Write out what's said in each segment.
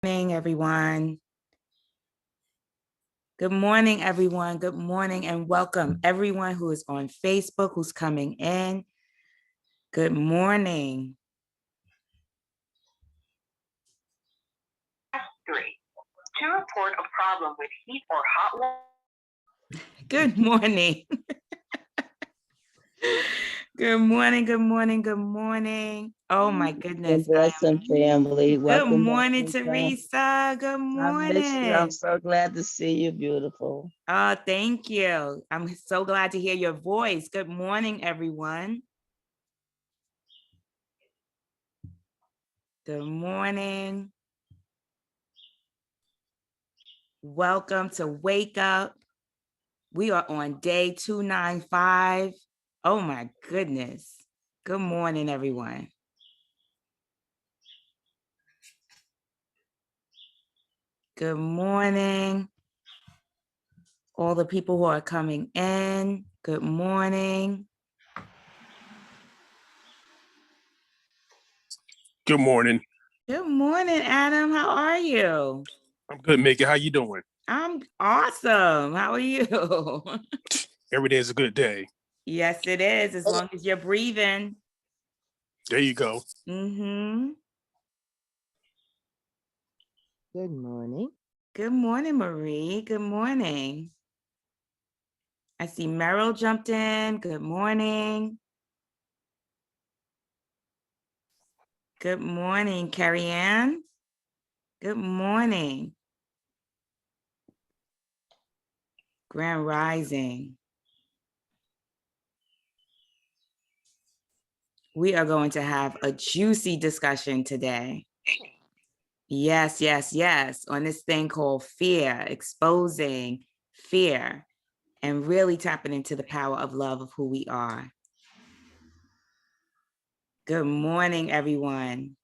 Morning, everyone. Good morning, everyone. Good morning, and welcome everyone who is on Facebook, who's coming in. Good morning. Press 3. To report a problem with heat or hot water. Good morning. Good morning, good morning, good morning. Oh my goodness. Blessing family. Good Welcome back, morning, Meika. Teresa. Good I miss you. I'm morning. so glad to see you, beautiful. Oh, thank you. I'm so glad to hear your voice. Good morning, everyone. Good morning. Welcome to Wake Up. We are on day 295. Oh my goodness. Good morning, everyone. Good morning. All the people who are coming in. Good morning. Good morning. Good morning, Adam. How are you? I'm good, Meika. How you doing? I'm awesome. How are you? Every day is a good day. Yes, it is, as long as you're breathing. There you go. Mm-hmm. Good morning. Good morning, Marie. Good morning. I see Meryl jumped in. Good morning. Good morning, Carrie Ann. Good morning. Grand Rising. We are going to have a juicy discussion today. Yes, yes, yes. On this thing called fear, exposing fear, and really tapping into the power of love of who we are. Good morning, everyone.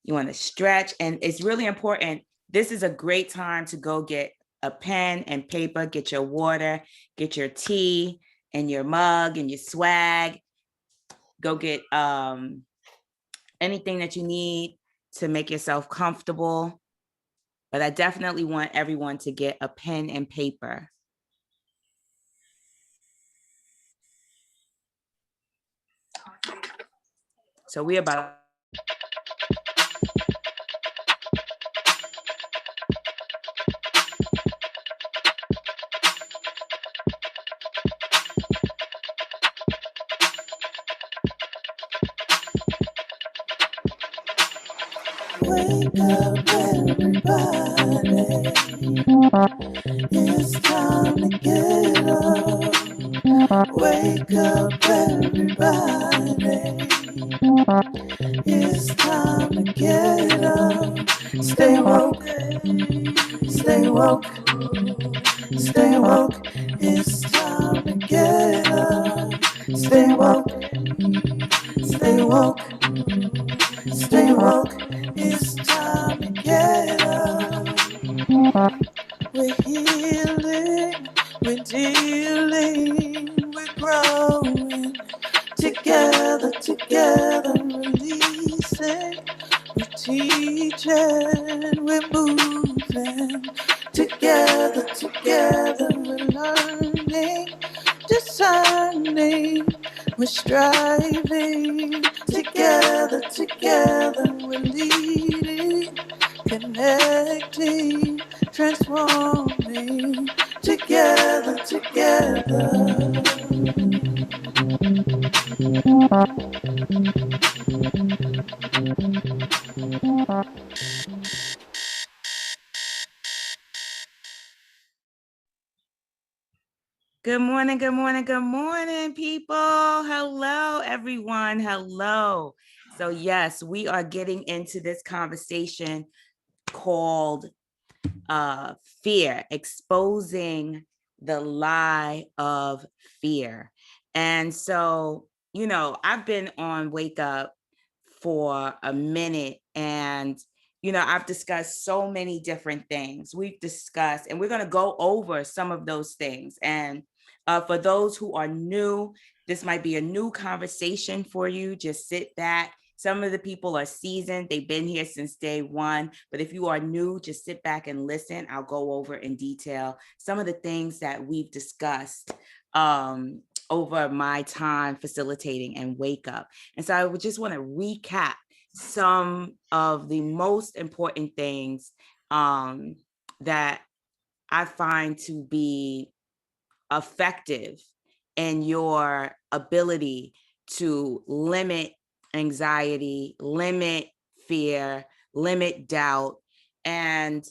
You want to stretch, and it's really important. This is a great time to go get a pen and paper, get your water, get your tea and your mug and your swag. Go get anything that you need to make yourself comfortable. But I definitely want everyone to get a pen and paper. So we're about Wake up, everybody. It's time to get up. Wake up, everybody. It's time to get up. Stay woke, stay woke, stay woke. It's time to get up. Stay woke, stay woke, stay woke. It's time to get up. We're healing, we're dealing, we're growing. Together, releasing. We're teaching, we're moving. Together, we're learning, discerning. We're striving. Together, we're leading, connecting, transforming. Together. Good morning, good morning, good morning, people. Hello, everyone. Hello. So yes, we are getting into this conversation called fear, exposing the lie of fear. And so, I've been on Wake Up for a minute, and I've discussed so many different things. We've discussed, and we're going to go over some of those things. And for those who are new, this might be a new conversation for you. Just sit back, Some of the people are seasoned, they've been here since day one. But if you are new, just sit back and listen. I'll go over in detail some of the things that we've discussed over my time facilitating and Wake Up. And so I would just want to recap some of the most important things that I find to be effective in your ability to limit anxiety, limit fear, limit doubt. And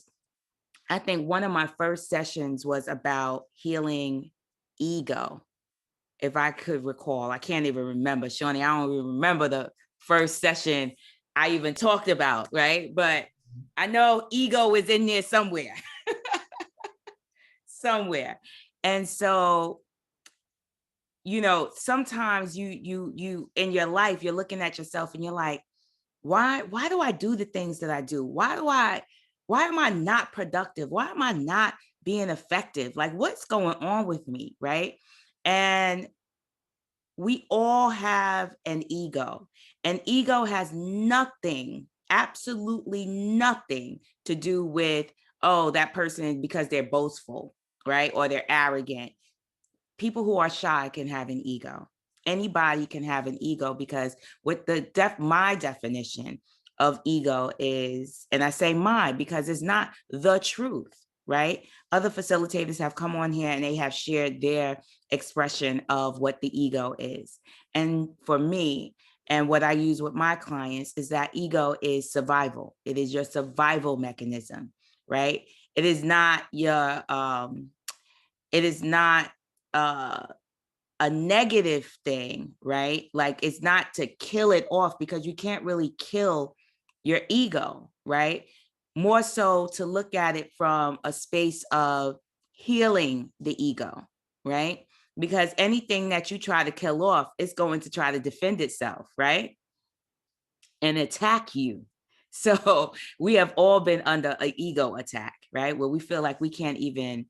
I think one of my first sessions was about healing ego. If I could recall, I can't even remember, Shawnee, I don't even remember the first session I even talked about, right? But I know ego is in there somewhere, somewhere. And so, you know, sometimes you in your life, you're looking at yourself and you're like, why do I do the things that I do? Why am I not productive? Why am I not being effective? Like, what's going on with me, right? And we all have an ego. An ego has nothing, absolutely nothing to do with, oh, that person because they're boastful, right? Or they're arrogant. People who are shy can have an ego. Anybody can have an ego, because with my definition of ego is, and I say my because it's not the truth, right? Other facilitators have come on here and they have shared their expression of what the ego is. And for me, and what I use with my clients is that ego is survival. It is your survival mechanism, right? It is not your, it is not a negative thing, right? Like, it's not to kill it off, because you can't really kill your ego, right? More so to look at it from a space of healing the ego, right? Because anything that you try to kill off, it's going to try to defend itself, right? And attack you. So we have all been under an ego attack, right? Where we feel like we can't even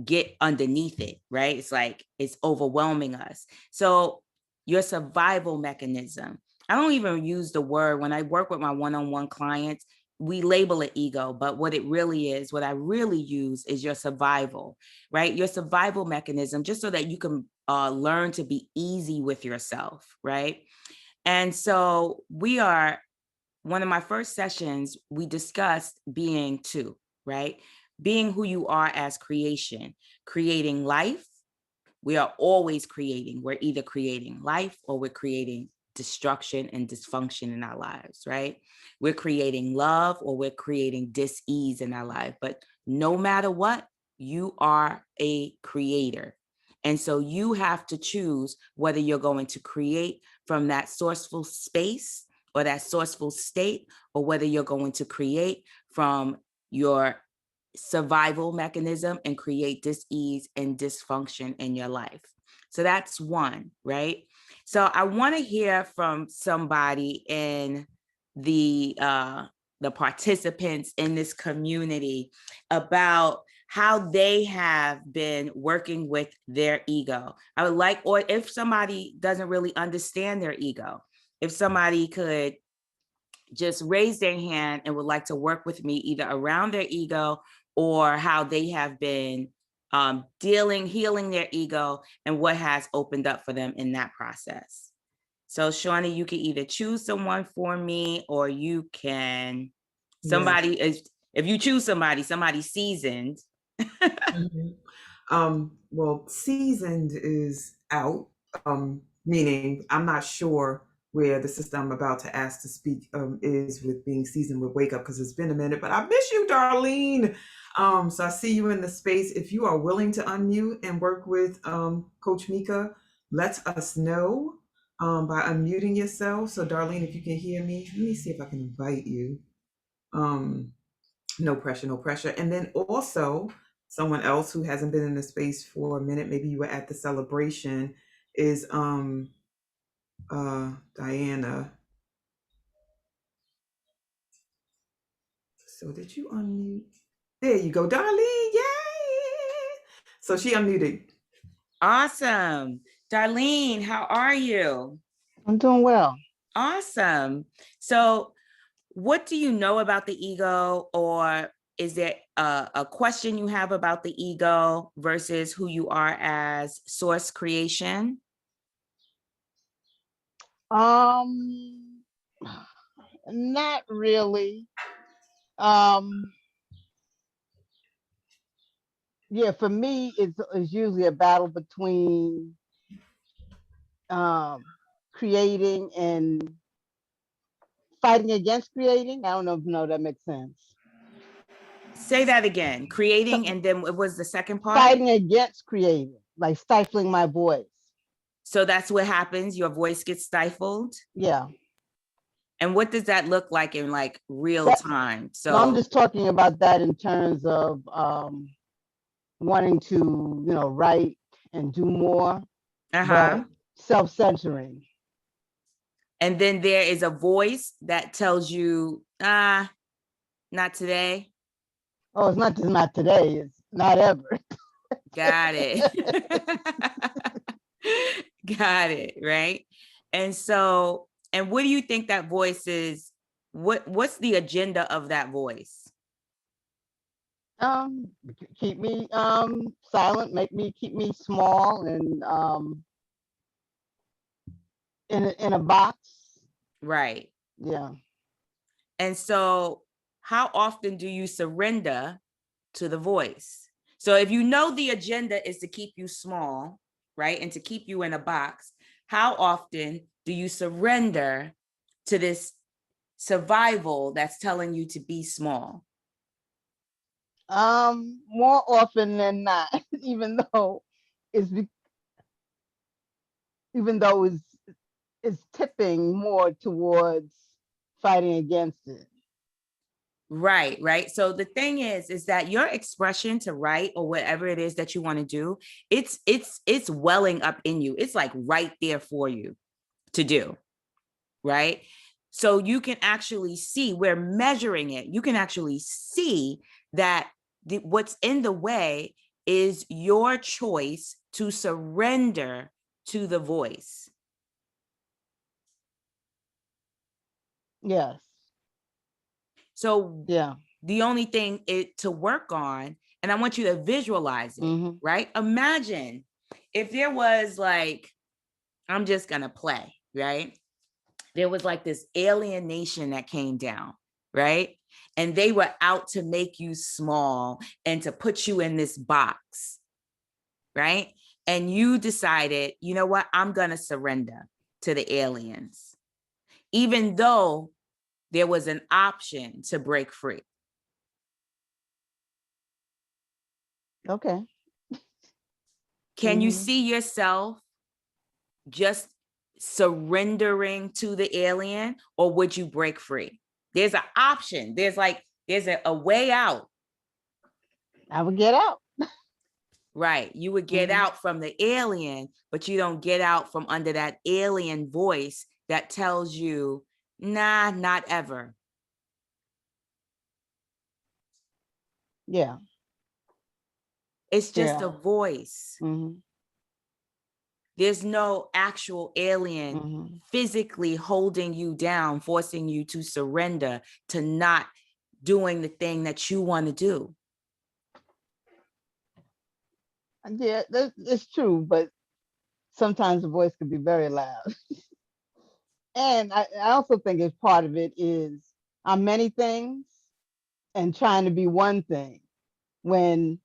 get underneath it, right? It's like it's overwhelming us. So your survival mechanism, I don't even use the word when I work with my one-on-one clients, we label it ego, but what it really is, what I really use is your survival, right? Your survival mechanism, just so that you can learn to be easy with yourself, right? And so one of my first sessions, we discussed being two, right? Being who you are as creation, creating life. We are always creating. We're either creating life or we're creating destruction and dysfunction in our lives, right? We're creating love or we're creating dis-ease in our life. But no matter what, you are a creator. And so you have to choose whether you're going to create from that sourceful space or that sourceful state, or whether you're going to create from your survival mechanism and create dis-ease and dysfunction in your life. So that's one, right? So I want to hear from somebody in the participants in this community about how they have been working with their ego. I would like, or if somebody doesn't really understand their ego, if somebody could just raise their hand and would like to work with me either around their ego or how they have been healing their ego and what has opened up for them in that process. So Shawnee, you can either choose someone for me, or you can, somebody, if you choose somebody seasoned. Well, seasoned is out, meaning I'm not sure where the sister I'm about to ask to speak is with being seasoned with Wake Up, because it's been a minute, but I miss you, Darlene. So I see you in the space. If you are willing to unmute and work with Coach Meika, let us know by unmuting yourself. So Darlene, if you can hear me, let me see if I can invite you. No pressure, no pressure. And then also someone else who hasn't been in the space for a minute, maybe you were at the celebration, is Diana. So did you unmute? There you go, Darlene. Yay! So she unmuted. Awesome. Darlene, how are you? I'm doing well. Awesome. So what do you know about the ego, or is there a question you have about the ego versus who you are as source creation? Not really. Um, yeah, for me, it's usually a battle between um, creating and fighting against creating. I don't know if that makes sense. Say that again. Creating, So, and then what was the second part? fighting against creating, like stifling my voice. So that's what happens. Your voice gets stifled. Yeah. And what does that look like in like real That, time? no, So I'm just talking about that in terms of wanting to, write and do more, but self-censoring. and then there is a voice that tells you, not today. Oh, it's not just not today, it's not ever. Got it. Got it, right? And so, and what do you think that voice is? What's the agenda of that voice? Keep me silent, keep me small and in a box. Right. Yeah. And so, how often do you surrender to the voice? So, if you know the agenda is to keep you small, right, and to keep you in a box, how often do you surrender to this survival that's telling you to be small? More often than not, even though it's even though it's tipping more towards fighting against it. Right, right. So the thing is that your expression to write or whatever it is that you want to do, it's welling up in you. It's like right there for you to do, right? So you can actually see, we're measuring it. You can actually see that what's in the way is your choice to surrender to the voice. Yes. So Yeah. the only thing to work on, and I want you to visualize it, right? Imagine if there was like, I'm just gonna play, right? There was like this alien nation that came down, right? And they were out to make you small and to put you in this box, right? And you decided, you know what? I'm gonna surrender to the aliens, even though there was an option to break free. Okay. Can you see yourself just surrendering to the alien, or would you break free? There's an option. There's a way out. I would get out. Right. You would get out from the alien, but you don't get out from under that alien voice that tells you, nah, not ever. Yeah. It's just a voice. There's no actual alien physically holding you down, forcing you to surrender to not doing the thing that you want to do. Yeah, it's true, but sometimes the voice can be very loud. And I also think as part of it is I'm many things and trying to be one thing when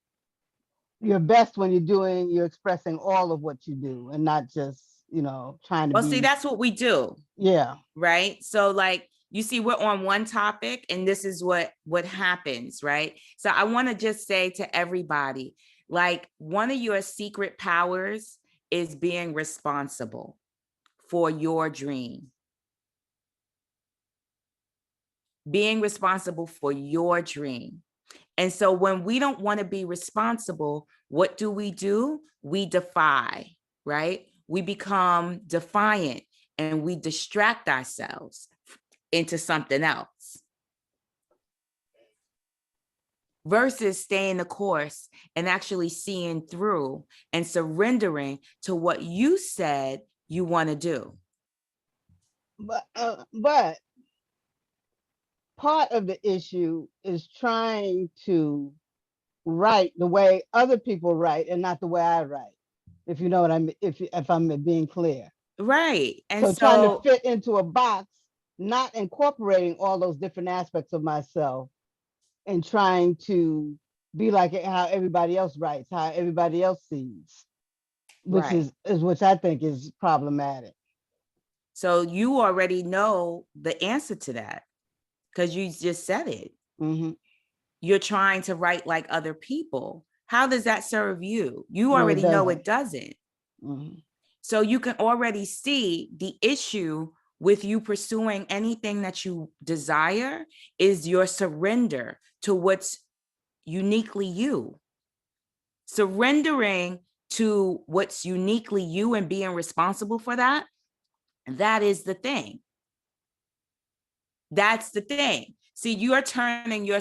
you're best when you're expressing all of what you do and not just, trying to Well, be. see, that's what we do. Yeah. Right. So like, you see, we're on one topic and this is what happens, right? So I want to just say to everybody, like, one of your secret powers is being responsible for your dream. Being responsible for your dream. And so when we don't want to be responsible, what do? We defy, right? We become defiant and we distract ourselves into something else versus staying the course and actually seeing through and surrendering to what you said you want to do. but part of the issue is trying to write the way other people write and not the way I write. If you know what I mean, if I'm being clear. Right. And So trying to so, fit into a box, not incorporating all those different aspects of myself and trying to be like how everybody else writes, how everybody else sees, which right. is which I think is problematic. So you already know the answer to that because you just said it. Hmm. You're trying to write like other people. How does that serve you? You No, it already know doesn't. it doesn't. Hmm. So you can already see the issue with you pursuing anything that you desire is your surrender to what's uniquely you. Surrendering to what's uniquely you and being responsible for that, that is the thing. That's the thing. See, you're turning you're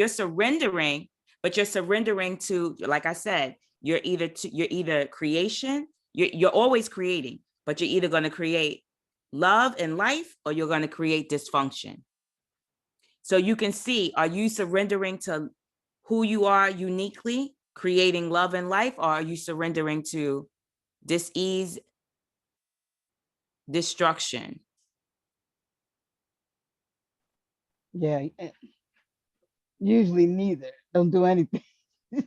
surrendering, but you're surrendering to, like I said, you're either creation, you're always creating, but you're either going to create love and life or you're going to create dysfunction. So you can see, are you surrendering to who you are uniquely, creating love and life, or are you surrendering to dis-ease, destruction? Yeah, usually neither. Don't do anything.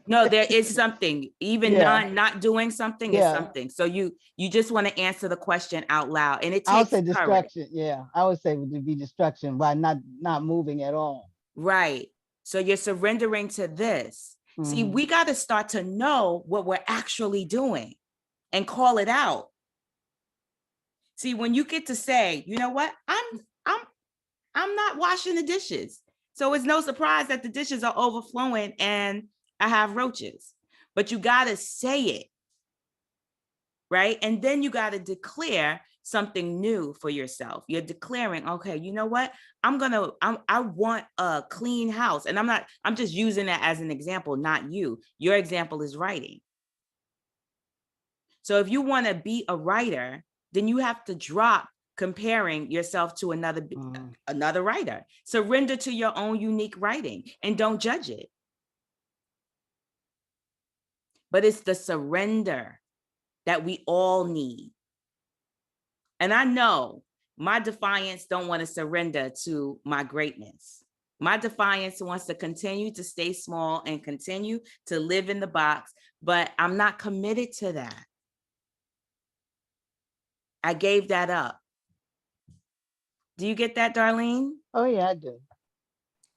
No, there is something, even Yeah, not doing something is yeah. something. So you just want to answer the question out loud, and it I would takes say courage. destruction. Yeah, I would say it would be destruction by not moving at all. Right. So you're surrendering to this. See, Mhm. we got to start to know what we're actually doing and call it out. See, when you get to say, you know what, I'm not washing the dishes. So it's no surprise that the dishes are overflowing and I have roaches. But you got to say it. Right? And then you got to declare something new for yourself. You're declaring, okay, you know what? I want a clean house. And I'm just using that as an example, not you. Your example is writing. So if you want to be a writer, then you have to drop comparing yourself to another writer. Surrender to your own unique writing and don't judge it. But it's the surrender that we all need. And I know my defiance don't want to surrender to my greatness. My defiance wants to continue to stay small and continue to live in the box, but I'm not committed to that. I gave that up. Do you get that, Darlene? Oh yeah, I do.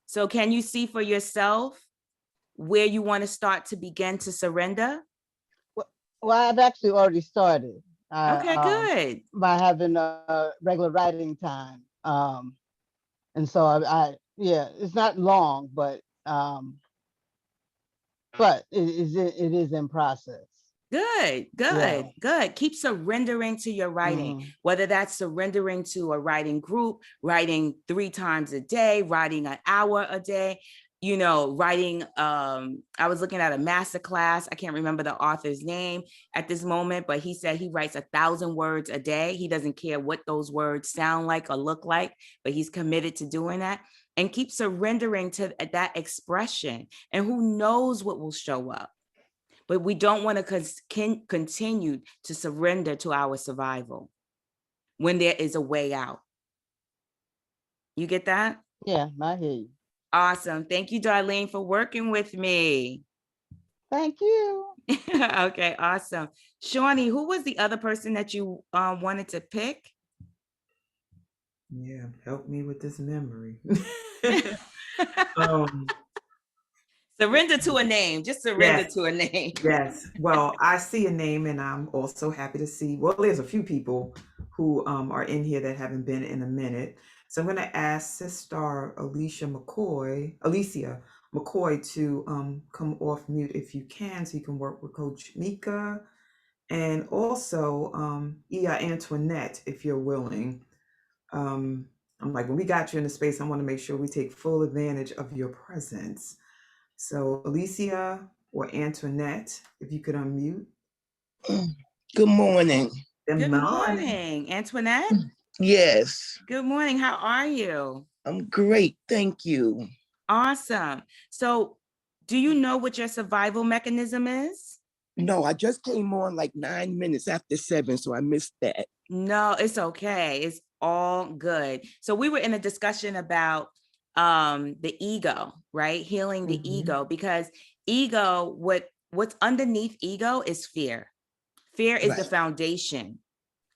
So can you see for yourself where you want to start to begin to surrender? Well, I've actually already started. Okay, good. By having a regular writing time. And so yeah, it's not long, but it is in process. Good, Yeah. good, good. Keep surrendering to your writing, Mhm. whether that's surrendering to a writing group, writing 3 times a day, writing an hour a day, writing. I was looking at a master class. I can't remember the author's name at this moment, but he said he writes 1,000 words a day. He doesn't care what those words sound like or look like, but he's committed to doing that. And keep surrendering to that expression. And who knows what will show up. But we don't want to continue to surrender to our survival when there is a way out. You get that? Yeah, I hear you. Awesome. Thank you, Darlene, for working with me. Thank you. Okay, awesome. Shawnee, who was the other person that you wanted to pick? Yeah, help me with this memory. um, Surrender to a name. Just surrender yes, to a name. yes. Well, I see a name, and I'm also happy to see. Well, there's a few people who are in here that haven't been in a minute. So I'm going to ask Sister Alicia McCoy, to come off mute if you can, so you can work with Coach Meika, and also Ia Antoinette, if you're willing. I'm like, when we got you in the space, I want to make sure we take full advantage of your presence. So, Alicia or Antoinette, if you could unmute. Good morning. Good Good morning. morning, Antoinette. Yes, Good morning. How are you? I'm great. Thank you. Awesome. So, do you know what your survival mechanism is? No, I just came on like 9 minutes after 7, so I missed that. No, it's okay. It's all good. So we were in a discussion about the ego, right? Healing the Mhm. ego, because ego, what's underneath ego is fear. Fear is the Right, foundation.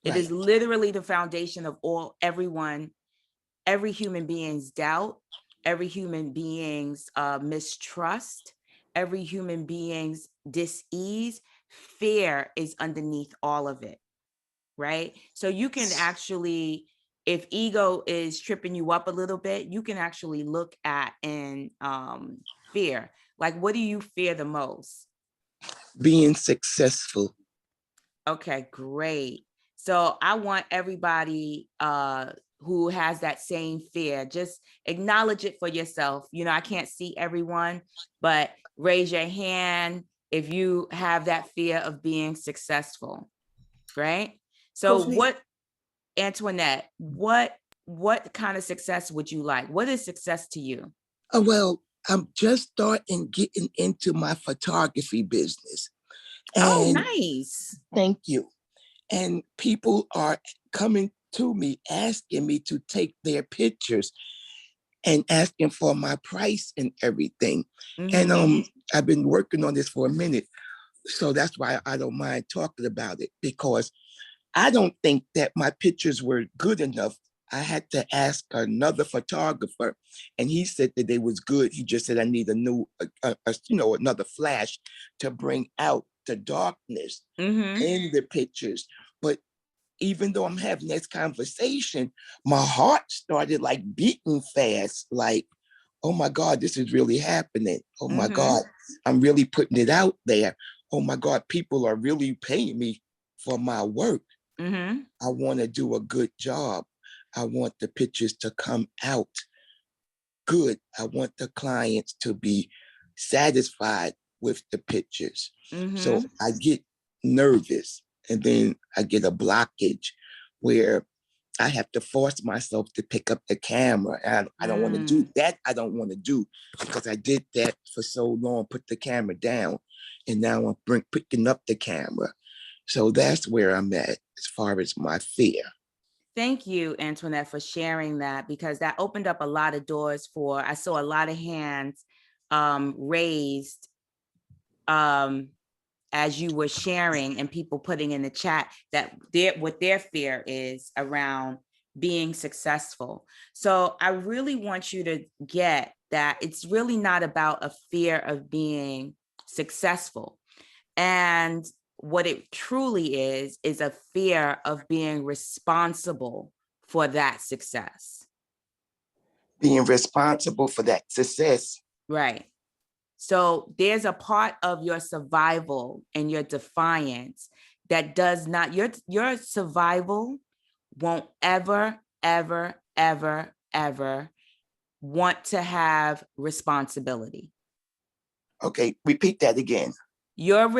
It is right. literally the foundation of every human being's doubt, every human being's mistrust, every human being's dis-ease. Fear is underneath all of it, right? So you can actually, if ego is tripping you up a little bit, you can actually look at and fear. Like, what do you fear the most? Being successful. Okay, great. So I want everybody who has that same fear, just acknowledge it for yourself. You know, I can't see everyone, but raise your hand if you have that fear of being successful, right? So Coach Lee. what, Antoinette, what kind of success would you like? What is success to you? Well, I'm just starting getting into my photography business. Oh, And nice. thank you. And people are coming to me asking me to take their pictures and asking for my price and everything. And Mhm. I've been working on this for a minute. So that's why I don't mind talking about it, because I don't think that my pictures were good enough. I had to ask another photographer, and he said that they was good. He just said I need a new, another flash to bring out the darkness Mhm. in the pictures. But even though I'm having this conversation, my heart started like beating fast, like, oh my God, this is really happening. Oh my Mhm. God, I'm really putting it out there. Oh my God, people are really paying me for my work. Mhm. I want to do a good job. I want the pictures to come out good. I want the clients to be satisfied with the pictures. So Mhm. I get nervous, and then I get a blockage where I have to force myself to pick up the camera. And I don't want to do Mm. that. I don't want to do, because I did that for so long, put the camera down, and now I'm picking up the camera. So that's where I'm at as far as my fear. Thank you, Antoinette, for sharing that, because that opened up a lot of doors for, I saw a lot of hands raised um, as you were sharing, and people putting in the chat that what their fear is around being successful. So I really want you to get that it's really not about a fear of being successful. And what it truly is a fear of being responsible for that success. Being responsible for that success. Right. So there's a part of your survival and your defiance that does not, your survival won't ever, ever, ever, ever want to have responsibility. Okay, repeat that again. Your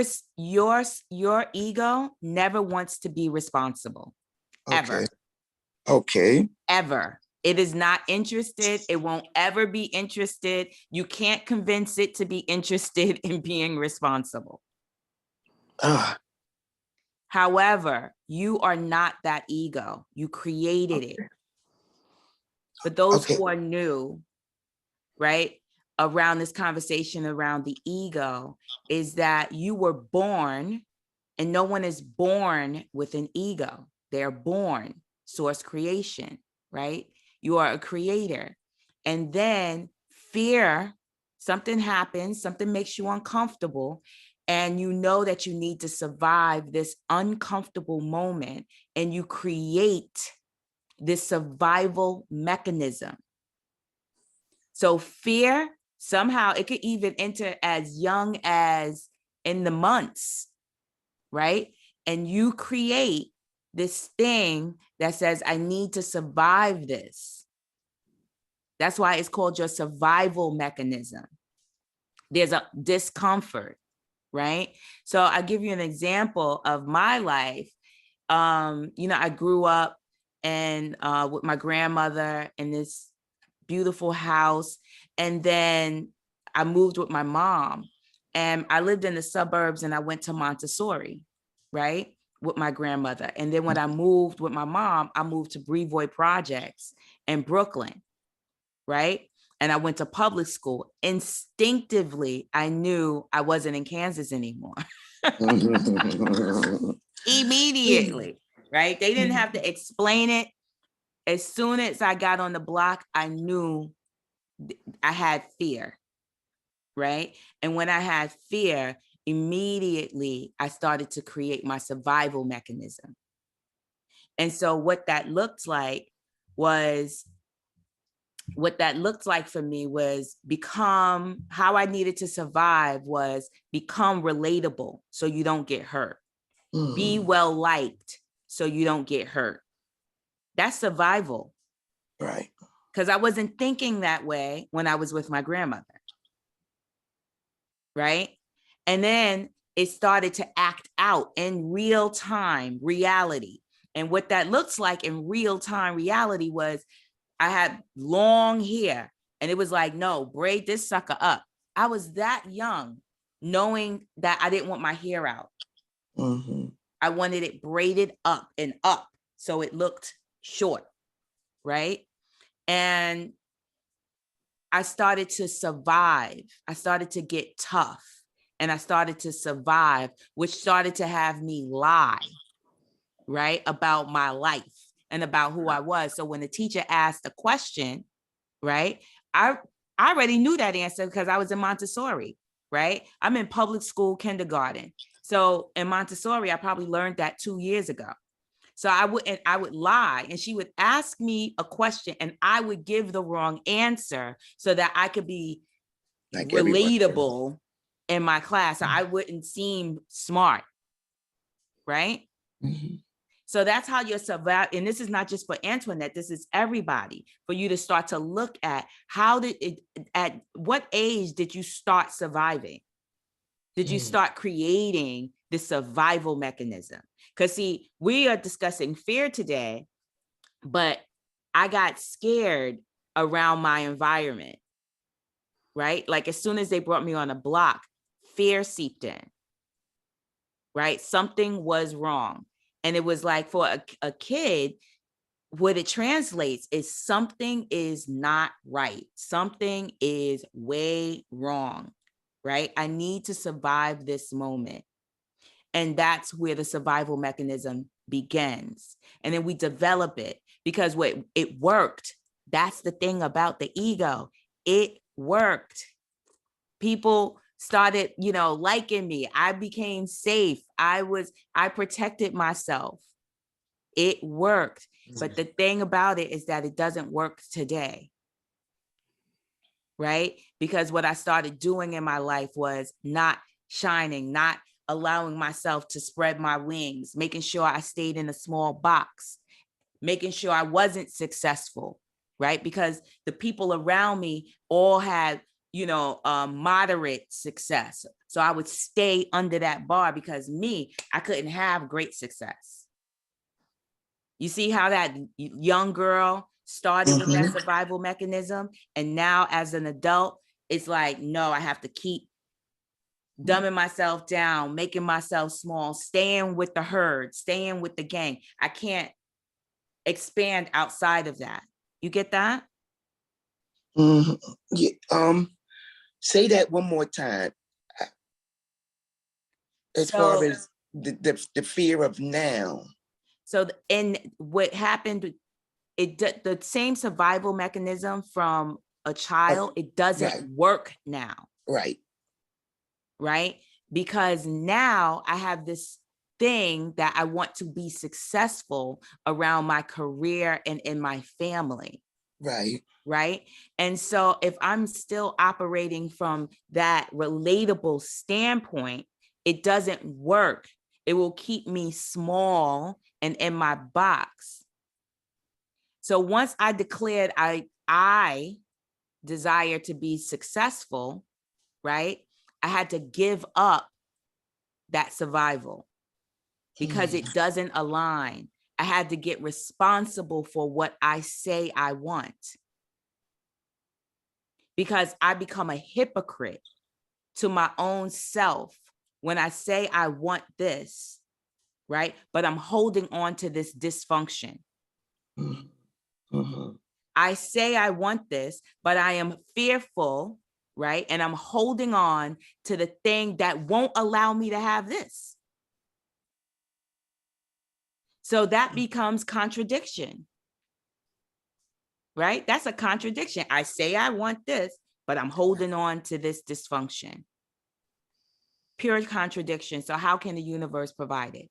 ego never wants to be responsible. Okay. Ever. Okay. Ever. It is not interested. It won't ever be interested. You can't convince it to be interested in being responsible. Ah, However, you are not that ego. You created it. okay. For those Okay. who are new, right, around this conversation around the ego, is that you were born, and no one is born with an ego. They're born, source creation, right? You are a creator. And then fear, something happens, something makes you uncomfortable, and you know that you need to survive this uncomfortable moment, and you create this survival mechanism. So fear, somehow it could even enter as young as in the months, right? And you create this thing that says, I need to survive this. That's why it's called your survival mechanism. There's a discomfort, right? So I give you an example of my life. I grew up and with my grandmother in this beautiful house. And then I moved with my mom, and I lived in the suburbs, and I went to Montessori, right, with my grandmother. And then when I moved with my mom, I moved to Brevoort Projects in Brooklyn, right? And I went to public school. Instinctively, I knew I wasn't in Kansas anymore. Immediately, right? They didn't have to explain it. As soon as I got on the block, I knew I had fear, right? And when I had fear, immediately I started to create my survival mechanism. And so what that looked like was, for me was become, how I needed to survive was become relatable so you don't get hurt. Be well liked so you don't get hurt. That's survival. Right. Because I wasn't thinking that way when I was with my grandmother. Right. And then it started to act out in real time reality. And what that looks like in real time reality was I had long hair, and it was like, no, braid this sucker up. I was that young, knowing that I didn't want my hair out. I wanted it braided up and up so it looked short, right? And I started to survive. I started to get tough, and I started to survive, which started to have me lie, right, about my life and about who I was. So when the teacher asked a question, right, I already knew that answer because I was in Montessori, right? I'm in public school kindergarten. So in Montessori, I probably learned that 2 years ago. So I would lie, and she would ask me a question, and I would give the wrong answer so that I could be Like everyone. relatable in my class. So I wouldn't seem smart, right? So that's how you're survive. And this is not just for Antoinette, this is everybody, for you to start to look at at what age did you start surviving? Did you start creating the survival mechanism? Because see, we are discussing fear today, but I got scared around my environment, right? Like as soon as they brought me on a block, fear seeped in, right? Something was wrong. And it was like for a kid, what it translates is something is not right. Something is way wrong, right? I need to survive this moment. And that's where the survival mechanism begins. And then we develop it because it worked. That's the thing about the ego. It worked. People started, liking me. I became safe. I protected myself. It worked. But the thing about it is that it doesn't work today. Right? Because what I started doing in my life was not shining, not allowing myself to spread my wings, making sure I stayed in a small box, making sure I wasn't successful, right? Because the people around me all had, moderate success. So I would stay under that bar because I couldn't have great success. You see how that young girl started with that survival mechanism, and now as an adult, it's like, no, I have to keep dumbing myself down, making myself small, staying with the herd, staying with the gang. I can't expand outside of that. You get that? Yeah, say that one more time. As far as the fear of now. So, and what happened, the same survival mechanism from a child, it doesn't work now. Right. Right? Because now I have this thing that I want to be successful around my career and in my family. Right. Right. And so if I'm still operating from that relatable standpoint, it doesn't work. It will keep me small and in my box. So once I declared I desire to be successful, right? I had to give up that survival because it doesn't align. I had to get responsible for what I say I want, because I become a hypocrite to my own self when I say I want this, right? But I'm holding on to this dysfunction. Mhm. I say I want this, but I am fearful, right? And I'm holding on to the thing that won't allow me to have this. So that becomes contradiction, right? That's a contradiction. I say I want this, but I'm holding on to this dysfunction. Pure contradiction. So how can the universe provide it?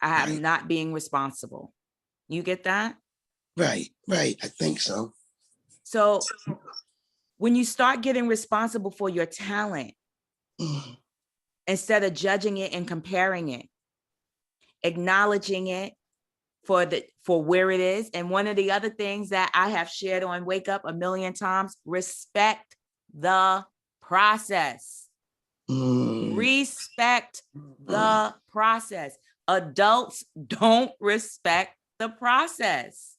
I am Right. not being responsible. You get that? Right. Right. I think so. So when you start getting responsible for your talent, Mhm. instead of judging it and comparing it, acknowledging it for where it is. And one of the other things that I have shared on Wake Up a million times, respect the process. Mm. Respect the process. Adults don't respect the process.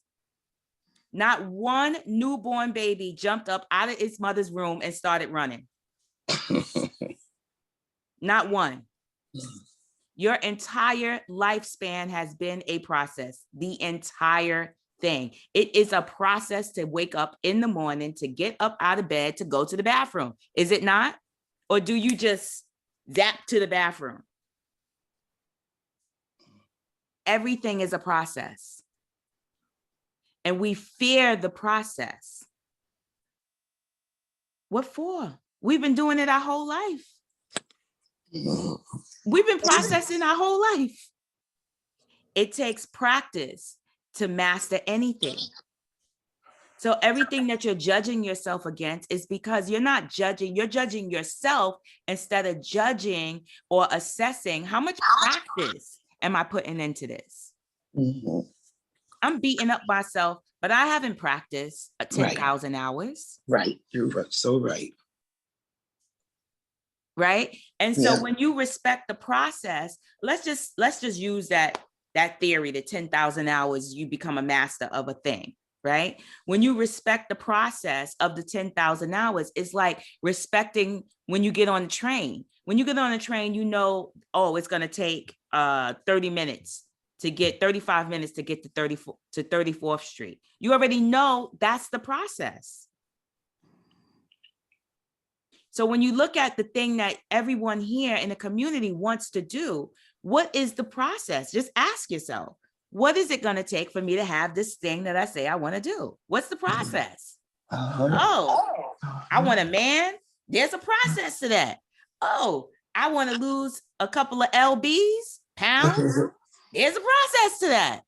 Not one newborn baby jumped up out of its mother's room and started running. Not one. Your entire lifespan has been a process, the entire thing. It is a process to wake up in the morning, to get up out of bed, to go to the bathroom. Is it not? Or do you just zap to the bathroom? Everything is a process. And we fear the process. What for? We've been doing it our whole life. Mhm. We've been processing our whole life. It takes practice to master anything. So everything that you're judging yourself against is because you're not judging, you're judging yourself instead of judging or assessing how much practice am I putting into this? Mhm. I'm beating up myself, but I haven't practiced Right. 10,000 hours. Right. You're right. So right. Right. And so Yeah. when you respect the process, let's just use that theory, the 10,000 hours, you become a master of a thing, right? When you respect the process of the 10,000 hours, it's like respecting when you get on the train. When you get on the train, you know, oh, it's going to take 30 minutes to get 35 minutes to get to 34th Street. You already know that's the process. So when you look at the thing that everyone here in the community wants to do, what is the process? Just ask yourself, what is it going to take for me to have this thing that I say I want to do? What's the process? Oh, I want a man. There's a process to that. Oh, I want to lose a couple of lbs, pounds. There's a process to that.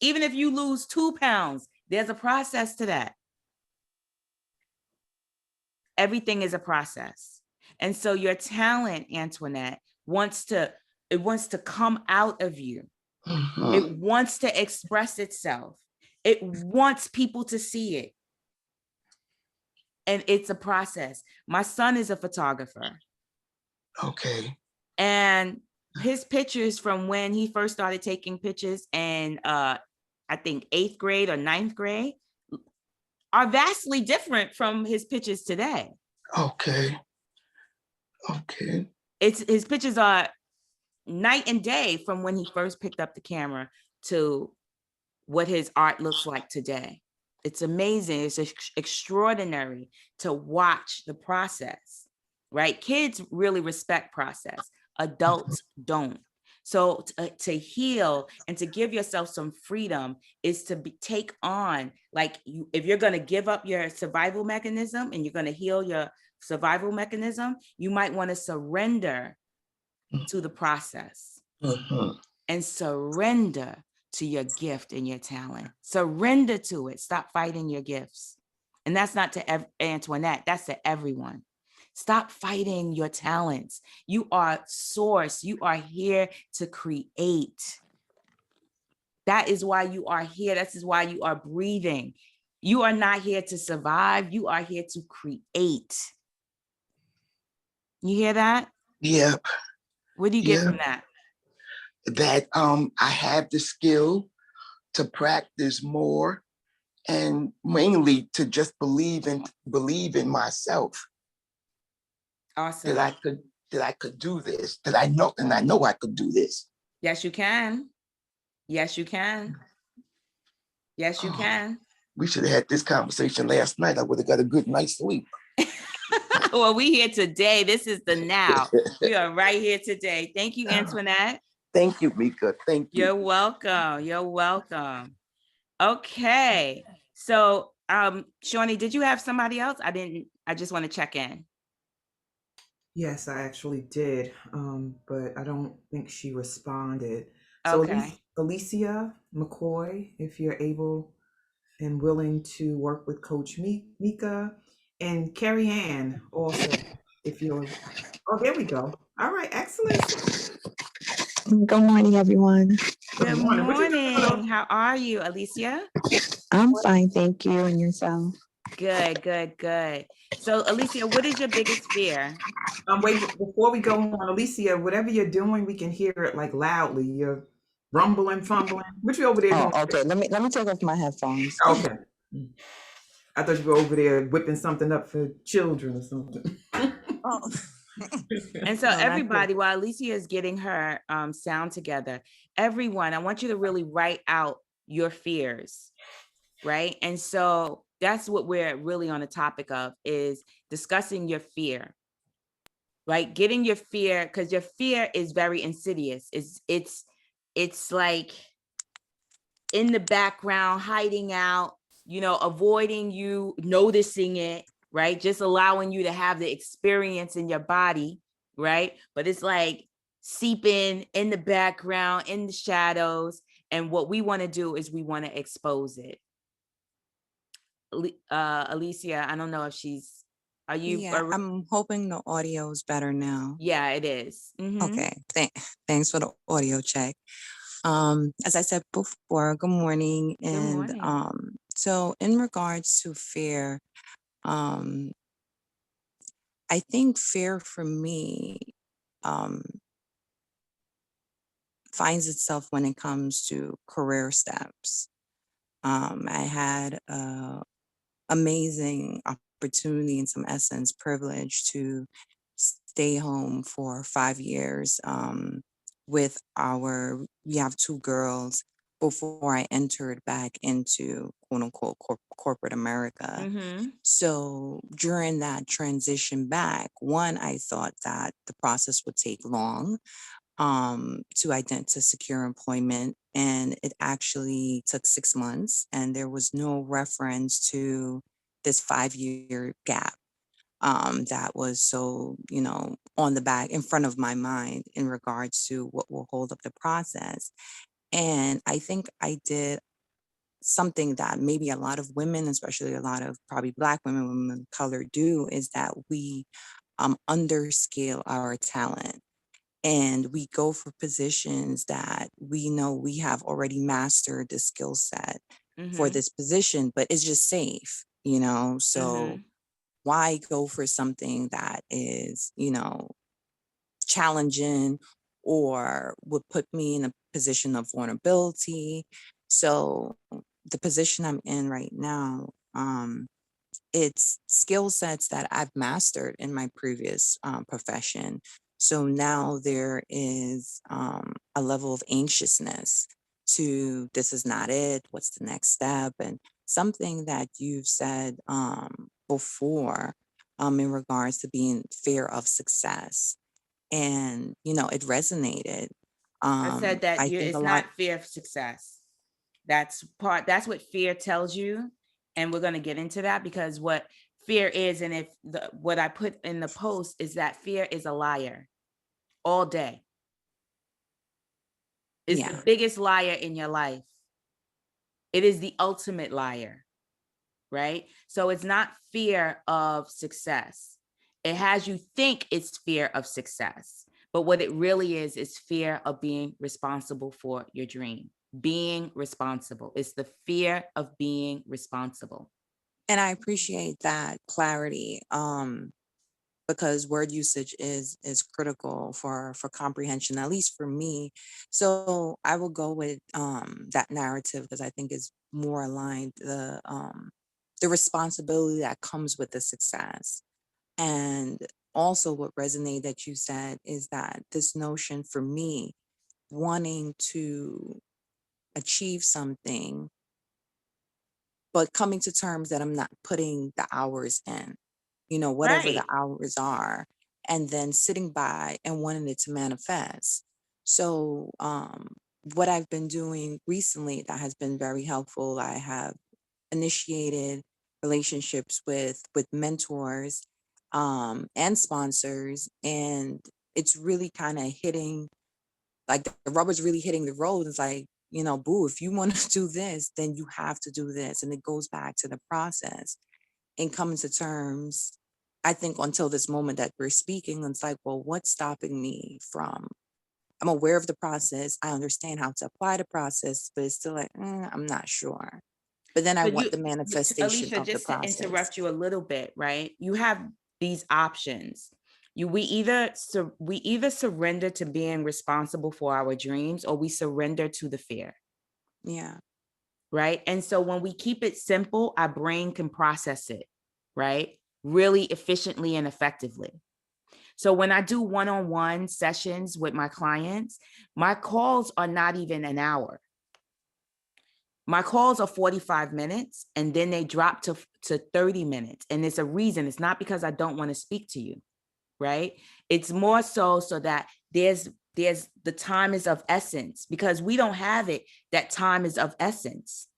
Even if you lose 2 pounds, there's a process to that. Everything is a process. And so your talent, Antoinette, wants to come out of you. Mhm. It wants to express itself. It wants people to see it. And it's a process. My son is a photographer. Okay. And his pictures from when he first started taking pictures in I think 8th grade or 9th grade are vastly different from his pictures today. Okay. Okay. His pictures are night and day from when he first picked up the camera to what his art looks like today. It's amazing. It's extraordinary to watch the process, right? Kids really respect process. Adults don't. So to heal and to give yourself some freedom is to take on, like, if you're going to give up your survival mechanism and you're going to heal your survival mechanism, you might want to surrender to the process Mhm. and surrender to your gift and your talent. Surrender to it. Stop fighting your gifts. And that's not to Antoinette, that's to everyone. Stop fighting your talents. You are source. You are here to create. That is why you are here. That is why you are breathing. You are not here to survive. You are here to create. You hear that? Yeah. What do you get Yeah. from that? that I have the skill to practice more, and mainly to just believe in myself Awesome. that I could do this, that I know I could do this. Yes, you can. Yes, you can. Yes, you Oh, can. we should have had this conversation last night. I would have got a good night's sleep. Well, we here today. This is the now. We are right here today. Thank you, Antoinette. Thank you, Meika. Thank you. You're welcome. You're welcome. Okay. So, Shawnee, did you have somebody else? I just want to check in. Yes, I actually did, but I don't think she responded. So, Okay. Alicia McCoy, if you're able and willing to work with Coach Meika, and Carrie Ann also, if you're. Oh, there we go. All right, excellent. Good morning, everyone. Good Good morning. What you doing? morning. How are you, Alicia? I'm fine, thank you. And yourself? Good, good, good. So, Alicia, what is your biggest fear? Wait, before we go on, Alicia, whatever you're doing, we can hear it like loudly. You're rumbling, fumbling. What you over there doing? Oh, okay. Let me take off my headphones. Okay. I thought you were over there whipping something up for children or something. Oh. And so No, not everybody, while Alicia is getting her sound together, everyone, I want you to really write out your fears, right? And so that's what we're really on the topic of, is discussing your fear, right? Getting your fear, because your fear is very insidious. It's like in the background, hiding out, avoiding you noticing it, right? Just allowing you to have the experience in your body, right? But it's like seeping in the background, in the shadows. And what we want to do is we want to expose it. Alicia, I don't know if are you? Yeah, I'm hoping the audio is better now. Yeah, it is. Mm-hmm. Okay, thanks for the audio check. As I said before, good morning. And Good morning. so in regards to fear, I think fear for me finds itself when it comes to career steps. I had amazing opportunity, in some essence, privilege to stay home for 5 years with we have two girls before I entered back into quote unquote corporate America. Mm-hmm. So during that transition back, one, I thought that the process would take long to secure employment. And it actually took 6 months, and there was no reference to this 5-year gap that was so, on the back in front of my mind in regards to what will hold up the process. And I think I did something that maybe a lot of women, especially a lot of probably Black women of color, do, is that we underscale our talent. And we go for positions that we know we have already mastered the skill set for Mm-hmm. this position, but it's just safe, So Mm-hmm. why go for something that is, challenging or would put me in a position of vulnerability? So the position I'm in right now, it's skill sets that I've mastered in my previous profession. So now there is a level of anxiousness to, this is not it, what's the next step? And something that you've said before in regards to being fear of success. And, it resonated. I said that I think a it's lot. not fear of success. That's what fear tells you. And we're going to get into that, because what fear is, and what I put in the post is that fear is a liar all day. It's Yeah. the biggest liar in your life. It is the ultimate liar, right? So it's not fear of success. It has you think it's fear of success. But what it really is fear of being responsible for your dream. Being responsible. It's the fear of being responsible. And I appreciate that clarity. because word usage is critical for comprehension, at least for me. So I will go with that narrative because I think is more aligned, the responsibility that comes with the success. And also what resonated that you said is that this notion for me, wanting to achieve something, but coming to terms that I'm not putting the hours in, whatever the Right. hours are, and then sitting by and wanting it to manifest. So, what I've been doing recently that has been very helpful, I have initiated relationships with mentors, and sponsors, and it's really kind of hitting, like the rubber's really hitting the road. It's like, boo, if you want to do this, then you have to do this. And it goes back to the process and coming to terms. I think until this moment that we're speaking, it's like, well, what's stopping me from? I'm aware of the process. I understand how to apply the process, but it's still like, I'm not sure. But then I So want the manifestation Alicia, of the just to process. interrupt you a little bit, right? You have these options. We either surrender to being responsible for our dreams, or we surrender to the fear, Yeah. right? And so when we keep it simple, our brain can process it, right? Really efficiently and effectively. So when I do one-on-one sessions with my clients, my calls are not even an hour. My calls are 45 minutes and then they drop to 30 minutes. And it's a reason. It's not because I don't want to speak to you, right? It's more so that there's the time is of essence, because we don't have it that time is of essence.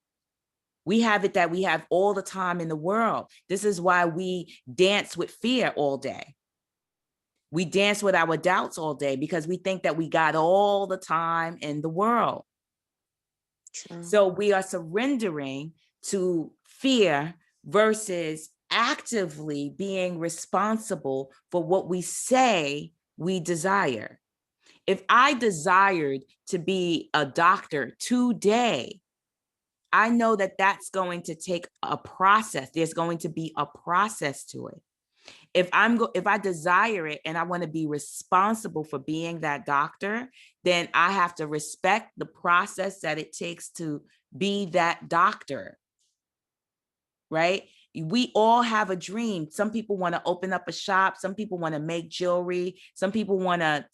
We have it that we have all the time in the world. This is why we dance with fear all day. We dance with our doubts all day because we think that we got all the time in the world. True. So we are surrendering to fear versus actively being responsible for what we say we desire. If I desired to be a doctor today, I know that that's going to take a process. There's going to be a process to it. If I desire it and I want to be responsible for being that doctor, then I have to respect the process that it takes to be that doctor, right? We all have a dream. Some people want to open up a shop. Some people want to make jewelry. Some people want to,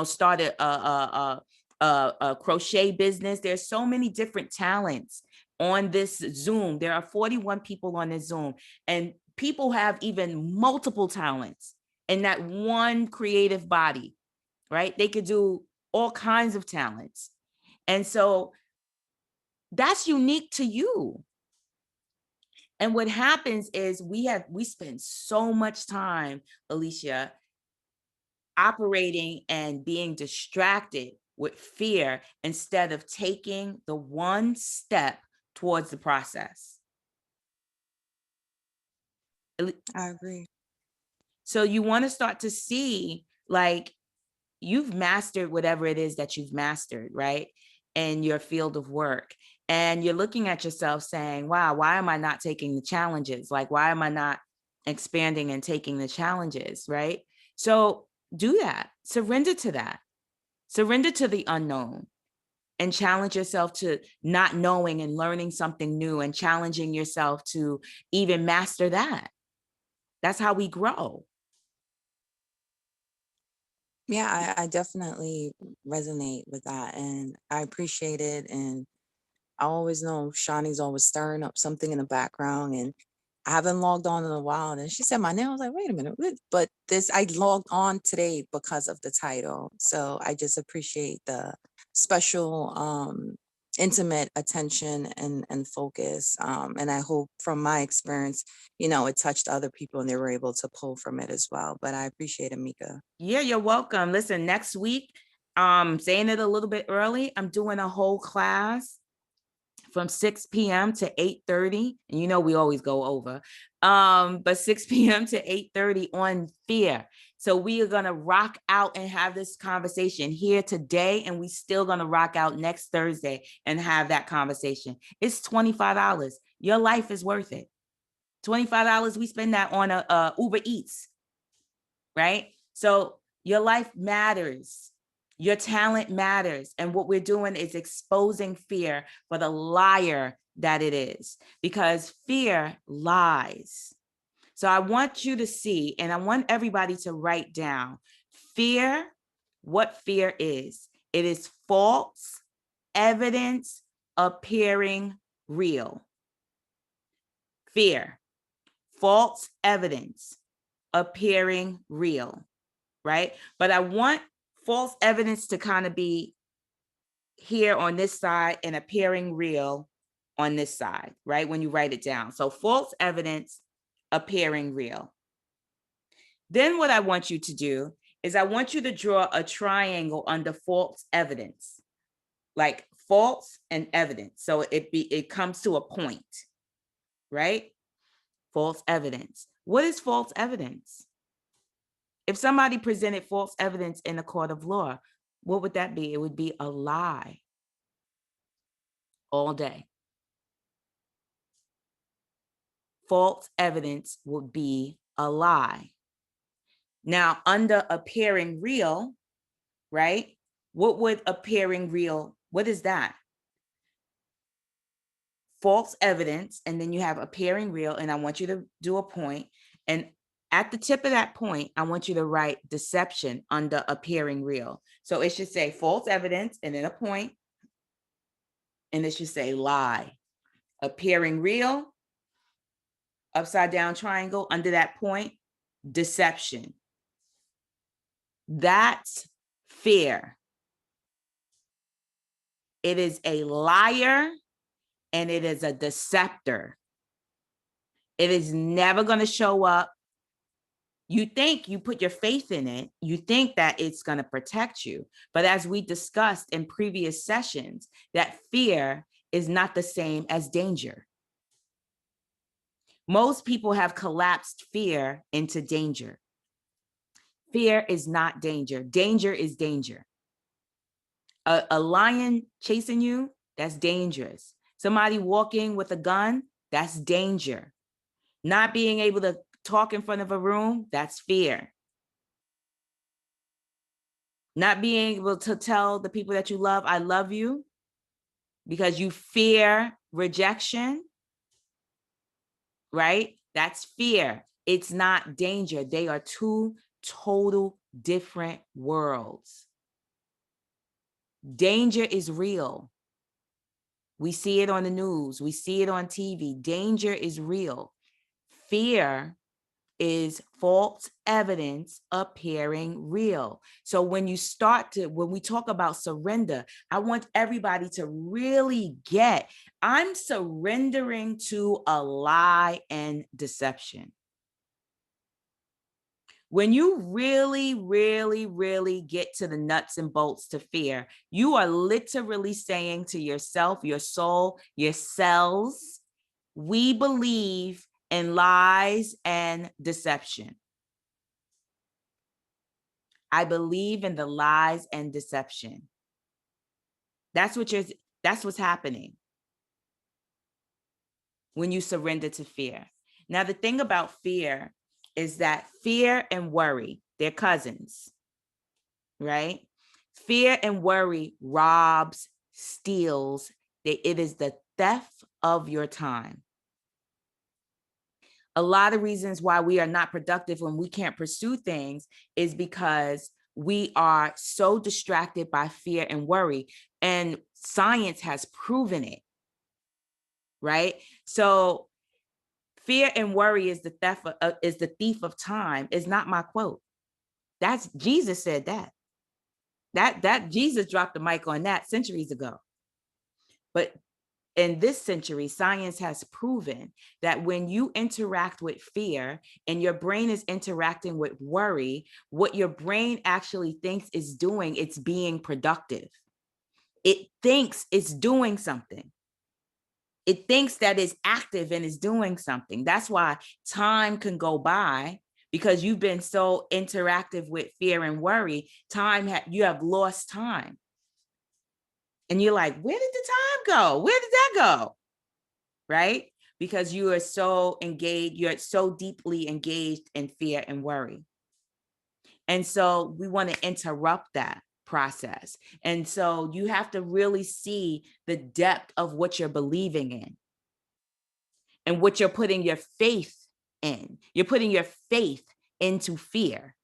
start a crochet business. There's so many different talents on this Zoom. There are 41 people on this Zoom, and people have even multiple talents in that one creative body, right? They could do all kinds of talents. And so that's unique to you. And what happens is we spend so much time, Alicia, operating and being distracted with fear instead of taking the one step towards the process. I agree. So you want to start to see, like, you've mastered whatever it is that you've mastered, right? In your field of work. And you're looking at yourself saying, wow, why am I not taking the challenges? Like, why am I not expanding and taking the challenges, right? So do that. Surrender to that. Surrender to the unknown and challenge yourself to not knowing and learning something new and challenging yourself to even master that. That's how we grow. Yeah, I definitely resonate with that, and I appreciate it. And I always know Shawnee's always stirring up something in the background, and I haven't logged on in a while. And she said my name. I was like, wait a minute, what? But I logged on today because of the title. So I just appreciate the special, intimate attention and focus. And I hope from my experience, it touched other people and they were able to pull from it as well. But I appreciate it, Meika. Yeah, you're welcome. Listen, next week, saying it a little bit early, I'm doing a whole class from 6 p.m. to 8:30. And we always go over. But 6 p.m. to 8:30 on fear. So we are gonna rock out and have this conversation here today, and we still gonna rock out next Thursday and have that conversation. It's $25. Your life is worth it. $25, we spend that on a Uber Eats. right? So your life matters. Your talent matters. And what we're doing is exposing fear for the liar that it is, because fear lies. So I want you to see, and I want everybody to write down fear, what fear is. It is false evidence appearing real. Fear, false evidence appearing real, right? But I want false evidence to kind of be here on this side and appearing real on this side, right? When you write it down. So false evidence appearing real. Then what I want you to do is I want you to draw a triangle under false evidence, like false and evidence. So it comes to a point, right? False evidence. What is false evidence? If somebody presented false evidence in a court of law, what would that be? It would be a lie all day. False evidence would be a lie. Now, under appearing real, right? What would appearing real, what is that? False evidence, and then you have appearing real, and I want you to do a point. And at the tip of that point, I want you to write deception under appearing real. So it should say false evidence and then a point, and it should say lie. Appearing real, upside down triangle, under that point, deception. That's fear. It is a liar and it is a deceptor. It is never going to show up. You think you put your faith in it, you think that it's going to protect you. But as we discussed in previous sessions, that fear is not the same as danger. Most people have collapsed fear into danger. Fear is not danger. Danger is danger. A lion chasing you, that's dangerous. Somebody walking with a gun, that's danger. Not being able to talk in front of a room, that's fear. Not being able to tell the people that you love, I love you, because you fear rejection, right? That's fear. It's not danger. They are two total different worlds. Danger is real. We see it on the news. We see it on TV. Danger is real. Fear is false evidence appearing real. So when we talk about surrender, I want everybody to really get, I'm surrendering to a lie and deception. When you really, really, really get to the nuts and bolts to fear, you are literally saying to yourself, your soul, your cells, we believe in lies and deception. I believe in the lies and deception. That's what's happening when you surrender to fear. Now, the thing about fear is that fear and worry, they're cousins, right? Fear and worry robs, steals. It is the theft of your time. A lot of reasons why we are not productive when we can't pursue things is because we are so distracted by fear and worry, and science has proven it, right? So fear and worry is the thief of time is not my quote. That's Jesus said that. That Jesus dropped the mic on that centuries ago. But in this century, science has proven that when you interact with fear and your brain is interacting with worry, what your brain actually thinks is doing, it's being productive. It thinks it's doing something. It thinks that it's active and is doing something. That's why time can go by, because you've been so interactive with fear and worry. You have lost time. And you're like, where did the time go? Where did that go? Right? Because you are so engaged, you're so deeply engaged in fear and worry. And so we want to interrupt that process. And so you have to really see the depth of what you're believing in and what you're putting your faith in. You're putting your faith into fear.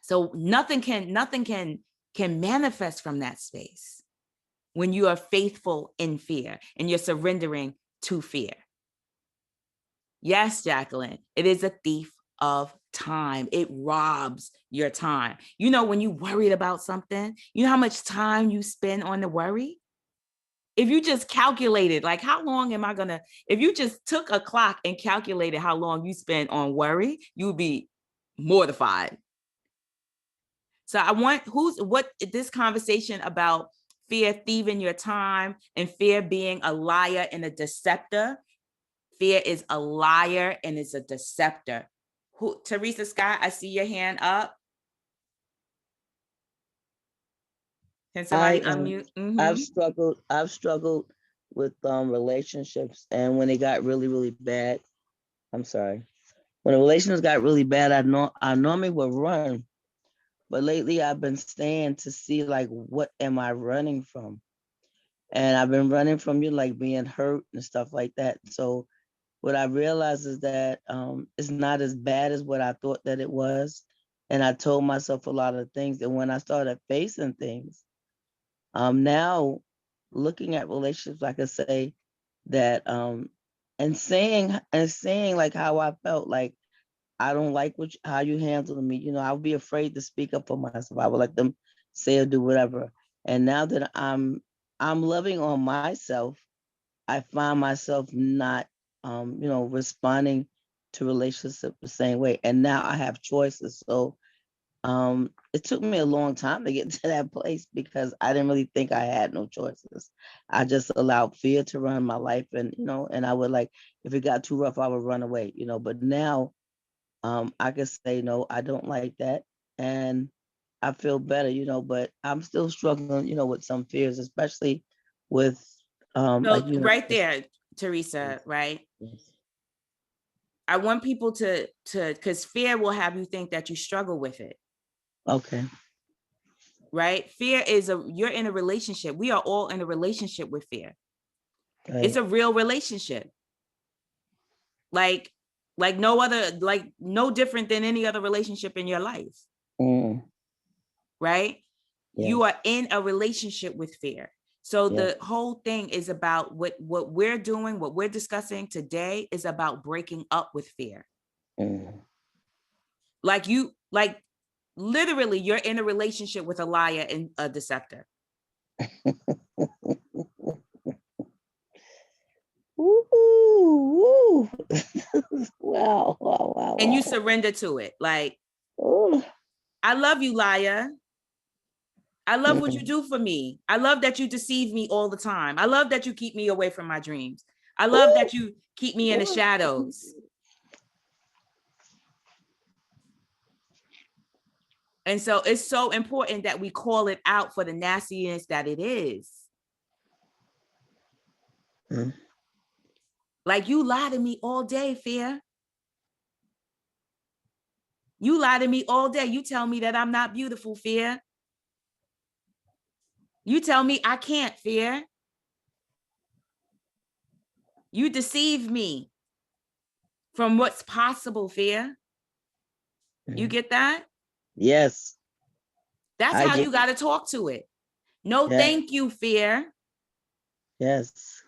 So nothing can manifest from that space when you are faithful in fear and you're surrendering to fear. Yes, Jacqueline, it is a thief of time. It robs your time. You know, when you worried about something, you know how much time you spend on the worry? If you just calculated, like, how long am I gonna, if you just took a clock and calculated how long you spend on worry, you would be mortified. So I want what this conversation about fear thieving your time and fear being a liar and a deceptor. Fear is a liar and is a deceptor. Teresa Scott, I see your hand up. Can somebody unmute? I've struggled with relationships, and when they got really bad, I'm sorry. When the relations got really bad, I normally would run, but lately I've been staying to see like what am I running from, and I've been running from like being hurt and stuff like that. So what I realized is that it's not as bad as what I thought that it was, and I told myself a lot of things. And when I started facing things, now looking at relationships, I could say that and saying like how I felt, like I don't like how you handled me. You know, I would be afraid to speak up for myself. I would let them say or do whatever. And now that I'm loving on myself, I find myself not responding to relationships the same way. And now I have choices. So it took me a long time to get to that place because I didn't really think I had no choices. I just allowed fear to run my life, and and I would, like, if it got too rough, I would run away, but now I could say no, I don't like that, and I feel better, but I'm still struggling, with some fears, especially with So right there, Teresa, right? Yes. I want people to because fear will have you think that you struggle with it. Okay. Right? Fear is you're in a relationship. We are all in a relationship with fear. Right. It's a real relationship. Like no other, like no different than any other relationship in your life. Right? Yes. You are in a relationship with fear. So the whole thing is about what we're doing, what we're discussing today is about breaking up with fear. Like literally you're in a relationship with a liar and a deceptor. Ooh. Wow. And you surrender to it. Like, Ooh. I love you, liar. I love what you do for me. I love that you deceive me all the time. I love that you keep me away from my dreams. I love that you keep me in the shadows. And so it's so important that we call it out for the nastiness that it is. Like, you lie to me all day, fear. You lie to me all day. You tell me that I'm not beautiful, fear. You tell me I can't, fear. You deceive me from what's possible, fear. You get that? Yes. That's how you got to talk to it. No, thank you, fear. Yes.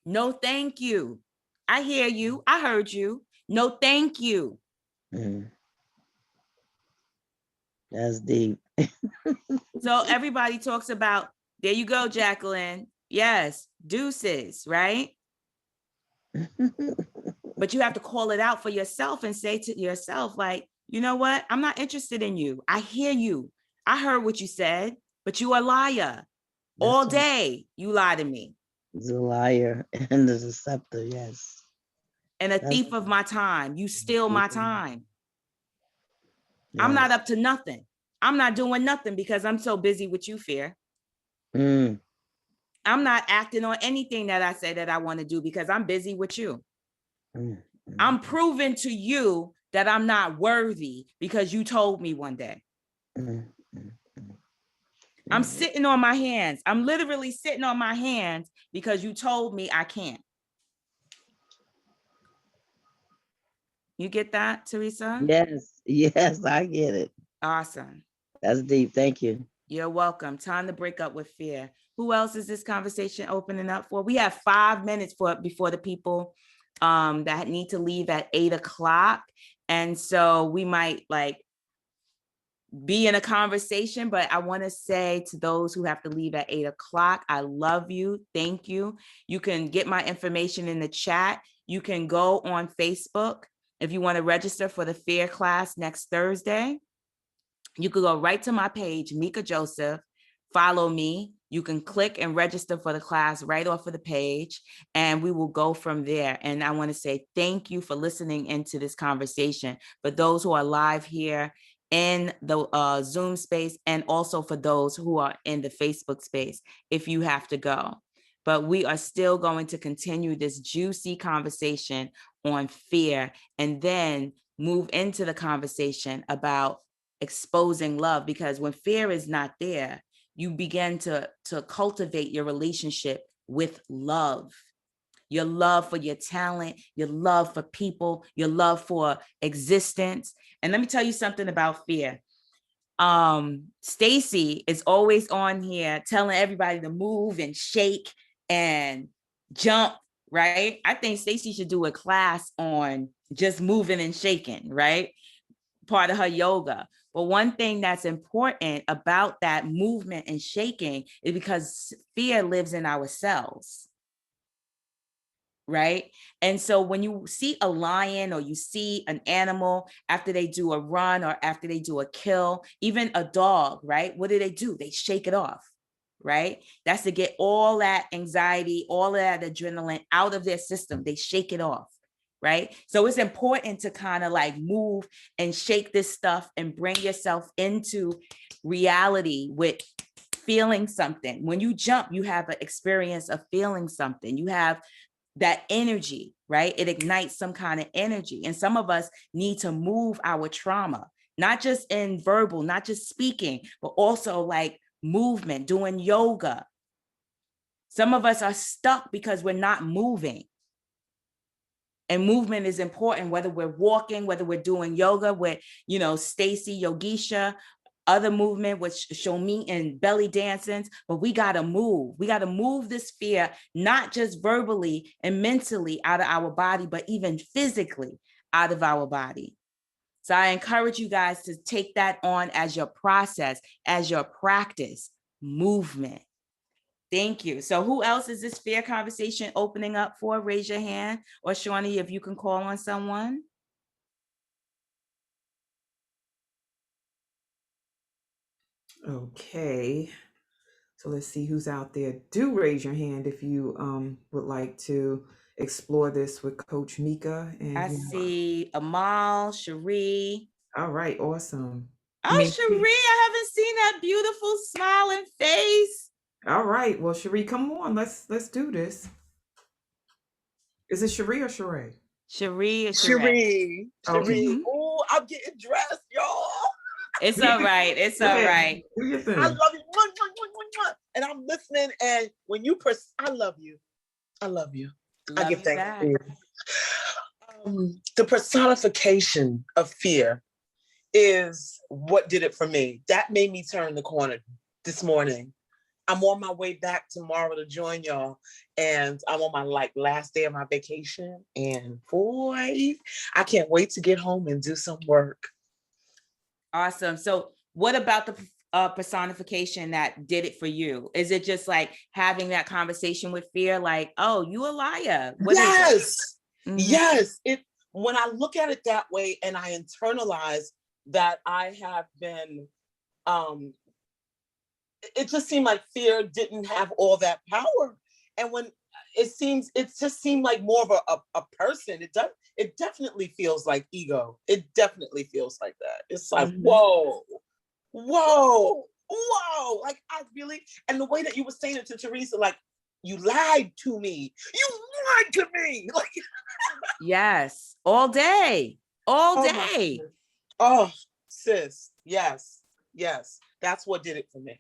No, thank you. I hear you. I heard you. No, thank you. That's deep. So everybody talks about, there you go, Jacqueline. Yes, deuces, right? But you have to call it out for yourself and say to yourself, like, you know what? I'm not interested in you. I hear you. I heard what you said, but you are a liar. All day, you lie to me. He's a liar and a deceptor, yes. And a thief of my time. You steal my time. Yes. I'm not up to nothing. I'm not doing nothing because I'm so busy with you, fear. I'm not acting on anything that I say that I want to do because I'm busy with you. I'm proving to you that I'm not worthy because you told me one day. I'm sitting on my hands. I'm literally sitting on my hands because you told me I can't. You get that, Teresa? Yes, I get it. Awesome. That's deep. Thank you. You're welcome. Time to break up with fear. Who else is this conversation opening up for? We have 5 minutes before the people that need to leave at 8 o'clock. And so we might like be in a conversation, but I want to say to those who have to leave at 8 o'clock, I love you. Thank you. You can get my information in the chat. You can go on Facebook if you want to register for the fear class next Thursday. You could go right to my page, Meika Joseph, follow me. You can click and register for the class right off of the page, and we will go from there. And I want to say thank you for listening into this conversation. For those who are live here in the Zoom space, and also for those who are in the Facebook space, if you have to go. But we are still going to continue this juicy conversation on fear, and then move into the conversation about exposing love, because when fear is not there, you begin to cultivate your relationship with love. Your love for your talent, your love for people, your love for existence. And let me tell you something about fear. Stacy is always on here telling everybody to move and shake and jump, right? I think Stacy should do a class on just moving and shaking, right? Part of her yoga. But one thing that's important about that movement and shaking is because fear lives in our cells, right? And so when you see a lion or you see an animal after they do a run or after they do a kill, even a dog, right? What do? They shake it off, right? That's to get all that anxiety, all that adrenaline out of their system. They shake it off. Right? So it's important to kind of like move and shake this stuff and bring yourself into reality with feeling something. When you jump, you have an experience of feeling something. You have that energy, right? It ignites some kind of energy. And some of us need to move our trauma, not just in verbal, not just speaking, but also like movement, doing yoga. Some of us are stuck because we're not moving. And movement is important, whether we're walking, whether we're doing yoga with, Stacy, Yogisha, other movement with Shomi and belly dancing, but we got to move. We got to move this fear, not just verbally and mentally out of our body, but even physically out of our body. So I encourage you guys to take that on as your process, as your practice, movement. Thank you. So who else is this fear conversation opening up for? Raise your hand. Or Shawnee, if you can call on someone. Okay. So let's see who's out there. Do raise your hand if you would like to explore this with Coach Meika. And I see Amal, Cherie. all right, awesome. Oh, Cherie, I haven't seen that beautiful smiling face. All right, well, Cherie, come on, let's do this. Is it Cherie or Sheree? Cherie or Cherie. Okay. Oh, I'm getting dressed, y'all. It's all right. It's all right. Do your thing. I love you. And I'm listening. And when you I love you. I love you. Love I give you thanks back. to you. The personification of fear is what did it for me. That made me turn the corner this morning. I'm on my way back tomorrow to join y'all. And I'm on my last day of my vacation. And boy, I can't wait to get home and do some work. Awesome. So what about the personification that did it for you? Is it just like having that conversation with fear? Like, oh, you a liar. What yes. Mm-hmm. Yes. When I look at it that way and I internalize that I have been, it just seemed like fear didn't have all that power. And when it just seemed like more of a person. It definitely feels like ego. It definitely feels like that. It's like, whoa. Like I really, and the way that you were saying it to Teresa, like, you lied to me. You lied to me. Like, yes, all day. all Oh my day. goodness. Oh, sis. Yes. Yes. That's what did it for me.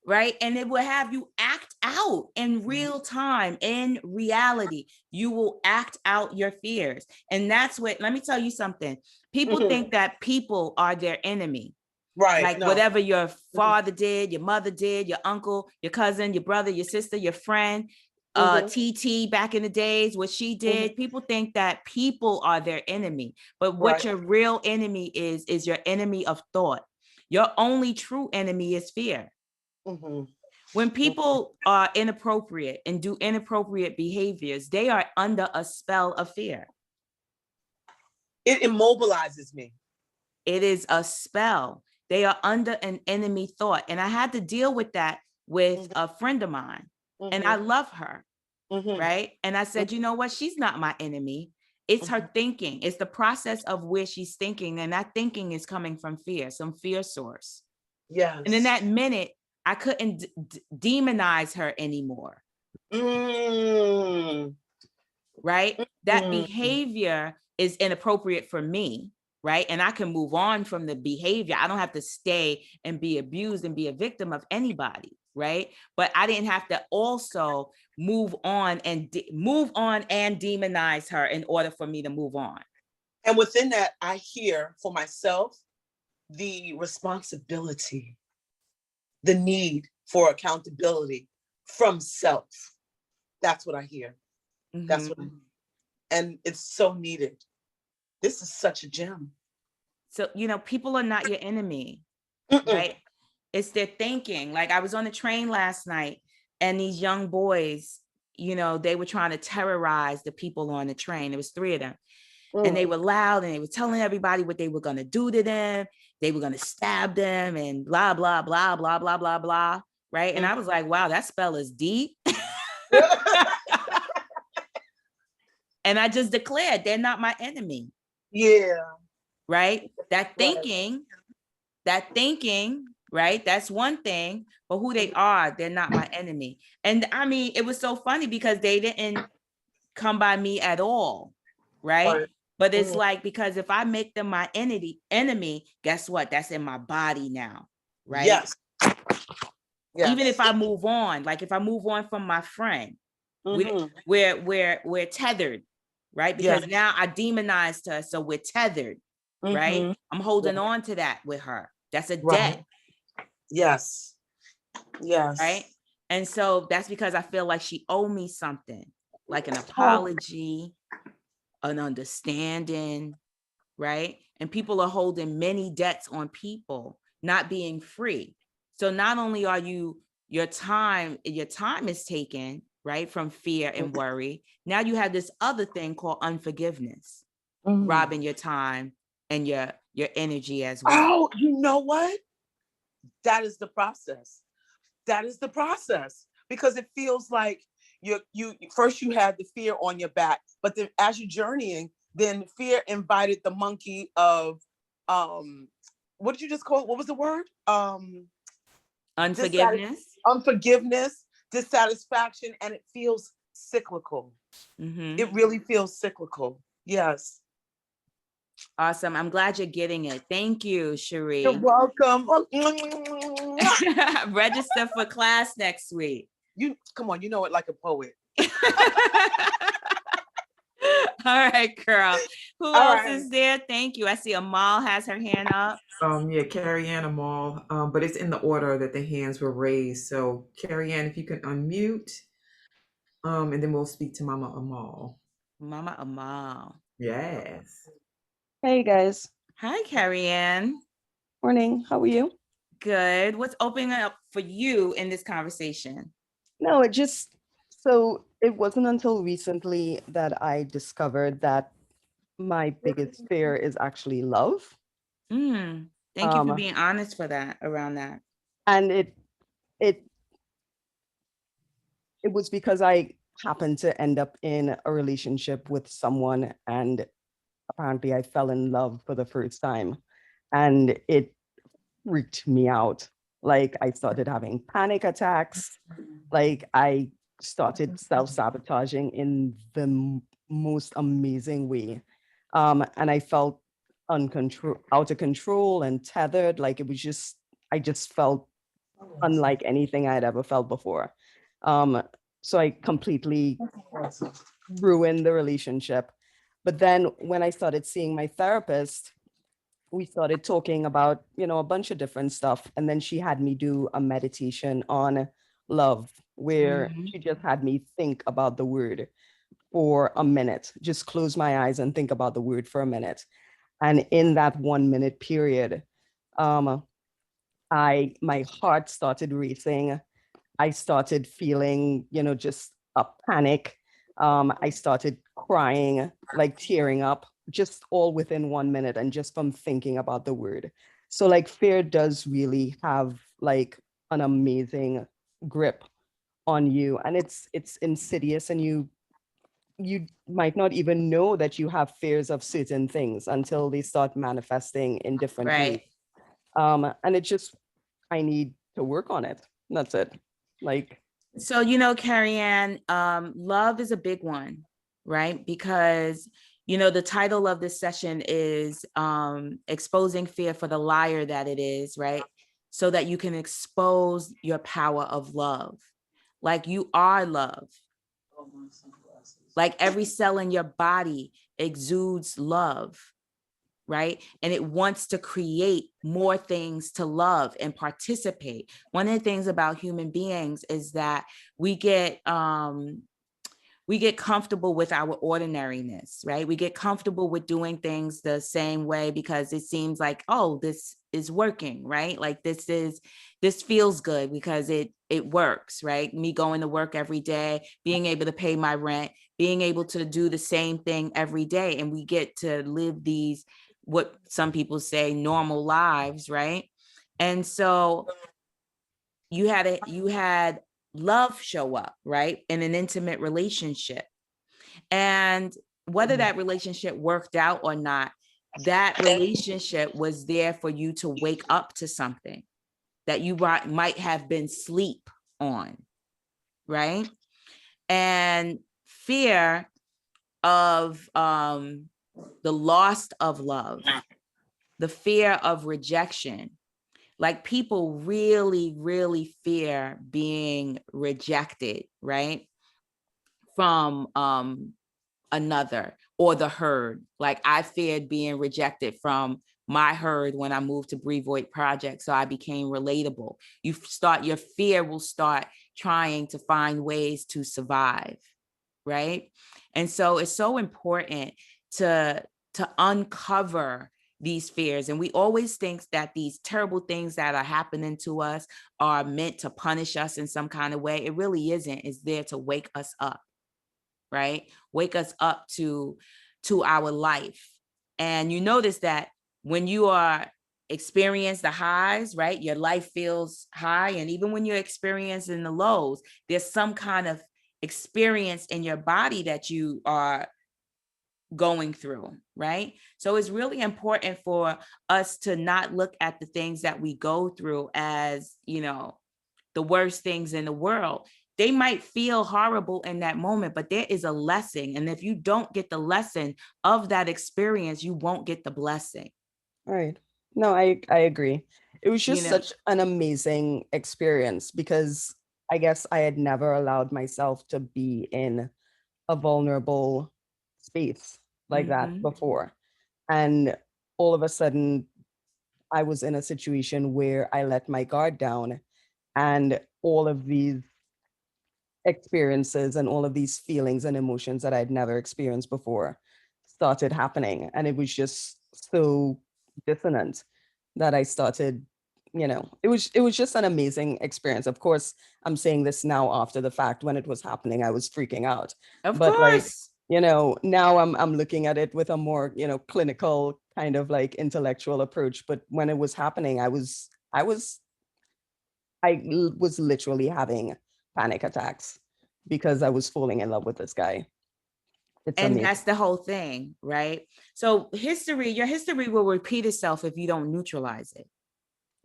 Right? And it will have you act out in real time, in reality. You will act out your fears. And that's what, let me tell you something. People Mhm. think that people are their enemy. Right. Like No. whatever your father did, your mother did, your uncle, your cousin, your brother, your sister, your friend, TT back in the days, what she did. People think that people are their enemy. But what Right. your real enemy is your enemy of thought. Your only true enemy is fear. Mhm. When people are inappropriate and do inappropriate behaviors, they are under a spell of fear. It immobilizes me. It is a spell. They are under an enemy thought. And I had to deal with that with a friend of mine. And I love her, right? And I said, you know what? She's not my enemy. It's her thinking. It's the process of where she's thinking. And that thinking is coming from fear, some fear source. Yes. And in that minute, I couldn't demonize her anymore. Right? That behavior is inappropriate for me, right? And I can move on from the behavior. I don't have to stay and be abused and be a victim of anybody, right? But I didn't have to also move on and demonize her in order for me to move on. And within that, I hear for myself the responsibility, the need for accountability from self. That's what I hear. That's what I hear. And it's so needed. This is such a gem. So, people are not your enemy, right? It's their thinking. Like I was on the train last night and these young boys, they were trying to terrorize the people on the train. There was 3 of them. And they were loud and they were telling everybody what they were going to do to them. They were going to stab them and blah, blah, blah, blah, blah, blah, blah. Right. And I was like, wow, that spell is deep. And I just declared they're not my enemy. Yeah. Right. That thinking, right? That's one thing, but who they are, they're not my enemy. And I mean, it was so funny because they didn't come by me at all. Right. But it's like, because if I make them my enemy, guess what? That's in my body now. Right. Yes. Even if I move on, like if I move on from my friend, we're tethered, right? Because now I demonized her, so we're tethered, right? I'm holding on to that with her. That's a debt. Yes. Yes. Right. And so that's because I feel like she owed me something, like an apology, an understanding, right? And people are holding many debts on people, not being free. So not only are your time is taken, right, from fear and worry. Now you have this other thing called unforgiveness, robbing your time and your energy as well. Oh, you know what? That is the process. That is the process, because it feels like you first you had the fear on your back, but then as you're journeying, then fear invited the monkey of what did you just call it? What was the word? Unforgiveness. Unforgiveness, dissatisfaction, and it feels cyclical. It really feels cyclical. Yes. Awesome. I'm glad you're getting it. Thank you, Cherie. You're welcome. Register for class next week. You come on, you know it like a poet. All right, girl. Who else is there? Thank you. I see Amal has her hand up. Yeah, Carrie Ann, Amal, but it's in the order that the hands were raised. So Carrie Ann, if you can unmute, and then we'll speak to Mama Amal. Mama Amal. Yes. Hey guys. Hi, Carrie Ann. Morning. How are you? Good. What's opening up for you in this conversation? No, it wasn't until recently that I discovered that my biggest fear is actually love. Thank you for being honest around that. And it was because I happened to end up in a relationship with someone, and apparently I fell in love for the first time, and it freaked me out. Like I started having panic attacks. Like I started self-sabotaging in the most amazing way. And I felt out of control and tethered. Like it was just, I just felt unlike anything I'd ever felt before. So I completely ruined the relationship. But then when I started seeing my therapist, we started talking about, a bunch of different stuff. And then she had me do a meditation on love, where she just had me think about the word for a minute, just close my eyes and think about the word for a minute. And in that 1 minute period, um, my heart started racing. I started feeling, just a panic. I started crying, like tearing up, just all within 1 minute and just from thinking about the word. So like fear does really have like an amazing grip on you, and it's insidious, and you might not even know that you have fears of certain things until they start manifesting in different ways. Right. And it just, I need to work on it. That's it. Like, So, Carrie Ann, love is a big one, right? Because, the title of this session is exposing fear for the liar that it is, right? So that you can expose your power of love. Like you are love. Like every cell in your body exudes love, right? And it wants to create more things to love and participate. One of the things about human beings is that we get comfortable with our ordinariness, right? We get comfortable with doing things the same way because it seems like, oh, this is working, right? Like this feels good because it works, right? Me going to work every day, being able to pay my rent, being able to do the same thing every day. And we get to live these, what some people say, normal lives, right? And so you had love show up, right? In an intimate relationship. And whether that relationship worked out or not, that relationship was there for you to wake up to something that you might have been asleep on, right? And fear of the loss of love, the fear of rejection. Like people really, really fear being rejected, right? From another or the herd. Like I feared being rejected from my herd when I moved to Brevoort Project. So I became relatable. Your fear will start trying to find ways to survive, right? And so it's so important to uncover these fears. And we always think that these terrible things that are happening to us are meant to punish us in some kind of way. It really isn't. It's there to wake us up, right? Wake us up to our life. And you notice that when you are experience the highs, right? Your life feels high. And even when you're experiencing the lows, there's some kind of experience in your body that you are going through, right? So it's really important for us to not look at the things that we go through as, the worst things in the world. They might feel horrible in that moment, but there is a lesson. And if you don't get the lesson of that experience, you won't get the blessing. right. No, I agree. It was You just know, such an amazing experience because I guess I had never allowed myself to be in a vulnerable space like that Mhm. before. And all of a sudden, I was in a situation where I let my guard down, and all of these experiences and all of these feelings and emotions that I'd never experienced before started happening. And it was just so dissonant that I started, it was just an amazing experience. Of course, I'm saying this now after the fact. When it was happening, I was freaking out. Of But like, course. now I'm looking at it with a more, clinical kind of like intellectual approach. But when it was happening, I was literally having panic attacks because I was falling in love with this guy. It's And amazing. that's the whole thing, right? So your history will repeat itself if you don't neutralize it.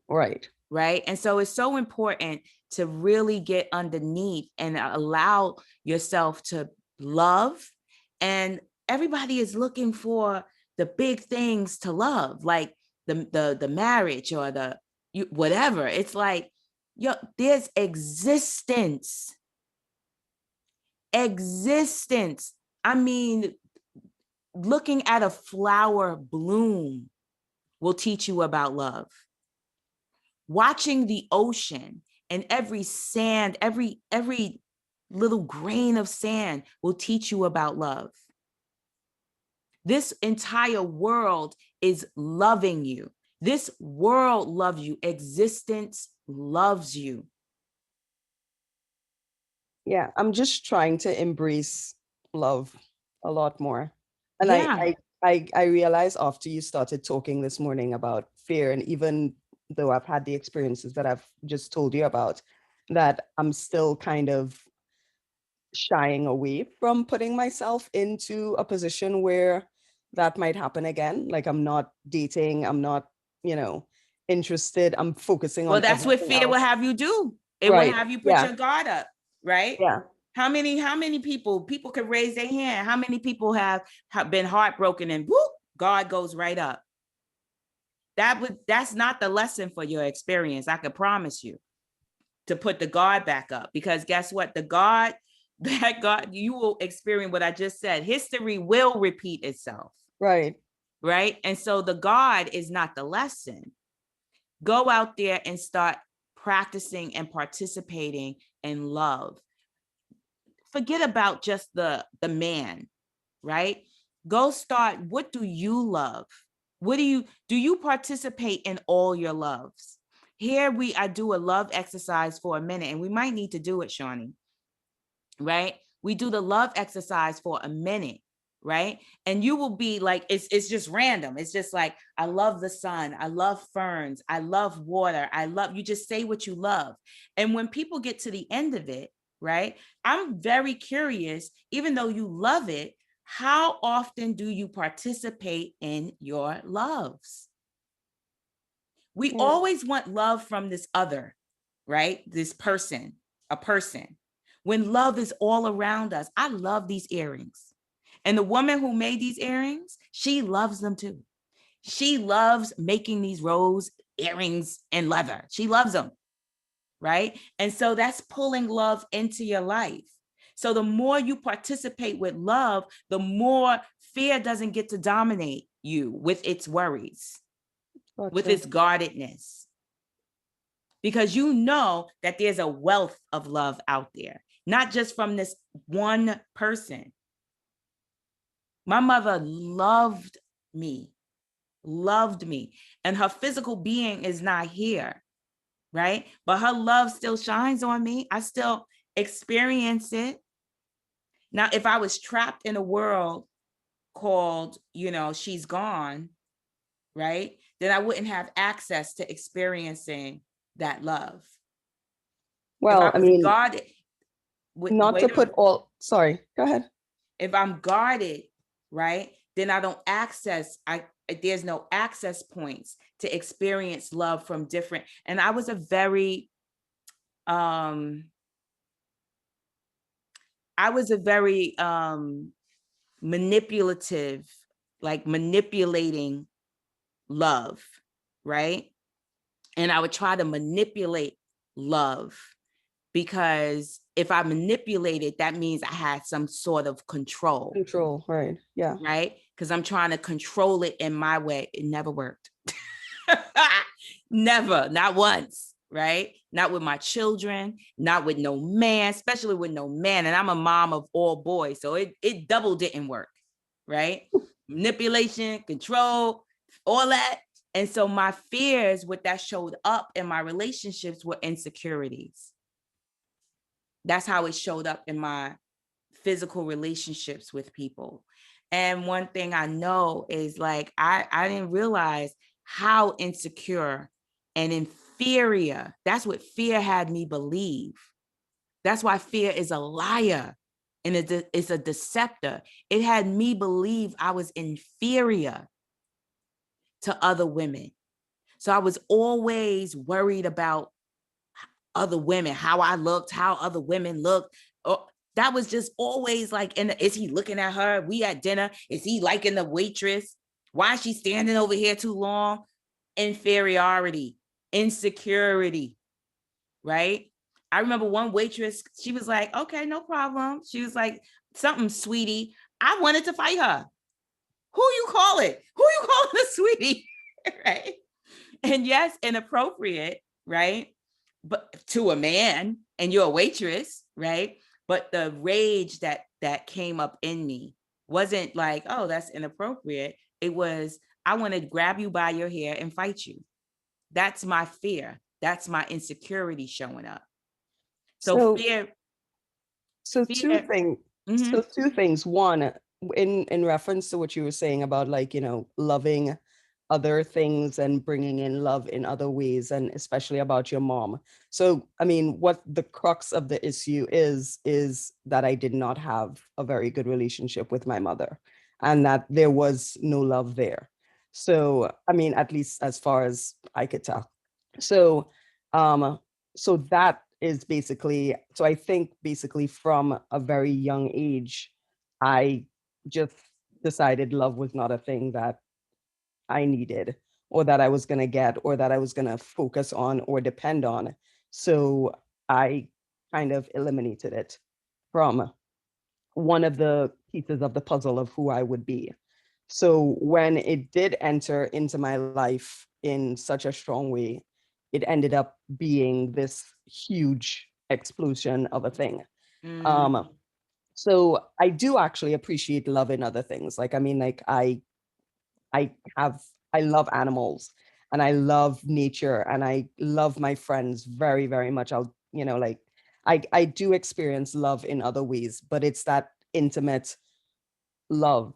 Right. Right. And so it's so important to really get underneath and allow yourself to love. And everybody is looking for the big things to love, like the marriage or whatever. It's like, yo, there's existence. I mean, looking at a flower bloom will teach you about love. Watching the ocean and every sand, every little grain of sand will teach you about love. This entire world is loving you. This world loves you. Existence loves you. Yeah, I'm just trying to embrace love a lot more. And Yeah. I realized after you started talking this morning about fear, and even though I've had the experiences that I've just told you about, that I'm still kind of shying away from putting myself into a position where that might happen again. Like, I'm not dating, I'm not, interested. I'm focusing Well, on that's what everything fear will else. have you do. It will Right. have you put Yeah. your guard up, right? Yeah. How many people could raise their hand? How many people have been heartbroken and whoop, guard goes right up? That's not the lesson for your experience. I could promise you, to put the guard back up, because guess what? That God, you will experience what I just said. History will repeat itself. Right. Right. And so the God is not the lesson. Go out there and start practicing and participating in love. Forget about just the man, right? Go start. What do you love? Do you participate in all your loves? Here I do a love exercise for a minute, and we might need to do it, Shawnee, right? We do the love exercise for a minute, right? And you will be like, it's just random. It's just like, I love the sun. I love ferns. I love water. You just say what you love. And when people get to the end of it, right? I'm very curious, even though you love it, how often do you participate in your loves? We always want love from this other, right? This person, a person. When love is all around us. I love these earrings. And the woman who made these earrings, she loves them too. She loves making these rose earrings in leather. She loves them, right? And so that's pulling love into your life. So the more you participate with love, the more fear doesn't get to dominate you with its worries, with its guardedness. Because you know that there's a wealth of love out there, not just from this one person. My mother loved me, and her physical being is not here, right? But her love still shines on me. I still experience it. Now, if I was trapped in a world called, she's gone, right? Then I wouldn't have access to experiencing that love. Well, if I was guarded, not to put all, sorry, go ahead. If I'm guarded, right, then I don't there's no access points to experience love from different. And I was a very, manipulative, like manipulating love, right? And I would try to manipulate love, because if I manipulated, that means I had some sort of control. Control, right. Yeah. Right? Because I'm trying to control it in my way. It never worked. Never, not once, right? Not with my children, not with no man, especially with no man. And I'm a mom of all boys, so it double didn't work, right? Manipulation, control, all that. And so my fears, what that showed up in my relationships, were insecurities. That's how it showed up in my physical relationships with people. And one thing I know is, like, I didn't realize how insecure and inferior. That's what fear had me believe. That's why fear is a liar and it's a deceptor. It had me believe I was inferior to other women. So I was always worried about other women, how I looked, how other women looked. That was just always like, is he looking at her? We at dinner. Is he liking the waitress? Why is she standing over here too long? Inferiority, insecurity, right? I remember one waitress, she was like, okay, no problem. She was like, something, sweetie. I wanted to fight her. Who you call it? Who you calling a sweetie? Right? And yes, inappropriate, right? But to a man, and you're a waitress, right? But the rage that came up in me wasn't like, oh, that's inappropriate. It was, I want to grab you by your hair and fight you. That's my fear. That's my insecurity showing up. So So fear, so two fear. things. Mhm. So two things. One, in reference to what you were saying about, like, loving other things and bringing in love in other ways, and especially about your mom. So, I mean, what the crux of the issue is that I did not have a very good relationship with my mother, and that there was no love there. So, I mean, at least as far as I could tell. So, um, so that is basically, so I think basically from a very young age, I just decided love was not a thing that I needed, or that I was going to get, or that I was going to focus on or depend on. So I kind of eliminated it from one of the pieces of the puzzle of who I would be. So when it did enter into my life in such a strong way, it ended up being this huge explosion of a thing. Mhm. Um, so I do actually appreciate love in other things. Like, I mean, like I have, I love animals, and I love nature, and I love my friends very, very much. Like, I do experience love in other ways, but it's that intimate love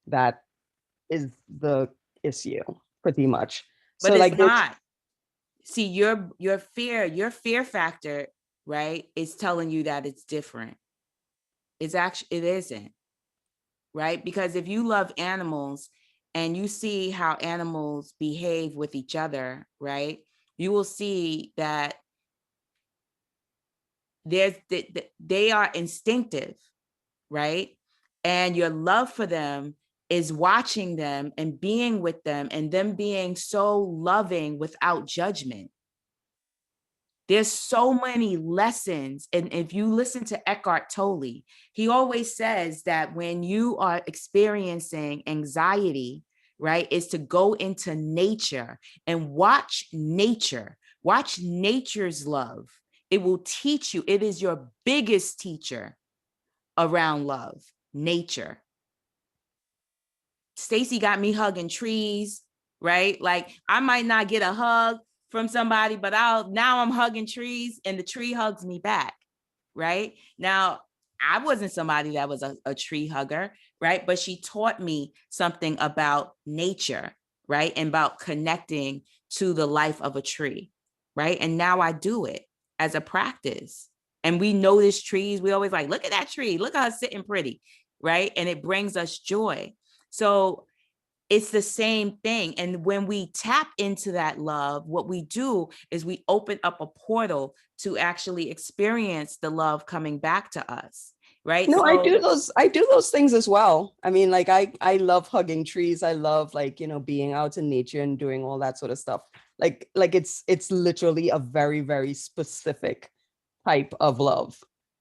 that is the issue pretty much. But So it's like there's not. See, your fear factor, right, is telling you that it's different. It's actually, it isn't, right? Because if you love animals and you see how animals behave with each other, right, you will see that they are instinctive, right? And your love for them is watching them and being with them, and them being so loving without judgment. There's so many lessons. And if you listen to Eckhart Tolle, he always says that when you are experiencing anxiety, right, is to go into nature and watch nature's love. It will teach you. It is your biggest teacher around love, nature. Stacy got me hugging trees, right? Like, I might not get a hug from somebody, but I'm hugging trees and the tree hugs me back, right? Now, I wasn't somebody that was a tree hugger, right? But she taught me something about nature, right? And about connecting to the life of a tree, right? And now I do it as a practice. And we notice trees. We always like, look at that tree. Look at her sitting pretty, right? And it brings us joy. So it's the same thing. And when we tap into that love, what we do is we open up a portal to actually experience the love coming back to us. Right. no, So I do those things as well. I mean, like I love hugging trees. I love, like, being out in nature and doing all that sort of stuff. Like it's literally a very, very specific type of love.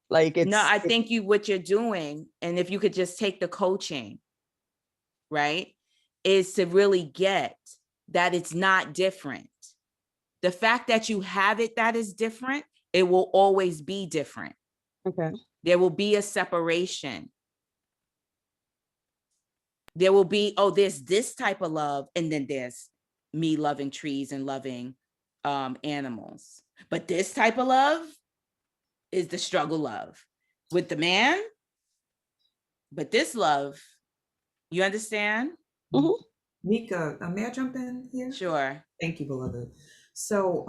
Like no, I it, think what you're doing, and if you could just take the coaching, right, is to really get that it's not different. The fact that you have it that is different, it will always be different. okay. There will be a separation. There will be, oh, there's this type of love, and then there's me loving trees and loving animals. But this type of love is the struggle love with the man. But this love, you understand? Mhm. Meika, may I jump in here? Sure. Thank you, beloved. So,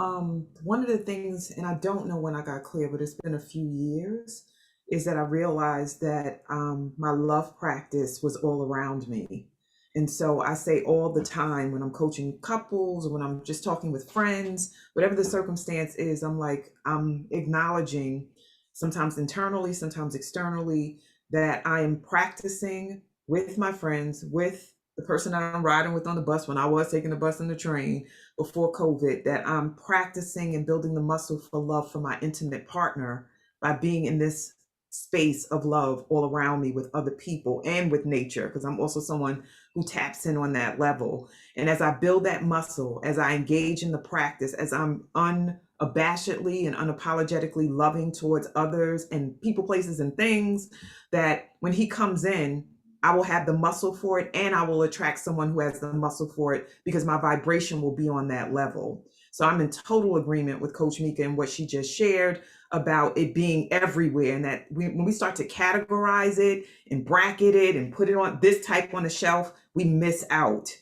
one of the things, and I don't know when I got clear, but it's been a few years, is that I realized that my love practice was all around me. And so I say all the time when I'm coaching couples or when I'm just talking with friends, whatever the circumstance is, I'm acknowledging, sometimes internally, sometimes externally, that I am practicing with my friends, with the person that I'm riding with on the bus, when I was taking the bus and the train before COVID, that I'm practicing and building the muscle for love for my intimate partner by being in this space of love all around me with other people and with nature, because I'm also someone who taps in on that level. And as I build that muscle, as I engage in the practice, as I'm unabashedly and unapologetically loving towards others and people, places, and things, that when he comes in, I will have the muscle for it, and I will attract someone who has the muscle for it, because my vibration will be on that level. So I'm in total agreement with Coach Meika and what she just shared about it being everywhere, and that when we start to categorize it and bracket it and put it on this type on the shelf, we miss out.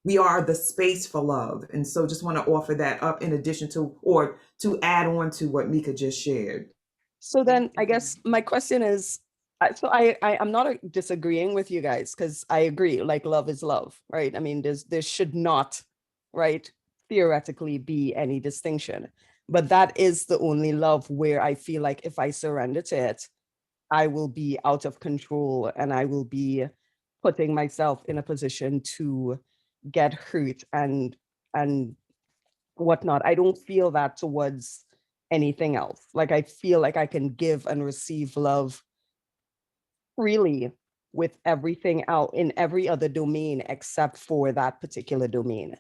We are the space for love. And so just want to offer that up in addition to, or to add on to what Meika just shared. So then I guess my question is, I'm not disagreeing with you guys, because I agree, like love is love, right? I mean, there should not, right, theoretically be any distinction. But that is the only love where I feel like if I surrender to it, I will be out of control and I will be putting myself in a position to get hurt and whatnot. I don't feel that towards anything else. Like I feel like I can give and receive love freely with everything out in every other domain except for that particular domain.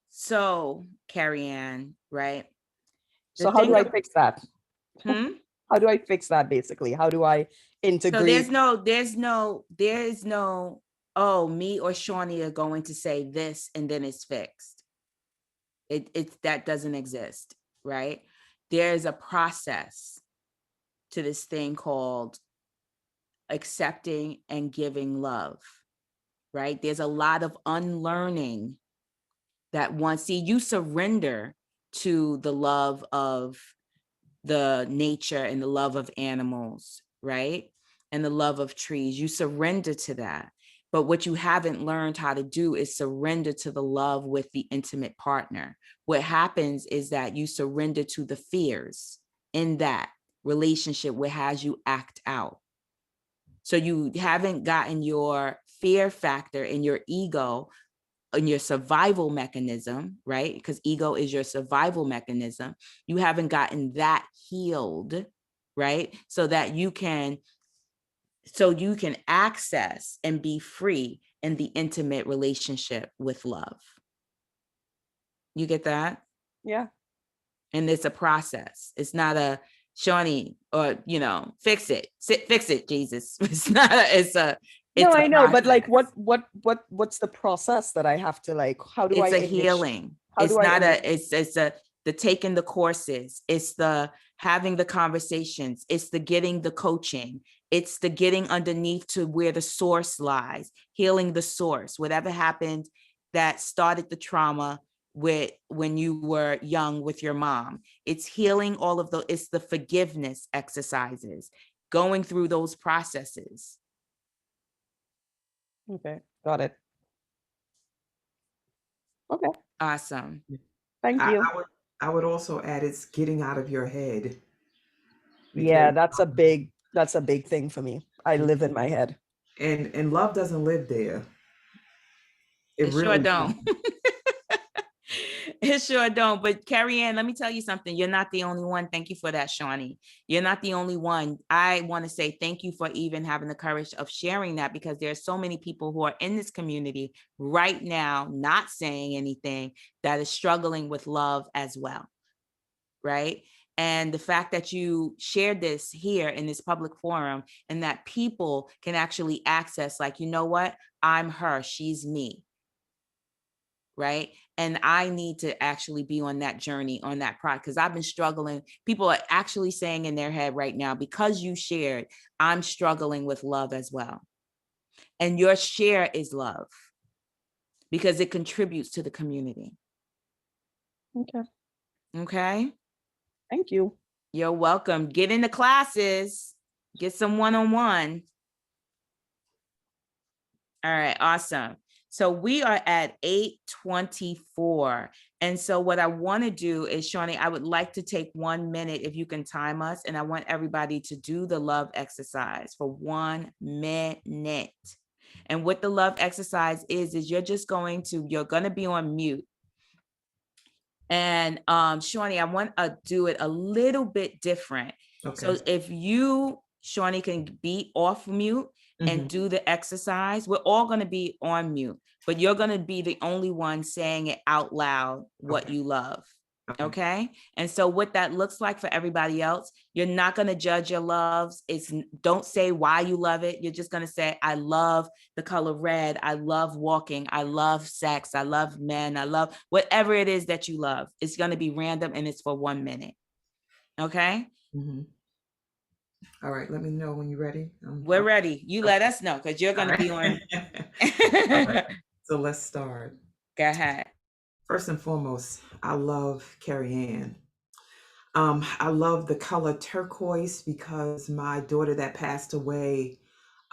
So, Carrie Ann, right? So how do I fix that? Hmm? How do I fix that basically? How do I integrate? So there's no, oh, me or Shawnee are going to say this and then it's fixed. It's that doesn't exist, right? There's a process to this thing called accepting and giving love, right? There's a lot of unlearning that once you surrender to the love of the nature and the love of animals, right? And the love of trees, you surrender to that. But what you haven't learned how to do is surrender to the love with the intimate partner. What happens is that you surrender to the fears in that relationship, what has you act out. So you haven't gotten your fear factor in your ego and your survival mechanism, right? Because ego is your survival mechanism. You haven't gotten that healed, right? So that you can access and be free in the intimate relationship with love. You get that? Yeah. And it's a process. It's not a Shawnee or, fix it, Jesus. It's not No, I know, but like, process. what's the process that I have to like? How do I? It's a healing. It's not the taking the courses. It's the having the conversations. It's the getting the coaching. It's the getting underneath to where the source lies, healing the source. Whatever happened that started the trauma when you were young with your mom. It's healing all of it's the forgiveness exercises, going through those processes. Okay, got it. Okay. Awesome. Thank you. I would also add, it's getting out of your head. Yeah, that's a big thing for me. I live in my head. And love doesn't live there. It sure don't. It sure don't. But Carrie Ann, let me tell you something. You're not the only one. Thank you for that, Shawnee. You're not the only one. I want to say thank you for even having the courage of sharing that, because there are so many people who are in this community right now, not saying anything, that is struggling with love as well. Right? And the fact that you shared this here in this public forum, and that people can actually access, like, you know what? I'm her, she's me. Right? And I need to actually be on that journey, on that product, because I've been struggling. People are actually saying in their head right now, because you shared, I'm struggling with love as well. And your share is love, because it contributes to the community. Okay. Okay. Thank you. You're welcome. Get into classes, get some one-on-one. All right, awesome. So we are at 8:24. And so what I want to do is, Shawnee, I would like to take 1 minute if you can time us, and I want everybody to do the love exercise for 1 minute. And what the love exercise is you're going to be on mute. And Shawnee, I want to do it a little bit different. Okay. So if you, Shawnee, can be off mute and Mhm. do the exercise, we're all going to be on mute, but you're going to be the only one saying it out loud, what Okay. you love. Okay. Okay. And so what that looks like for everybody else, you're not going to judge your loves. Don't say why you love it. You're just going to say, I love the color red. I love walking. I love sex. I love men. I love whatever it is that you love. It's going to be random and it's for 1 minute. Okay. Mhm. All right. Let me know when you're ready. We're ready. You let us know because you're going to be on. All right. So let's start. Go ahead. First and foremost, I love Carrie Ann. I love the color turquoise because my daughter that passed away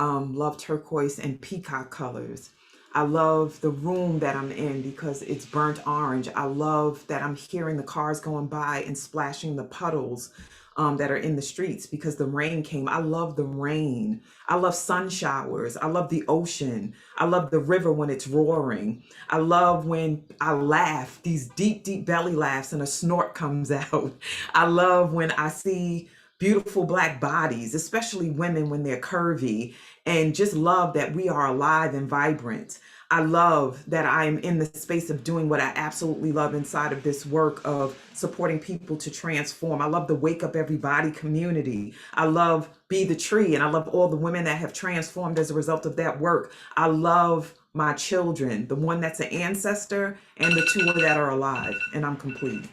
loved turquoise and peacock colors. I love the room that I'm in because it's burnt orange. I love that I'm hearing the cars going by and splashing the puddles that are in the streets because the rain came. I love the rain. I love sun showers. I love the ocean. I love the river when it's roaring. I love when I laugh, these deep, deep belly laughs and a snort comes out. I love when I see beautiful Black bodies, especially women when they're curvy, and just love that we are alive and vibrant. I love that I'm in the space of doing what I absolutely love inside of this work of supporting people to transform. I love the Wake Up Everybody community. I love Be the Tree, and I love all the women that have transformed as a result of that work. I love my children, the one that's an ancestor and the two that are alive, and I'm complete.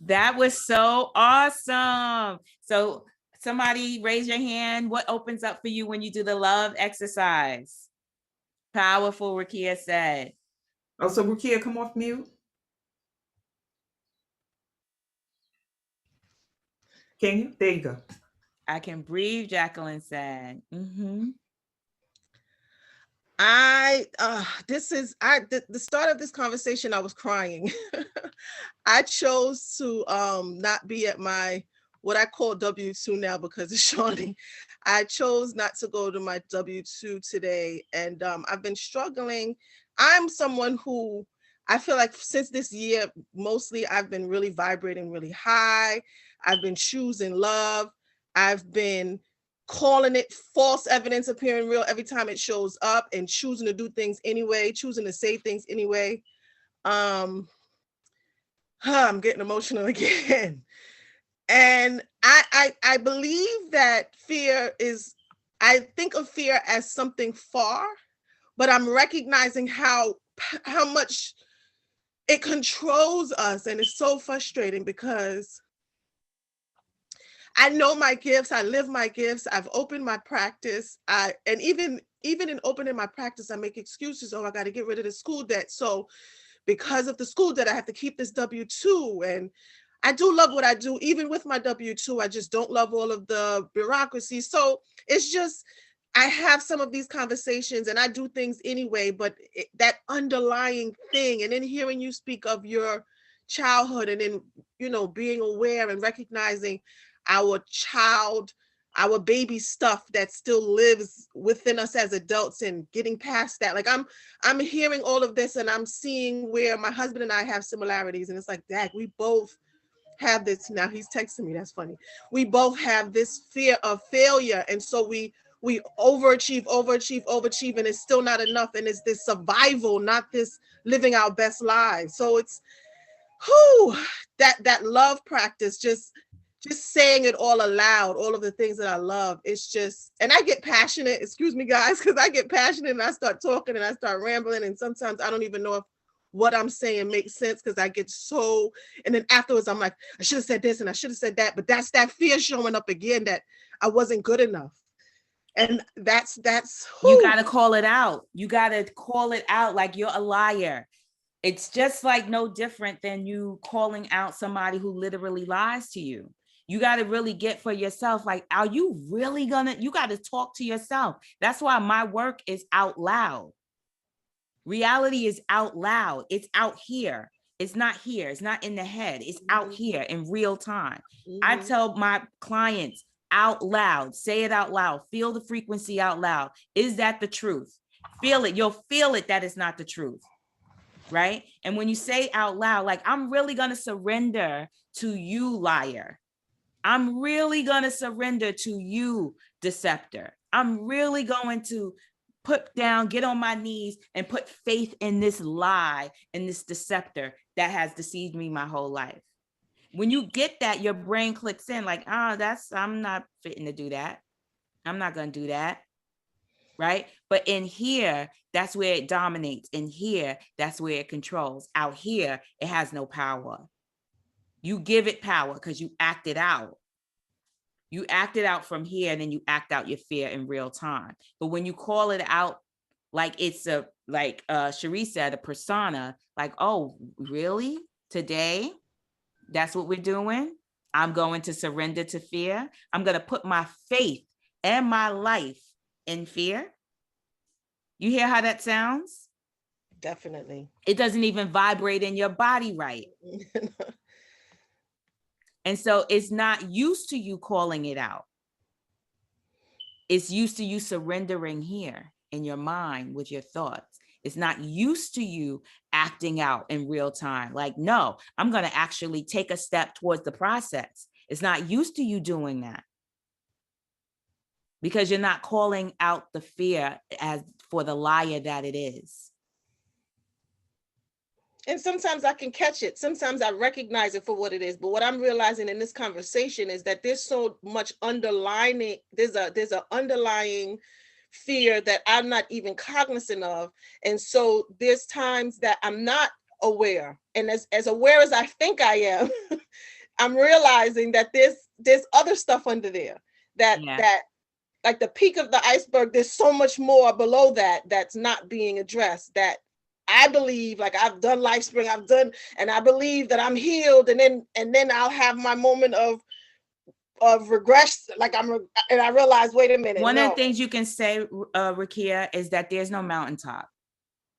That was so awesome. So somebody raise your hand. What opens up for you when you do the love exercise? Powerful, Rakia said. Oh, so Rukia, come off mute. Can you? There you go. I can breathe, Jacqueline said. The start of this conversation, I was crying. I chose to not be at my what I call W-2 now because of Shawnee. I chose not to go to my W-2 today, and I've been struggling. I'm someone who I feel like since this year, mostly I've been really vibrating really high. I've been choosing love. I've been calling it false evidence appearing real every time it shows up and choosing to do things anyway, choosing to say things anyway. I'm getting emotional again. And I believe that fear is, I think of fear as something far, but I'm recognizing how much it controls us. And it's so frustrating because I know my gifts, I live my gifts, I've opened my practice. And even in opening my practice, I make excuses. Oh, I got to get rid of the school debt. So because of the school debt, I have to keep this W-2. And I do love what I do, even with my W-2. I just don't love all of the bureaucracy. So it's just, I have some of these conversations and I do things anyway, but that underlying thing, and then hearing you speak of your childhood and then, being aware and recognizing our baby stuff that still lives within us as adults and getting past that. Like I'm hearing all of this and I'm seeing where my husband and I have similarities. And it's like, Dad, we both have this. Now he's texting me. That's funny. We both have this fear of failure. And so we overachieve, and it's still not enough. And it's this survival, not this living our best lives. So it's that love practice, just saying it all aloud, all of the things that I love. It's just, and I get passionate, excuse me guys, because I get passionate and I start talking and I start rambling. And sometimes I don't even know if what I'm saying makes sense because I get so, and then afterwards I'm like, I should have said this and I should have said that. But that's that fear showing up again that I wasn't good enough. And that's you got to call it out. You got to call it out like you're a liar. It's just like no different than you calling out somebody who literally lies to you. You got to really get for yourself. Like, are you really you got to talk to yourself. That's why my work is out loud. Reality is out loud. It's out here. It's not here. It's not in the head. It's out here in real time. I tell my clients out loud, say it out loud, feel the frequency out loud. Is that the truth? Feel it. You'll feel it that it's not the truth. Right? And when you say out loud, like, I'm really going to surrender to you, liar. I'm really going to surrender to you, deceptor. I'm really going to put down, get on my knees and put faith in this lie and this deceptor that has deceived me my whole life. When you get that, your brain clicks in like, I'm not fitting to do that. I'm not going to do that. Right? But in here, that's where it dominates. In here, that's where it controls. Out here, it has no power. You give it power because you act it out. You act it out from here, and then you act out your fear in real time. But when you call it out, like it's like Cherie said, a persona, like, oh, really? Today? That's what we're doing? I'm going to surrender to fear. I'm going to put my faith and my life in fear. You hear how that sounds? Definitely. It doesn't even vibrate in your body right. And so it's not used to you calling it out. It's used to you surrendering here in your mind with your thoughts. It's not used to you acting out in real time. Like, no, I'm going to actually take a step towards the process. It's not used to you doing that. Because you're not calling out the fear as for the liar that it is. And sometimes I can catch it. Sometimes I recognize it for what it is. But what I'm realizing in this conversation is that there's so much underlying, there's an underlying fear that I'm not even cognizant of. And so there's times that I'm not aware. And as aware as I think I am, I'm realizing that there's other stuff under there that like the peak of the iceberg, there's so much more below that that's not being addressed, that I believe, like, I've done LifeSpring, and I believe that I'm healed, and then I'll have my moment of regress, like and I realize, wait a minute. One of the things you can say, Rakia, is that there's no mountaintop,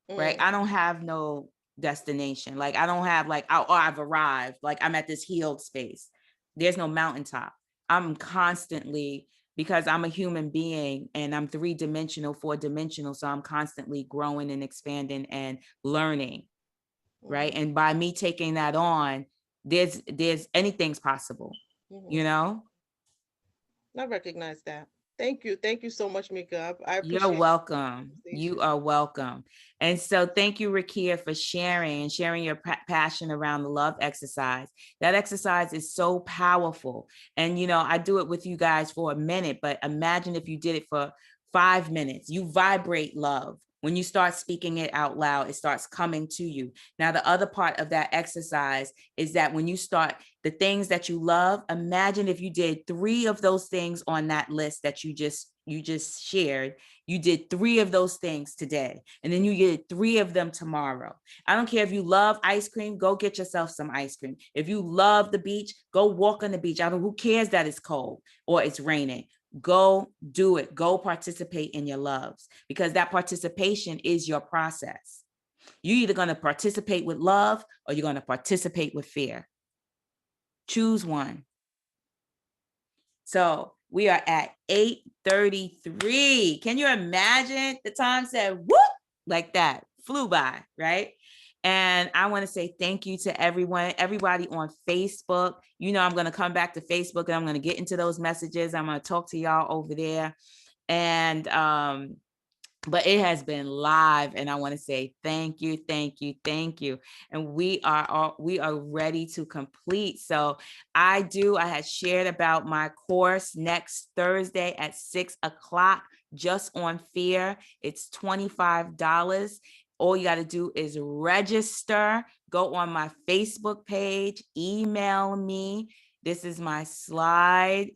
right? I don't have no destination. Like, I don't have like, I've arrived, like I'm at this healed space. There's no mountaintop. I'm constantly, because I'm a human being and I'm 3-dimensional, 4-dimensional. So I'm constantly growing and expanding and learning, right? And by me taking that on, there's anything's possible, you know? I recognize that. Thank you. Thank you so much, Meika. I appreciate You're welcome. You are welcome. And so thank you, Rakia, for sharing your passion around the love exercise. That exercise is so powerful. And, you know, I do it with you guys for a minute, but imagine if you did it for 5 minutes. You vibrate love. When you start speaking it out loud, it starts coming to you. Now, the other part of that exercise is that when you start the things that you love, imagine if you did 3 of those things on that list that you just shared. You did 3 of those things today, and then you did 3 of them tomorrow. I don't care if you love ice cream, go get yourself some ice cream. If you love the beach, go walk on the beach. I don't, who cares that it's cold or it's raining? Go do it. Go participate in your loves, because that participation is your process. You're either going to participate with love or you're going to participate with fear. Choose one. So we are at 8:33. Can you imagine? The time said whoop, like that, flew by, right? And I want to say thank you to everybody on Facebook. You know, I'm going to come back to Facebook and I'm going to get into those messages. I'm going to talk to y'all over there. And but it has been live, and I want to say thank you, thank you, thank you. And we are ready to complete. So I had shared about my course next Thursday at 6 o'clock, just on fear. It's $25. All you got to do is register, go on my Facebook page, email me. This is my slide.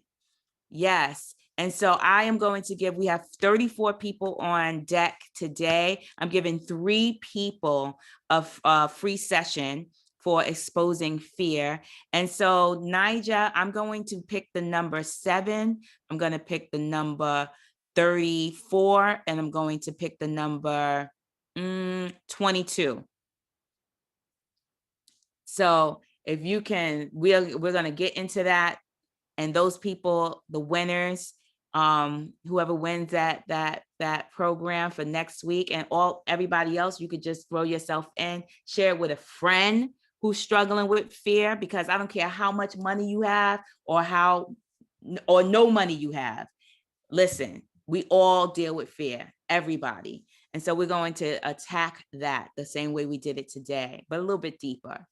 Yes. And so I am going to we have 34 people on deck today. I'm giving 3 people a free session for exposing fear. And so, Nija, I'm going to pick the number 7. I'm going to pick the number 34, and I'm going to pick the number 22. So if you can, we're going to get into that. And those people, the winners, whoever wins that program for next week, and everybody else, you could just throw yourself in, share it with a friend who's struggling with fear, because I don't care how much money you have or no money you have. Listen, we all deal with fear, everybody. And so we're going to attack that the same way we did it today, but a little bit deeper.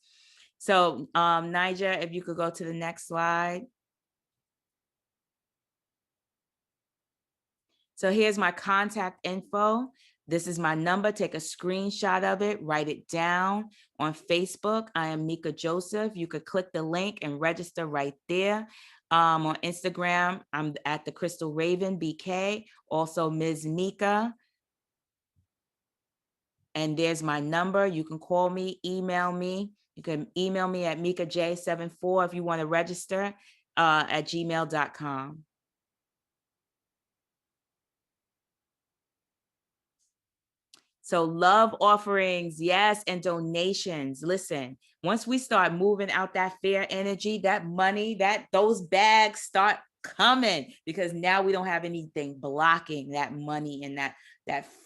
So, Nija, if you could go to the next slide. So here's my contact info. This is my number. Take a screenshot of it, write it down. On Facebook, I am Meika Joseph. You could click the link and register right there. On Instagram, I'm at the Crystal Raven BK, also Ms. Meika. And there's my number. You can call me, email me. You can email me at MeikaJ74 if you want to register at gmail.com. So love offerings, yes, and donations. Listen, once we start moving out that fear energy, that money, those bags start coming, because now we don't have anything blocking that money and that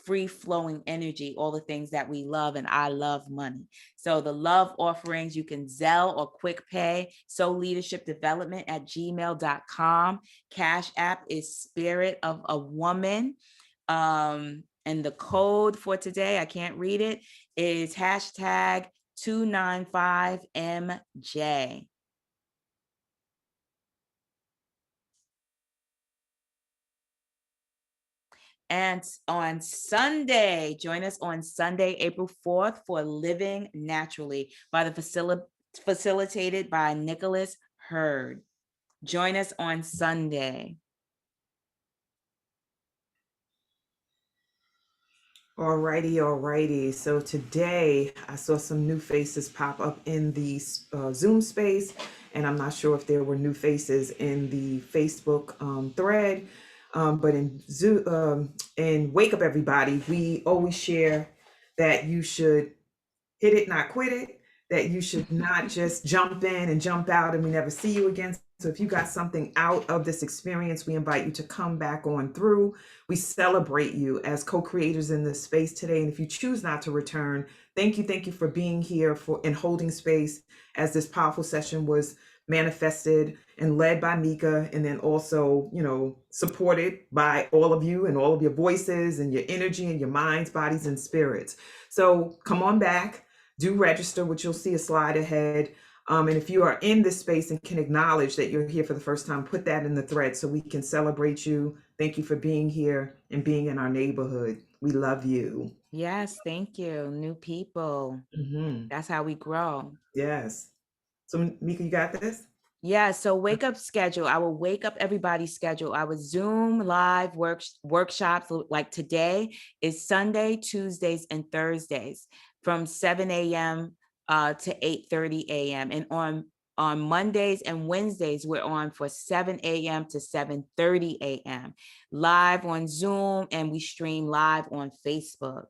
free flowing energy, all the things that we love. And I love money. So the love offerings, you can Zelle or Quick Pay, Soul Leadership Development at gmail.com. Cash App is Spirit of a Woman. And the code for today, I can't read it, is hashtag 295MJ. And on Sunday, join us on Sunday, April 4th for Living Naturally facilitated by Nicholas Hurd. Join us on Sunday. Alrighty. So today I saw some new faces pop up in the Zoom space, and I'm not sure if there were new faces in the Facebook thread. But in Zoom, in Wake Up Everybody, we always share that you should hit it, not quit it, that you should not just jump in and jump out and we never see you again. So if you got something out of this experience, we invite you to come back on through. We celebrate you as co-creators in this space today. And if you choose not to return, thank you for being here and holding space as this powerful session was manifested and led by Meika, and then also, supported by all of you and all of your voices and your energy and your minds, bodies, and spirits. So come on back, do register, which you'll see a slide ahead. And if you are in this space and can acknowledge that you're here for the first time, put that in the thread so we can celebrate you. Thank you for being here and being in our neighborhood. We love you. Yes, thank you. New people. That's how we grow. Yes. So Meika, you got this? Yeah, so wake up schedule. I will wake up everybody's schedule. I would Zoom live workshops. Like today is Sunday, Tuesdays, and Thursdays from 7 a.m. To 8:30 a.m. And on Mondays and Wednesdays, we're on for 7 a.m. to 7:30 a.m. live on Zoom, and we stream live on Facebook.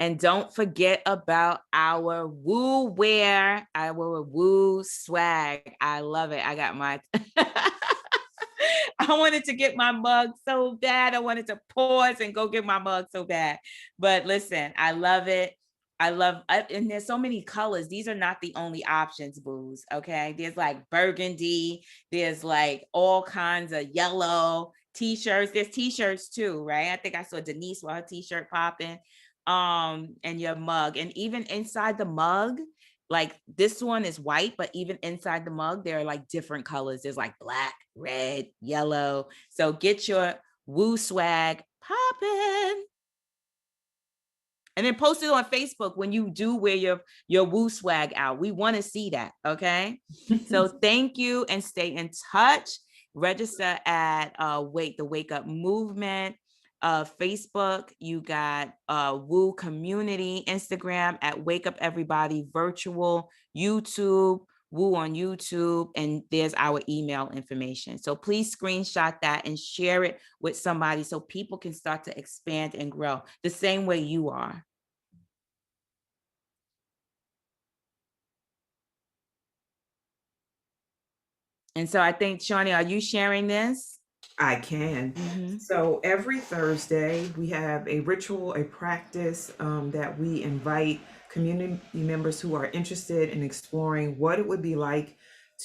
And don't forget about our woo wear, our woo swag. I love it. I got my, I wanted to get my mug so bad. I wanted to pause and go get my mug so bad. But listen, I love it. And there's so many colors. These are not the only options, booze. Okay. There's like burgundy. There's like all kinds of yellow t-shirts. There's t-shirts too, right? I think I saw Denise with her t-shirt popping. And your mug, and even inside the mug, like this one is white, but even inside the mug there are like different colors. There's like black, red, yellow. So get your woo swag popping, and then post it on Facebook when you do wear your woo swag out. We want to see that. Okay. So thank you, and stay in touch. Register at the Wake Up Movement Facebook, you got Woo Community, Instagram at Wake Up Everybody Virtual, YouTube, Woo on YouTube, and there's our email information. So please screenshot that and share it with somebody so people can start to expand and grow the same way you are. And so I think, Shawnee, are you sharing this? I can. So every Thursday, we have a ritual, a practice that we invite community members who are interested in exploring what it would be like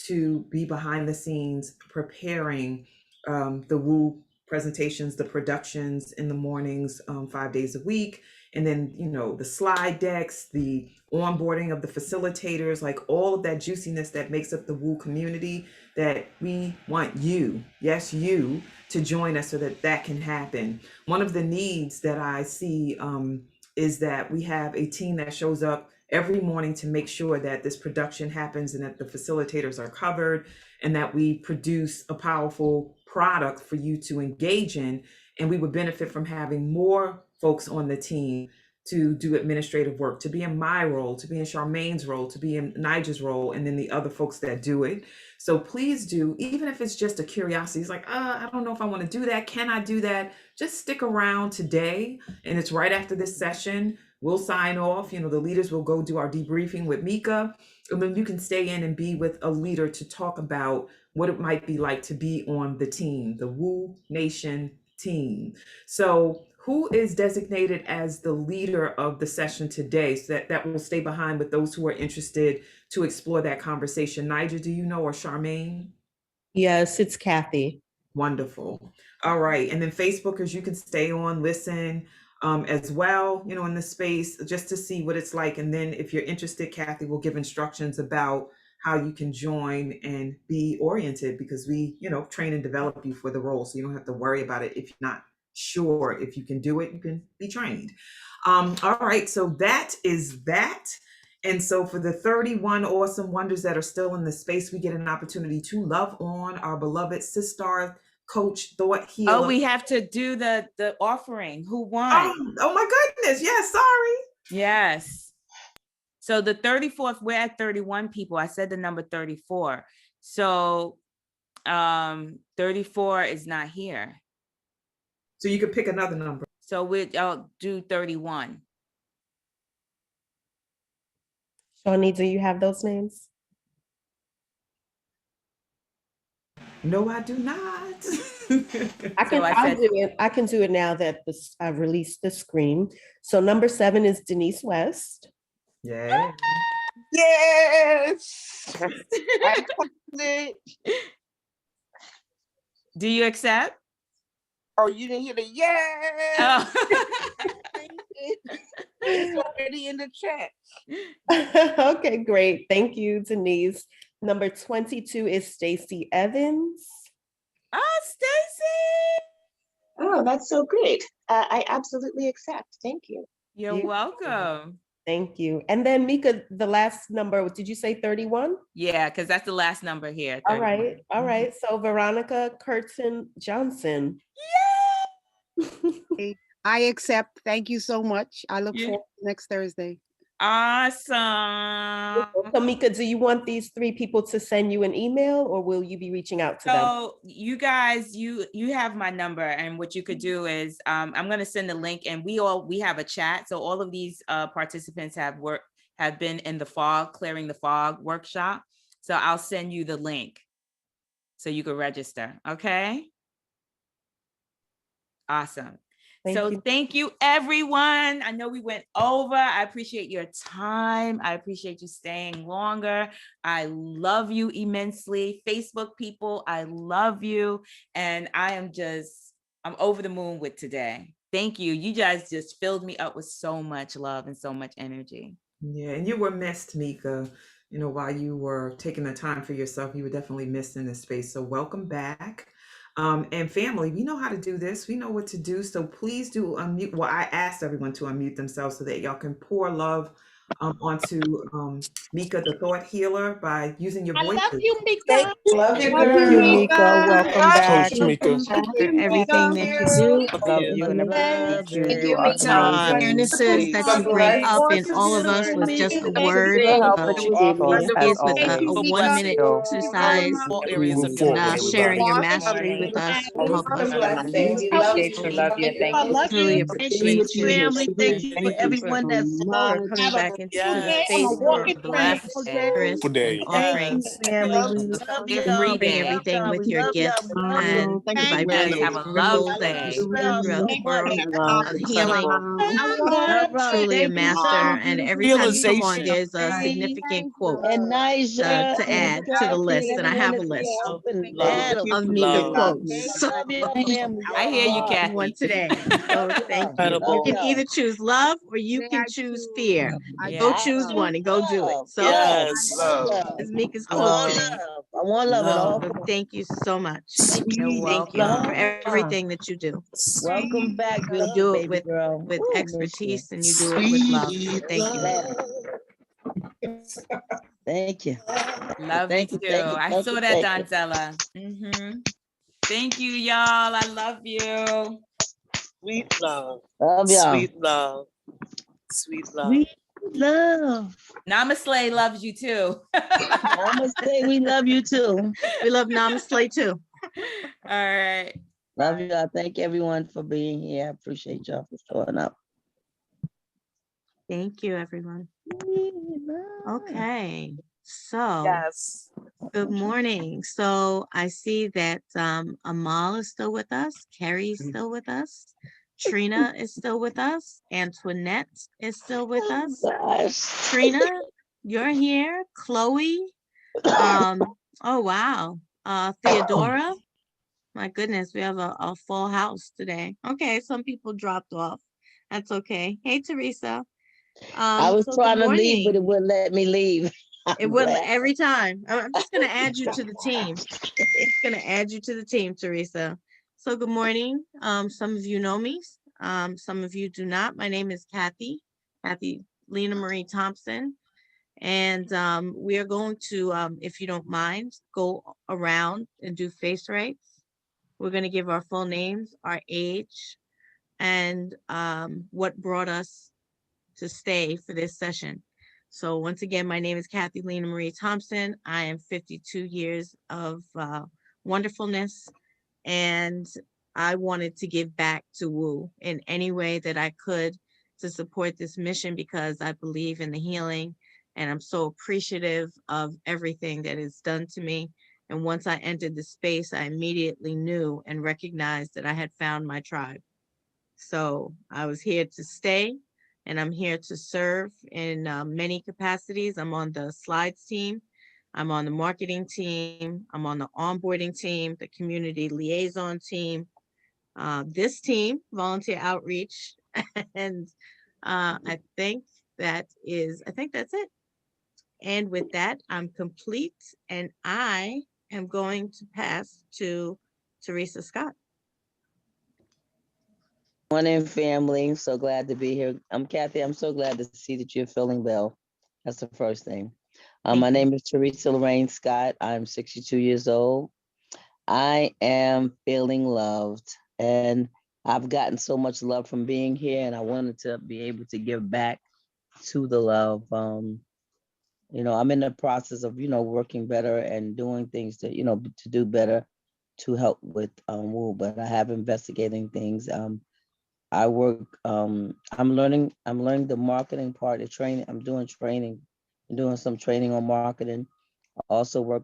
to be behind the scenes preparing the Woo presentations, the productions in the mornings, 5 days a week. And then, you know, the slide decks, the onboarding of the facilitators, like all of that juiciness that makes up the Woo community, that we want you, yes, you, to join us so that that can happen. One of the needs that I see is that we have a team that shows up every morning to make sure that this production happens and that the facilitators are covered and that we produce a powerful product for you to engage in. And we would benefit from having more folks on the team to do administrative work, to be in my role, to be in Charmaine's role, to be in Nigel's role, and then the other folks that do it. So please do, even if it's just a curiosity, it's like, I don't know if I want to do that. Can I do that? Just stick around today. And it's right after this session. We'll sign off. You know, the leaders will go do our debriefing with Meika. And then you can stay in and be with a leader to talk about what it might be like to be on the team, the Woo Nation team. So who is designated as the leader of the session today, so that will stay behind with those who are interested to explore that conversation? Nigel, do you know, or Charmaine? Yes, it's Kathy. Wonderful. All right. And then Facebookers, you can stay on, listen as well, you know, in the space just to see what it's like. And then if you're interested, Kathy will give instructions about how you can join and be oriented, because we, you know, train and develop you for the role. So you don't have to worry about it if you're not sure if you can do it, you can be trained. All right, so that is that. And so for the 31 awesome wonders that are still in the space, we get an opportunity to love on our beloved sister coach, thought healer. Oh, we have to do the offering. Who won? Oh my goodness. Yes, sorry. Yes. So the 34th, we're at 31 people. I said the number 34. So 34 is not here. So you could pick another number. So I'll do 31. Shawnee, do you have those names? No, I do not. I'll do it. I can do it now that I've released the screen. So number 7 is Denise West. Yeah. Yes. Do you accept? Oh, you didn't hear the yes. Oh. It's already in the chat. Okay, great. Thank you, Denise. Number 22 is Stacy Evans. Oh, Stacy. Oh, that's so great. I absolutely accept. Thank you. You're welcome. Thank you. And then Meika, the last number, did you say 31? Yeah, because that's the last number here. 31. All right. All right. So Veronica Curtin Johnson. Yay! I accept. Thank you so much. I look forward to next Thursday. Awesome. So Meika, do you want these 3 people to send you an email, or will you be reaching out to them? So you guys, you have my number, and what you could do is I'm going to send the link, and we have a chat. So all of these participants have been in the fog, clearing the fog workshop. So I'll send you the link so you can register. Okay. Awesome. Thank you, everyone. I know we went over. I appreciate your time. I appreciate you staying longer. I love you immensely. Facebook people, I love you. And I'm over the moon with today. Thank you. You guys just filled me up with so much love and so much energy. Yeah, and you were missed, Meika. You know, while you were taking the time for yourself, you were definitely missed in this space. So welcome back. And family, we know how to do this. We know what to do. So please do unmute. Well, I asked everyone to unmute themselves so that y'all can pour love onto Meika, the thought healer, by using your voices. Love you, Thank Meika. you. Love you, Love Thank you, girl. Mika. Welcome back. Coach Mika. Thank For you, everything Meika. that you do. Love Love you and love appreciate Thank you. you, You are Mika. amazing. Experiences that God you bring bless. up Thank in all of us you, with just a Mika. word, The help That that you was gave me as kids with Thank a you, always. 1 minute Meika. So, exercise, We move and forward, everybody. sharing your Good mastery with morning. us will help Peace us and to blessings. release We the love you. history. I We love truly you. Thank appreciate you, you. family. Thank you for Thank you everyone that for served. coming Have a back into beautiful this day. Yes. I'm a space for walking a miracle blessed day. Beautiful and day. Thank offering you, family. We love Every y'all. We receiving day. love everything y'all. with We your love y'all. gifts We love and you. the Thank Yes, have vibrational a ripples lovely that Love you day. spread y'all. throughout the Thank world of healing. All right. Truly a Thank you, master. Shani. And Beautiful every time you come Cherise, on, Realization. there's a Marie, significant quote and Nija to and add to the Kathy and list. And I everyone have a that's been list helping battle. of Mika quotes. So Love y'all, family. I Y'all hear you, rock. one Kathy. today. So thank you. You Love can y'all. either choose love or you can choose fear. Go Yeah. I choose choose one and go do it. love. So Yes, love. is Mika's I quote want today. love. I want love at all So costs. thank you so much. You're Thank you for welcome. everything that you do. Welcome back, You beautiful do it baby girl. with Woo, miss you. expertise and you do it with love. So thank you. Glad. Thank you. Love you Thank you. too. Thank you. I Thank saw you. that, Thank you. Donzella. Thank you, y'all. I love you. Love y'all. Sweet love. Namaste loves you too. Namaste. We love you too. We love Namaste too. All right. Love y'all. Thank everyone for being here. I appreciate y'all for showing up. Thank you, everyone. Okay. So good morning. So I see that Amal is still with us. Carrie is still with us. Trina is still with us. Antoinette is still with us. Trina, you're here. Chloe. Oh wow. Theodora. My goodness, we have a full house today. Okay, some people dropped off. That's okay. Hey, Teresa. I was So good trying to leave, but it morning. wouldn't let me leave. It will every time. I'm just gonna add you to the team. Just gonna add you to the team, Teresa. So good morning. Some of you know me. Some of you do not. My name is Kathy Lena Marie Thompson. And we are going to, if you don't mind, go around and do face rights. We're going to give our full names, our age, and what brought us to stay for this session. So once again, my name is Kathy Lena Marie Thompson. I am 52 years of wonderfulness, and I wanted to give back to WU in any way that I could to support this mission because I believe in the healing, and I'm so appreciative of everything that is done to me. And once I entered the space, I immediately knew and recognized that I had found my tribe. So I was here to stay, and I'm here to serve in many capacities. I'm on the slides team. I'm on the marketing team. I'm on the onboarding team, the community liaison team, this team, volunteer outreach. And I think that's it. And with that, I'm complete, and I am going to pass to Teresa Scott. Morning, family. So glad to be here. I'm Kathy. I'm so glad to see that you're feeling well. That's the first thing. My name is Teresa Lorraine Scott. I'm 62 years old. I am feeling loved, and I've gotten so much love from being here, and I wanted to be able to give back to the love. I'm in the process of, working better and doing things to do better to help with WU, but I have investigating things. I work, I'm learning the marketing part of training. I'm doing some training on marketing. I also work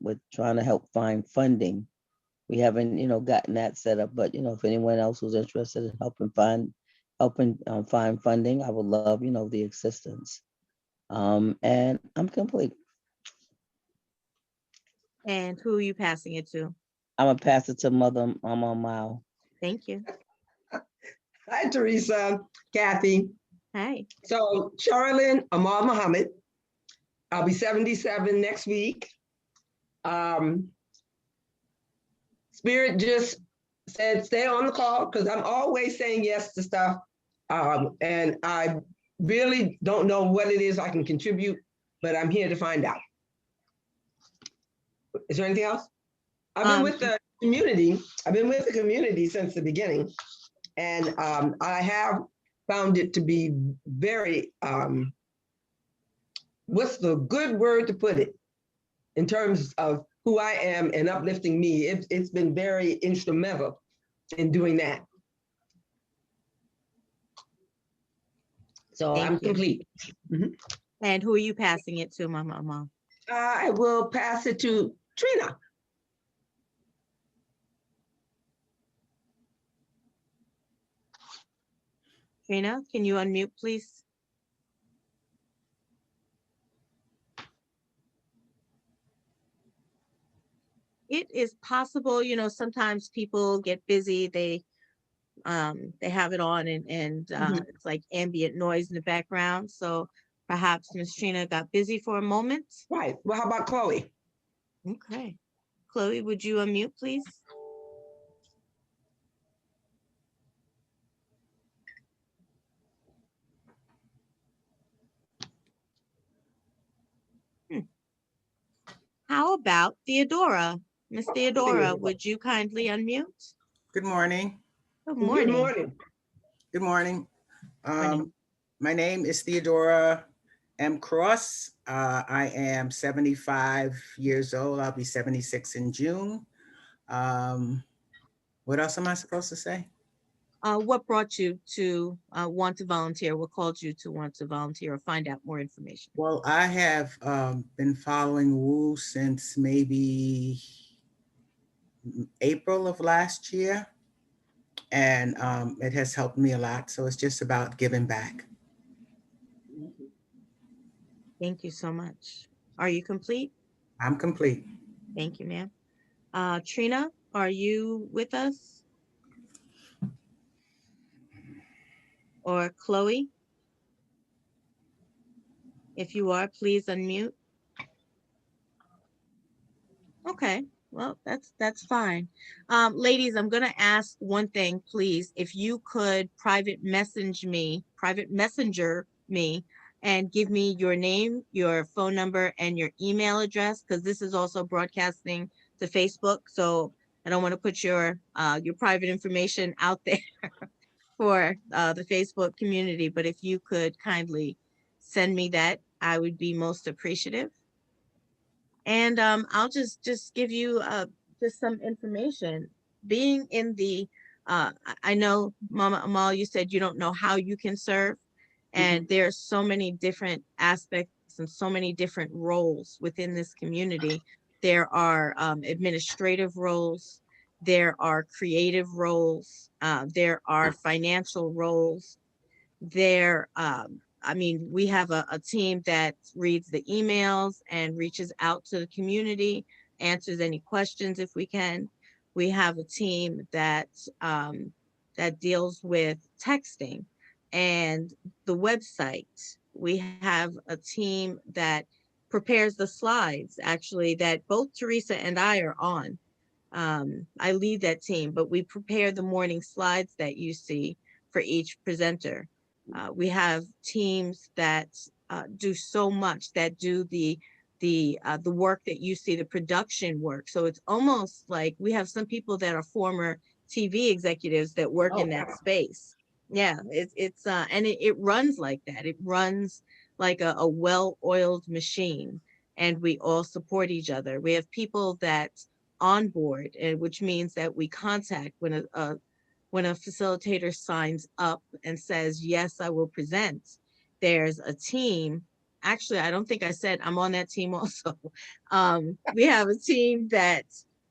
with trying to help find funding. We haven't, gotten that set up, but, if anyone else who's interested in helping find funding, I would love, the assistance. And I'm complete. And who are you passing it to? I'm a pastor to Mother Mama Mile. Thank you. Hi, Teresa, Kathy. Hi. So, Charlene Amal Muhammad. I'll be 77 next week. Spirit just said, stay on the call because I'm always saying yes to stuff. And I really don't know what it is I can contribute, but I'm here to find out. Is there anything else? I've been with the community. I've been with the community since the beginning, and I have found it to be very, what's the good word to put it, in terms of who I am and uplifting me. It's been very instrumental in doing that. So I'm complete. And who are you passing it to, Mama? I will pass it to Trina. Trina, can you unmute, please? It is possible, you know, sometimes people get busy, they have it on and it's like ambient noise in the background. So perhaps Miss Trina got busy for a moment. Right. Well, how about Chloe? Okay. Chloe, would you unmute, please? How about Theodora? Miss Theodora, would you kindly unmute? Good morning. Good morning. Good morning. Good morning. My name is Theodora M. Cross. I am 75 years old. I'll be 76 in June. What else am I supposed to say? What brought you to want to volunteer? What called you to want to volunteer or find out more information? Well, I have been following WU since maybe April of last year, and it has helped me a lot. So it's just about giving back. Thank you so much. Are you complete? I'm complete. Thank you, ma'am. Trina, are you with us? Or Chloe? If you are, please unmute. Okay, well, that's fine. Ladies, I'm gonna ask one thing, please. If you could private messenger me and give me your name, your phone number, and your email address, because this is also broadcasting to Facebook. So I don't want to put your private information out there for the Facebook community. But if you could kindly send me that, I would be most appreciative. And I'll just give you just some information. Being in the, I know Mama Amal, you said you don't know how you can serve, and there are so many different aspects and so many different roles within this community. There are administrative roles, there are creative roles, there are financial roles, there I mean, we have a team that reads the emails and reaches out to the community, answers any questions if we can. We have a team that that deals with texting and the website. We have a team that prepares the slides, actually, that both Teresa and I are on. I lead that team, but we prepare the morning slides that you see for each presenter. We have teams that do so much, that do the work that you see, the production work. So it's almost like we have some people that are former TV executives that work in that space. Yeah, it's and it runs like that. It runs like a well-oiled machine, and we all support each other. We have people that on board, and which means that we contact when a facilitator signs up and says, yes, I will present. There's a team. Actually, I don't think I said I'm on that team also. We have a team that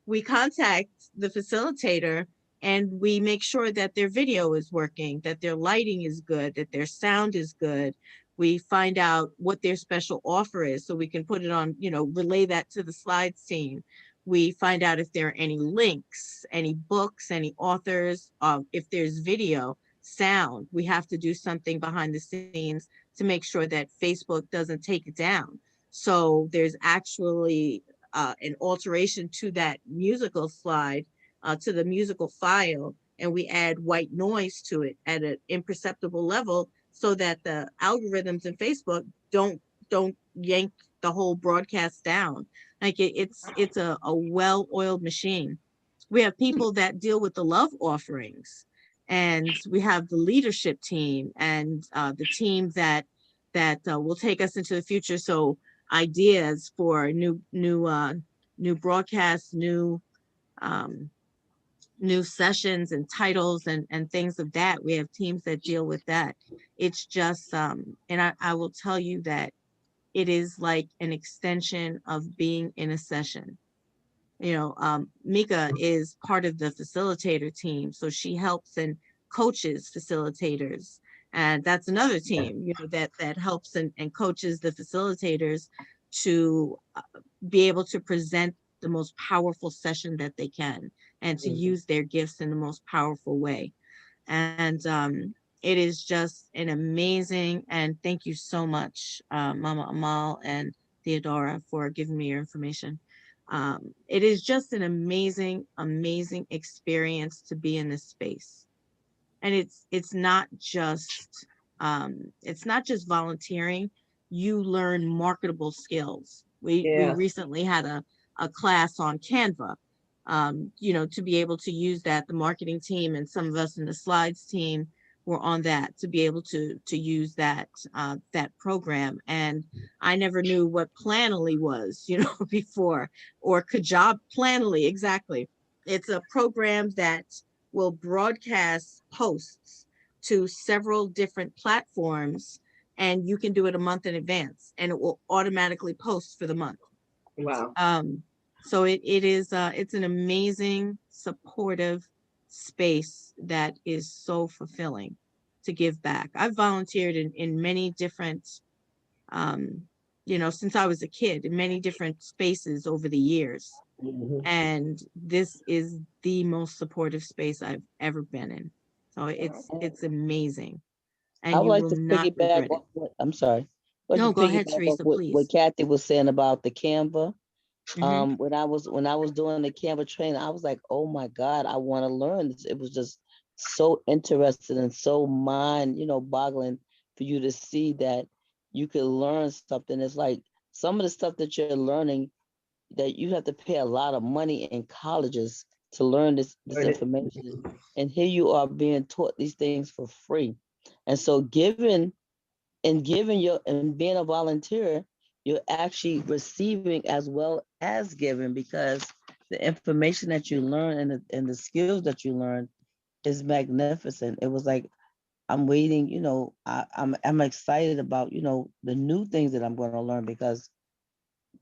we contact the facilitator and we make sure that their video is working, that their lighting is good, that their sound is good. We find out what their special offer is so we can put it on, you know, relay that to the slides team. We find out if there are any links, any books, any authors, if there's video, sound. We have to do something behind the scenes to make sure that Facebook doesn't take it down. So there's actually an alteration to that musical slide, to the musical file, and we add white noise to it at an imperceptible level so that the algorithms in Facebook don't yank the whole broadcast down. Like it's a well-oiled machine. We have people that deal with the love offerings, and we have the leadership team and the team that will take us into the future. So ideas for new broadcasts, um, new sessions and titles and things of that. We have teams that deal with that. It's just and I will tell you that it is like an extension of being in a session. Meika is part of the facilitator team, so she helps and coaches facilitators, and that's another team, that helps and coaches the facilitators to be able to present the most powerful session that they can, and to use their gifts in the most powerful way. And it is just an amazing, and thank you so much, Mama Amal and Theodora, for giving me your information. It is just an amazing, amazing experience to be in this space. And it's not just volunteering. You learn marketable skills. We recently had a class on Canva, to be able to use that. The marketing team and some of us in the slides team were on that, to be able to use that program. And I never knew what Planoly was, before, or Kajob Planoly, exactly. It's a program that will broadcast posts to several different platforms, and you can do it a month in advance, and it will automatically post for the month. Wow. So it's an amazing, supportive space that is so fulfilling to give back. I've volunteered in many different, since I was a kid, in many different spaces over the years. And this is the most supportive space I've ever been in. So it's amazing. I And would you like will to not piggyback regret it. off what I'm sorry. I'd like No, to go ahead, piggyback off Teresa, what please. Kathy was saying about the Canva. Hmm. When I was doing the Canva training, I was like, oh my God, I want to learn this. It was just so interesting and so boggling for you to see that you could learn something. It's like some of the stuff that you're learning that you have to pay a lot of money in colleges to learn this information. And here you are being taught these things for free. And so giving being a volunteer, you're actually receiving as well as giving, because the information that you learn and the skills that you learn is magnificent. It was like I'm waiting, I'm excited about, the new things that I'm going to learn, because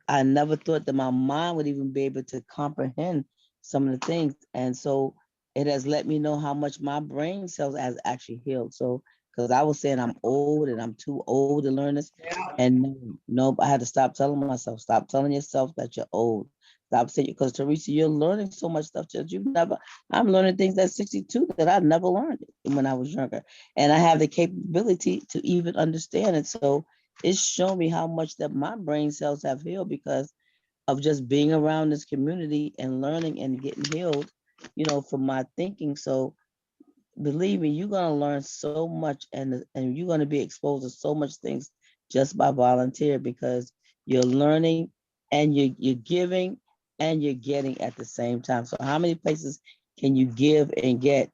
I never thought that my mind would even be able to comprehend some of the things. And so it has let me know how much my brain cells has actually healed. So, because I was saying I'm old and I'm too old to learn this. And no, I had to stop telling myself, stop telling yourself that you're old. Stop saying, because Teresa, you're learning so much stuff that I'm learning things at 62 that I never learned when I was younger. And I have the capability to even understand it. So it's shown me how much that my brain cells have healed because of just being around this community and learning and getting healed, from my thinking. So believe me, you're gonna learn so much, and you're gonna be exposed to so much things just by volunteer, because you're learning and you're giving and you're getting at the same time. So how many places can you give and get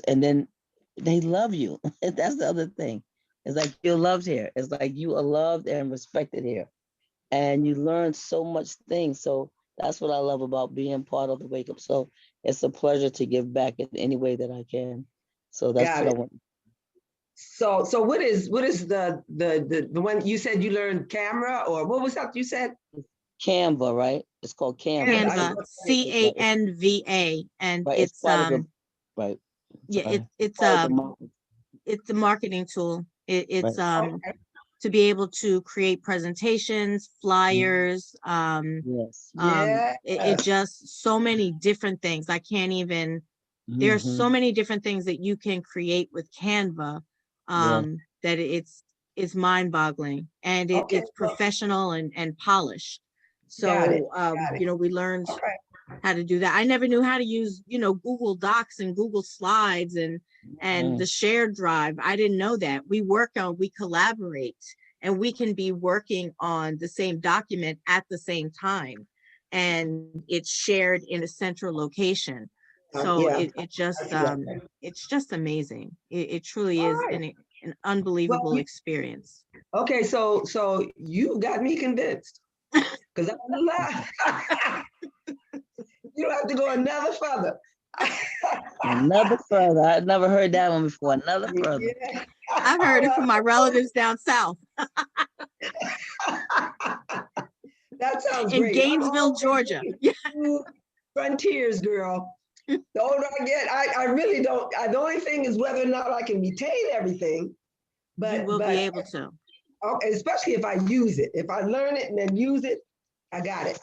and then they love you? That's the other thing. It's like you're loved here. It's like you are loved and respected here, and you learn so much things. So that's what I love about being part of the Wake Up. So it's a pleasure to give back in any way that I can. So that's Got what I it. want. So what is the one you said you learned camera, or what was that you said? Canva, right? It's called Canva. Canva, CANVA, and Right. It's it's part of the right. yeah, Sorry. it's Part of the market. it's a marketing tool. It's Right. to be able to create presentations, flyers, Yes. it just so many different things. I can't even, there are so many different things that you can create with Canva, Yeah. that it's mind-boggling, and Okay, it's professional and polished. got it. So we learned Okay. how to do that. I never knew how to use, Google Docs and Google Slides and the shared drive. I didn't know that. We collaborate, and we can be working on the same document at the same time, and it's shared in a central location. So Yeah. it's just amazing. It truly All is right. an unbelievable Well, experience. okay, so you got me convinced. Because I'm not. You don't have to go another further. Another further. I've never heard that one before. Another further. Yeah. I've heard it from my relatives down south That sounds in great. I'm Gainesville, always Georgia. to frontiers, girl. The older I get, I really don't. The only thing is whether or not I can retain everything. You will be able to. Especially if I use it. If I learn it and then use it, I got it.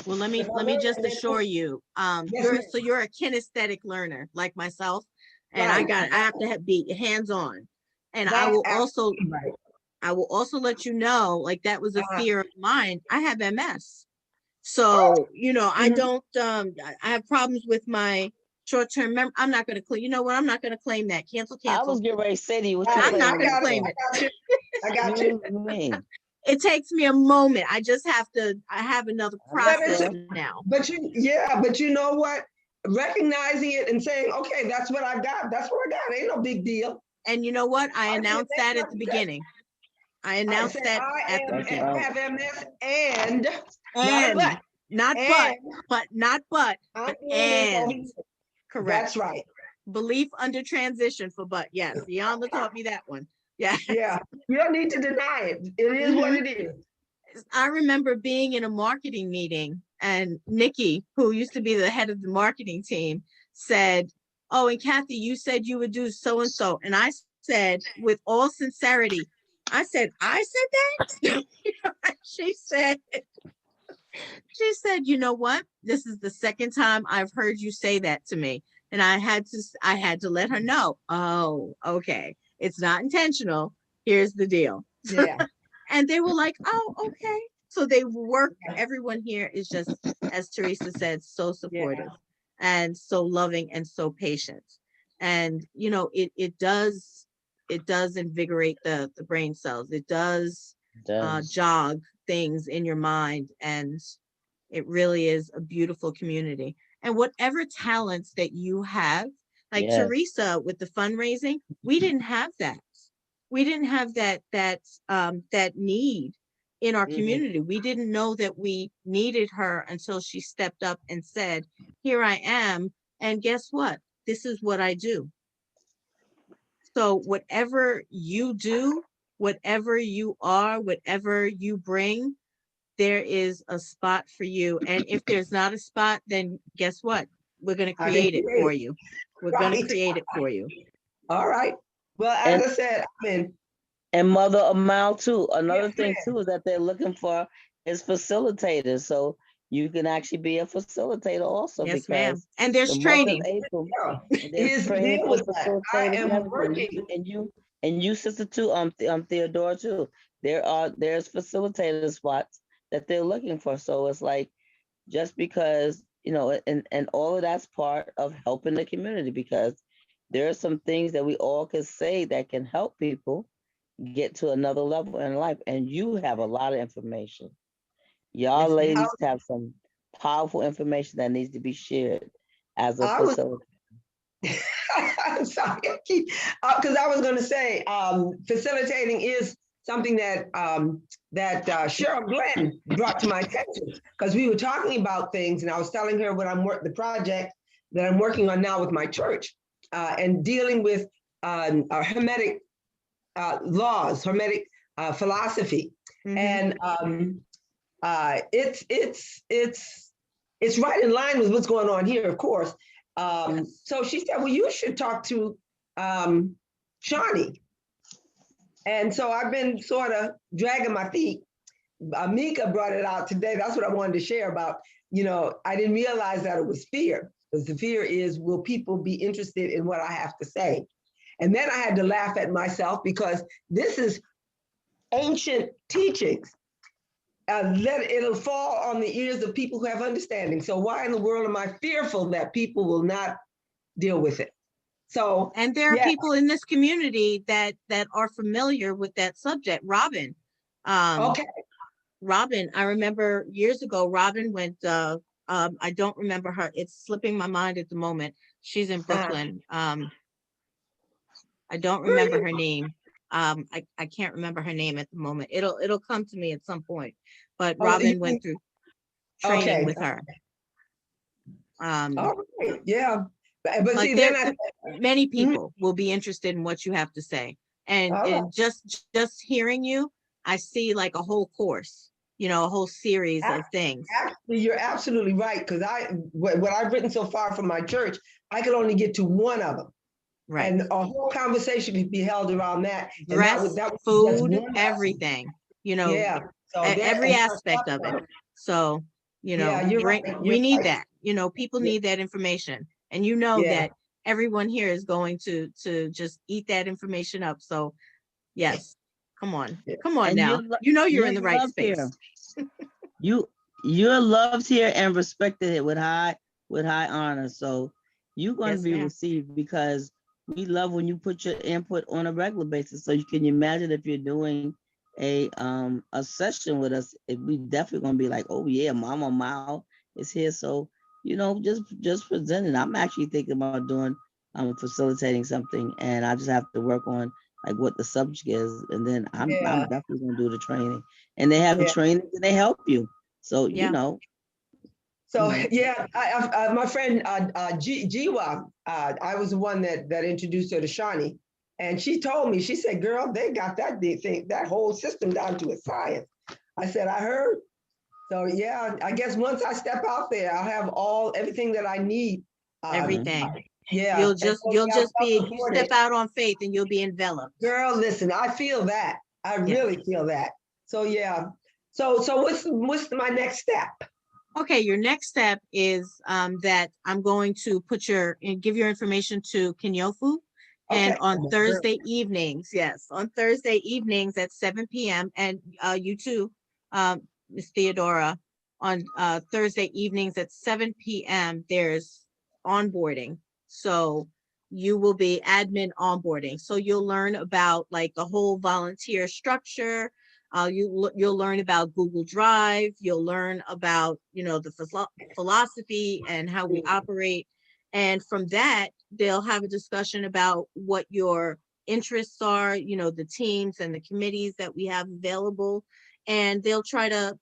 Well, let me just assure you, you're a kinesthetic learner like myself, and Right. I have to be hands-on. And I That's will also absolutely right. I will also let you know, like, that was a fear of mine. I have MS. Oh. So, I don't I have problems with my short-term memory. I'm not going to claim, you know what? I'm not going to claim that. Cancel. I was getting ready to say to you, what you I'm not claiming going to that claim for? it. I got you. Excuse me. It takes me a moment. I have another process now. But you know what? Recognizing it and saying, okay, that's what I got. That's what I got. Ain't no big deal. And you know what? I announced that at the beginning. I announced that at the beginning. I have MS and correct. That's right. Belief under transition for but. Yes, Yolanda taught me that one. Yeah. Yeah. You don't need to deny it. It is what it is. I remember being in a marketing meeting, and Nikki, who used to be the head of the marketing team, said, "Oh, and Kathy, you said you would do so and so." And I said, with all sincerity, I said that? She said, you know what? This is the second time I've heard you say that to me. And I had to let her know, oh, okay. It's not intentional. Here's the deal. Yeah. And they were like, oh, okay. So they work. Everyone here is just, as Teresa said, so supportive and so loving and so patient. And, it does invigorate the brain cells. It does jog things in your mind. And it really is a beautiful community. And whatever talents that you have, like Teresa with the fundraising, we didn't have that. We didn't have that need in our community. We didn't know that we needed her until she stepped up and said, here I am. And guess what? This is what I do. So whatever you do, whatever you are, whatever you bring, there is a spot for you. And if there's not a spot, then guess what? We're going to create it for you. We're going to create it for you. All right. Well, as I said, and Mother Amal too. Another thing too is that they're looking for is facilitators. So you can actually be a facilitator also. Yes, ma'am. And there's training. There's training for facilitators. And you, sister too, Theodora too. There's facilitator spots that they're looking for. So it's like, just because, and all of that's part of helping the community, because there are some things that we all can say that can help people get to another level in life. And you have a lot of information. Y'all ladies have some powerful information that needs to be shared as a facilitator. I'm sorry, because I was going to say, facilitating is something that Cheryl Glenn brought to my attention, because we were talking about things, and I was telling her the project that I'm working on now with my church, and dealing with Hermetic laws, Hermetic philosophy, and it's right in line with what's going on here, of course. So she said, well, you should talk to Shawnee. And so I've been sort of dragging my feet. Meika brought it out today. That's what I wanted to share about. I didn't realize that it was fear, because the fear is, will people be interested in what I have to say? And then I had to laugh at myself, because this is ancient teachings. it'll fall on the ears of people who have understanding. So why in the world am I fearful that people will not deal with it? So, and there are yeah. people in this community that are familiar with that subject. Robin, Okay. Robin, I remember years ago, Robin went, I don't remember her. It's slipping my mind at the moment. She's in Brooklyn. I don't remember her name. I can't remember her name at the moment. It'll come to me at some point. But Robin went through training with her. All right. Yeah. But like see, then many people will be interested in what you have to say. And just hearing you, I see like a whole course, a whole series of things. Actually, you're absolutely right. Because what I've written so far from my church, I could only get to one of them. Right. And a whole conversation could be held around that. Dress, and that was food, just one everything, Yeah. So every aspect of it. So, Yeah, you're right. we need that, people need that information. And that everyone here is going to just eat that information up. So yes, come on And now. You're in the right loved space. Here. You're loved here and respected here with high honor. So you're going to be received, because we love when you put your input on a regular basis. So you can imagine if you're doing a session with us, we definitely going to be like, oh yeah, Mama Mao is here. So just presenting. I'm actually thinking about doing facilitating something, and I just have to work on like what the subject is, and then I'm definitely going to do the training. And they have training and they help you. So So my friend Jiwa, I was the one that introduced her to Shawnee, and she told me, she said, "Girl, they got that whole system down to a science." I said, "I heard." So I guess once I step out there, I'll have everything that I need. Everything. Yeah. You'll just you step out on faith and you'll be enveloped. Girl, listen, I feel that. I really feel that. So So what's my next step? Okay, your next step is that I'm going to give your information to Kinyofu. And on Thursday evenings, on Thursday evenings at 7 p.m. And you too, Ms. Theodora, on Thursday evenings at 7 p.m. there's onboarding. So you will be admin onboarding. So you'll learn about like the whole volunteer structure. You'll learn about Google Drive. You'll learn about, the philosophy and how we operate. And from that, they'll have a discussion about what your interests are, the teams and the committees that we have available. And they'll try to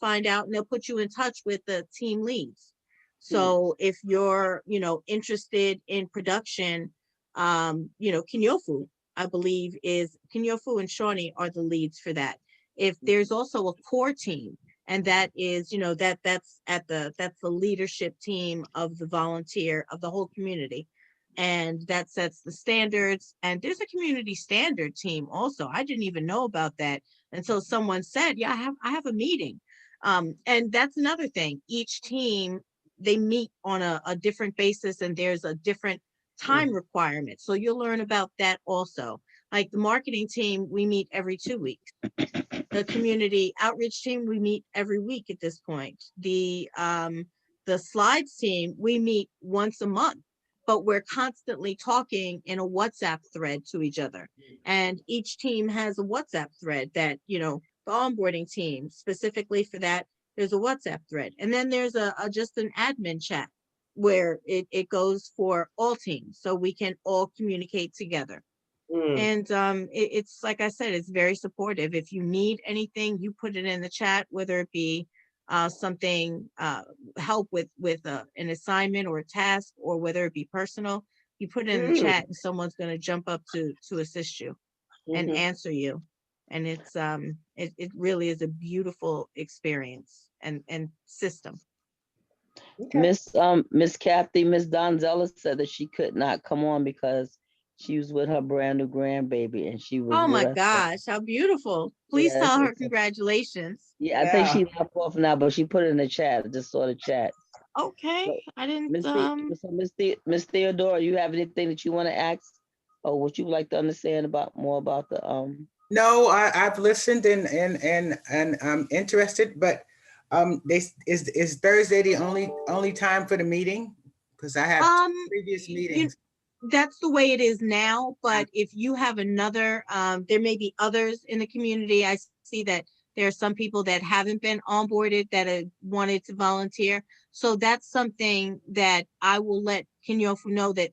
find out, and they'll put you in touch with the team leads. So if you're, interested in production, Kinyofu, I believe, is Kinyofu and Shawnee are the leads for that. If there's also a core team, and that is, that's the leadership team of the whole community. And that sets the standards. And there's a community standard team also. I didn't even know about that until someone said, yeah, I have a meeting. And that's another thing. Each team, they meet on a different basis, and there's a different time requirement. So you'll learn about that also. Like the marketing team, we meet every 2 weeks. The community outreach team, we meet every week at this point. The slides team, we meet once a month, but we're constantly talking in a WhatsApp thread to each other. And each team has a WhatsApp thread that, the onboarding team, specifically for that, there's a WhatsApp thread. And then there's just an admin chat where it goes for all teams, so we can all communicate together. And it's like I said, it's very supportive. If you need anything, you put it in the chat, whether it be something, help with an assignment or a task, or whether it be personal, you put it in the chat and someone's going to jump up to assist you and answer you. And it's it really is a beautiful experience and system. Miss Kathy, Miss Donzella said that she could not come on because she was with her brand new grandbaby, and she was. Oh my gosh, how beautiful! Please tell her congratulations. Yeah, I think she left off now, but she put it in the chat. I just saw the chat. Okay, I didn't. Miss Theodora, you have anything that you want to ask, or what you would like to understand more about the No, I've listened and I'm interested, but is Thursday the only time for the meeting? Because I have previous meetings. That's the way it is now, but if you have another, there may be others in the community. I see that there are some people that haven't been onboarded that have wanted to volunteer. So that's something that I will let Kenyofu know that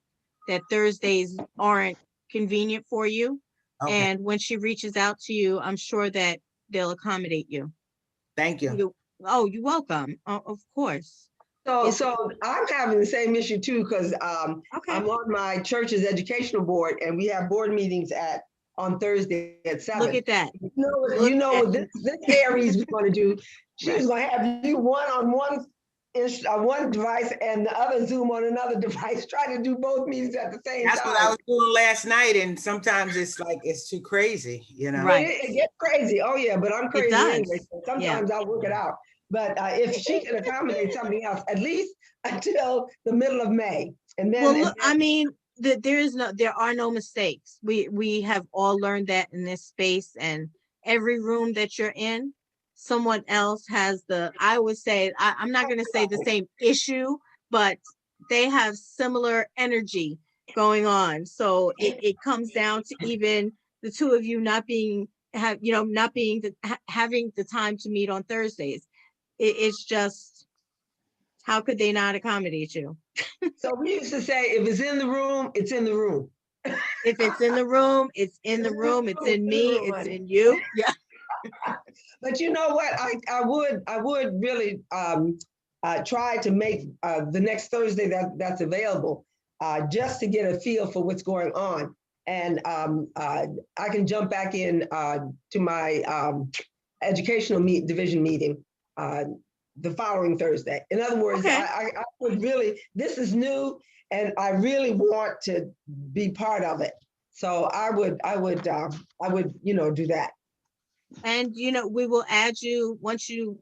Thursdays aren't convenient for you. Okay. And when she reaches out to you, I'm sure that they'll accommodate you. Thank you. You're welcome. Of course. So I'm having the same issue too, because I'm on my church's educational board, and we have board meetings on Thursday at 7. Look at that. You know what this Aries was going to do. She was going to have you one on one device and the other Zoom on another device, trying to do both meetings at the same time. That's what I was doing last night, and sometimes it's like it's too crazy, you know. Right. It gets crazy. Oh yeah, but I'm crazy anyway. So sometimes Yeah. I'll work it out. But if she can accommodate something else, at least until the middle of May, and then. Well, look, I mean, there are no mistakes. We have all learned that in this space, and every room that you're in, someone else has I would say, I'm not going to say the same issue, but they have similar energy going on. So it comes down to even the two of you not being having the time to meet on Thursdays. It's just, how could they not accommodate you? So we used to say, if it's in the room, it's in the room. If it's in the room, it's in the room. It's in me. It's in you. Yeah. But you know what? I would really try to make the next Thursday that's available, just to get a feel for what's going on. And I can jump back in to my educational division meeting the following Thursday. In other words, I would really, this is new, and I really want to be part of it. So I would do that. And we will add you once you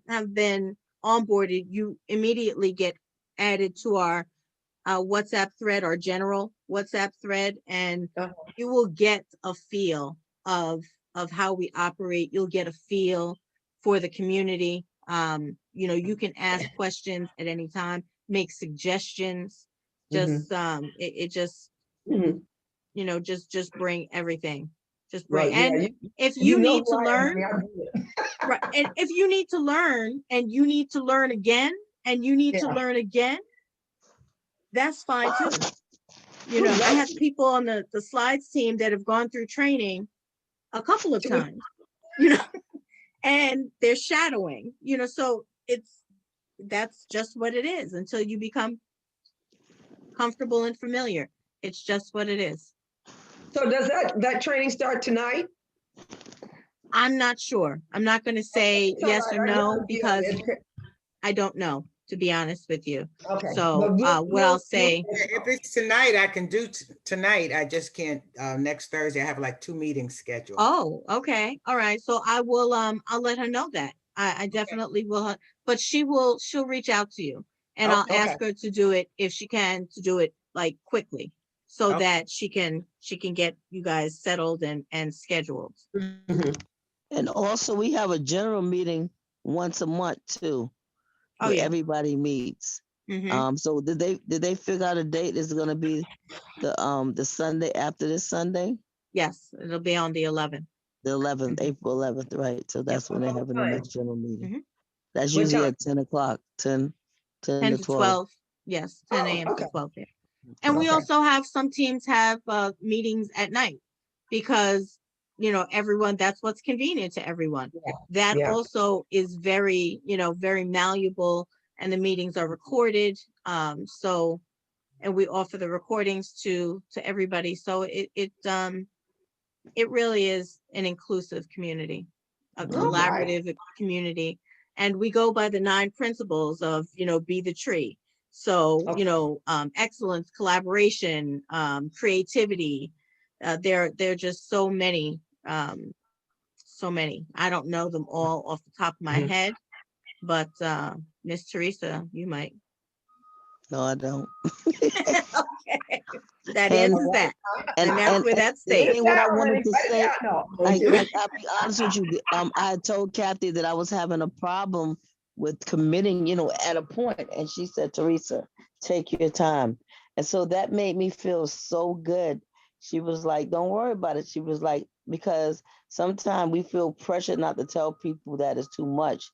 have been onboarded. You immediately get added to our WhatsApp thread, our general WhatsApp thread, and you will get a feel of how we operate. You'll get a feel for the community. You can ask questions at any time, make suggestions. Just just bring everything. Just bring. Well, yeah, and if you need to learn, right, and if you need to learn and you need to learn again and you need to learn again, that's fine too. I have people on the slides team that have gone through training a couple of times, and they're shadowing, so that's just what it is until you become comfortable and familiar. It's just what it is. So does that training start tonight? I'm not sure. I'm not going to say yes or no because I don't know, to be honest with you. Okay. So what I'll say, if it's tonight, I can do tonight. I just can't next Thursday. I have like 2 meetings scheduled. Oh, okay. All right. So I will I'll let her know that. I definitely will, but she'll reach out to you, and I'll ask her to do it if she can, to do it like quickly, so that she can get you guys settled and scheduled. Mm-hmm. And also we have a general meeting once a month too. Oh yeah. Everybody meets. Mm-hmm. So did they figure out a date? Is it going to be the Sunday after this Sunday? Yes, it'll be on the 11th. The 11th, April 11th, right? So that's when they're having the next general meeting. Mm-hmm. That's usually at 10 o'clock, 10 to 12. Yes, 10 a.m. to 12 p.m. And we also have some teams have meetings at night because everyone, that's what's convenient to everyone. That also is very very malleable, and the meetings are recorded. So, and we offer the recordings to everybody. So it really is an inclusive community, a collaborative community. And we go by the 9 principles of, be the tree. So, excellence, collaboration, creativity. There are just so many. I don't know them all off the top of my head, but Miss Teresa, you might. No, I don't. Okay. That answers that. And that's where that stays. And what I wanted to say, No. I'll be honest with you. I had told Kathy that I was having a problem with committing, at a point, and she said, Teresa, take your time. And so that made me feel so good. She was like, don't worry about it. She was like, because sometimes we feel pressured not to tell people that it's too much.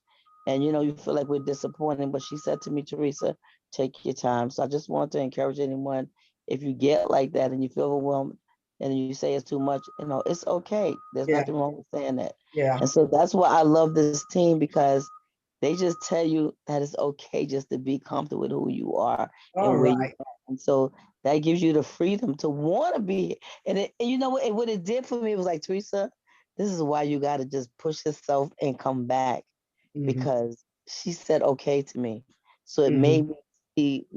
And, you feel like we're disappointing. But she said to me, Teresa, take your time. So I just want to encourage anyone, if you get like that and you feel overwhelmed and you say it's too much, it's okay. There's nothing wrong with saying that. Yeah. And so that's why I love this team, because they just tell you that it's okay just to be comfortable with who you are and where you are. And so that gives you the freedom to want to be. And you know what it did for me was like, Teresa, this is why you got to just push yourself and come back, because she said okay to me. So it made me see,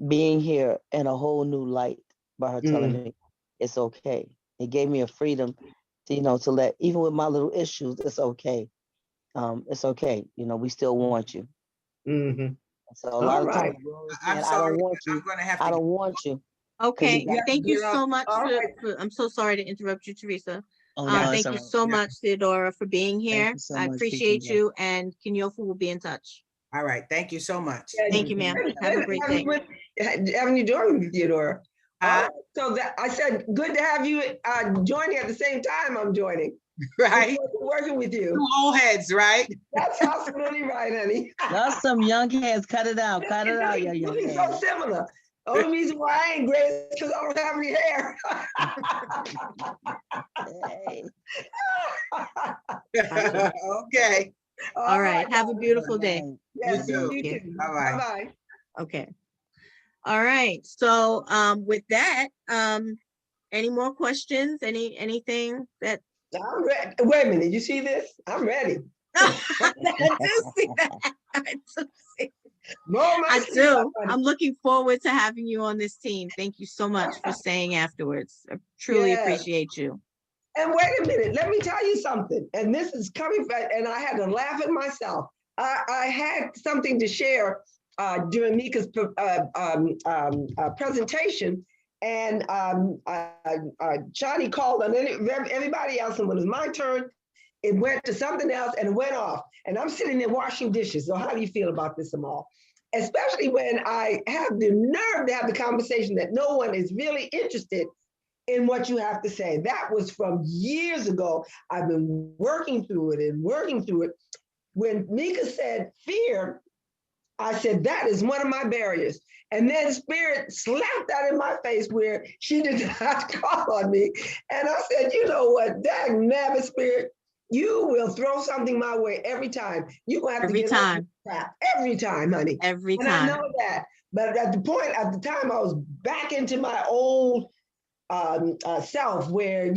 being here in a whole new light by her telling me it's okay. It gave me a freedom to, to let, even with my little issues, it's okay. It's okay. We still want you. So a lot of times, I'm I sorry, don't want you. I'm gonna have to. I don't want you. Okay, got thank you so much. right. I'm so sorry to interrupt you, Teresa. Oh, no, it's thank all you right. so much, Theodora, for being here. you so I much, appreciate PJ. you, and Kenyofu will be in touch. All right, thank you so much. Thank you, ma'am. Have a great day. Haven't you joined with Theodora? Huh? So that I said, good to have you joining at the same time I'm joining. Right. Working with you. Two old heads, right? That's absolutely right, honey. Y'all some young heads. Cut it out. Cut it out, You're young looking so heads. similar. Only reason why I ain't gray is because I don't have any hair. Okay. All right. Have a beautiful day. Yes, You you too. too. Bye-bye. Bye-bye. Okay. All right. So with that, any more questions? Anything that I'm ready. Wait a minute, you see this? I'm ready. I do see that. I I do. I'm looking forward to having you on this team. Thank you so much for staying afterwards. I truly appreciate you. And wait a minute, let me tell you something. And this is coming back, and I had to laugh at myself. I had something to share during Meika's presentation, and Johnny called on everybody else, and when it was my turn, it went to something else and it went off. And I'm sitting there washing dishes. So how do you feel about this, Amal? Especially when I have the nerve to have the conversation that no one is really interested in what you have to say. That was from years ago. I've been working through it and working through it. When Meika said fear, I said, that is one of my barriers. And then Spirit slapped that in my face where she did not call on me. And I said, you know what, dag nabbit, Spirit, you will throw something my way every time. You're going to have to get over crap every time, honey. Every and time. I know that. But at the time, I was back into my old self where,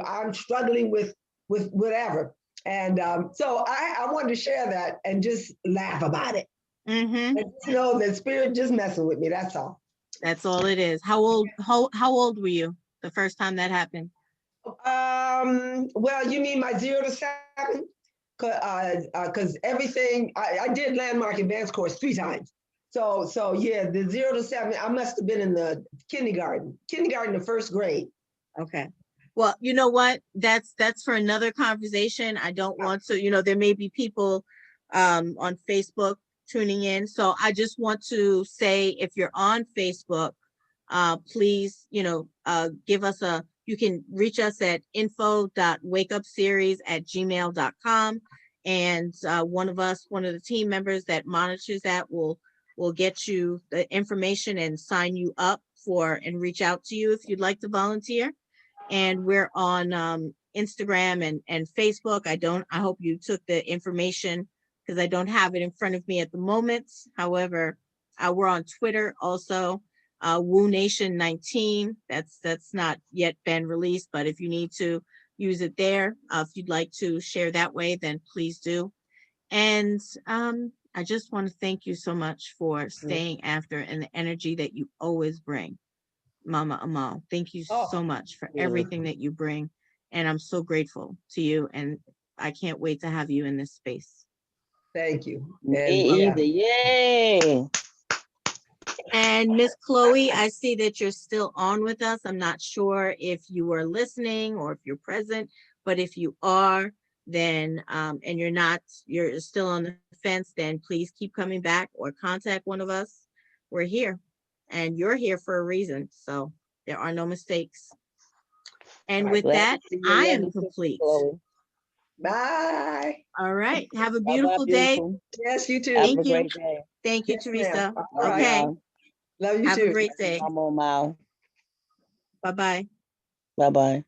I'm struggling with whatever. And so I wanted to share that and just laugh about it. And that Spirit just messing with me. That's all. That's all it is. How old were you the first time that happened? Well, you mean my 0 to 7? Because everything I did landmark advanced course 3 times. So yeah, the 0 to 7, I must have been in the kindergarten to first grade. Okay. Well, you know what? That's for another conversation. I don't want to, there may be people on Facebook tuning in. So I just want to say, if you're on Facebook, please, give us you can reach us at info.wakeupseries@gmail.com. And one of the team members that monitors that will get you the information and sign you up and reach out to you if you'd like to volunteer. And we're on Instagram and Facebook. I hope you took the information because I don't have it in front of me at the moment. However, we're on Twitter also, Woo Nation 19. That's not yet been released, but if you need to use it there, if you'd like to share that way, then please do. And I just want to thank you so much for staying after and the energy that you always bring. Mama Amal, thank you so much for everything that you bring. And I'm so grateful to you. And I can't wait to have you in this space. Thank you. Me either. Yay. And Miss Chloe, I see that you're still on with us. I'm not sure if you are listening or if you're present, but if you are, then and you're still on the fence, then please keep coming back or contact one of us. We're here and you're here for a reason. So there are no mistakes. And with Glad to that, see you. I Love am you too, complete. Chloe. Bye. All right. Have a Bye-bye, beautiful day. beautiful. Yes, you too. Have Thank a you. great day. Thank you, Yes, ma'am. Teresa. All Love right. Okay. y'all. Love you Have too. a great day. Mama Mao. Bye-bye. Bye-bye.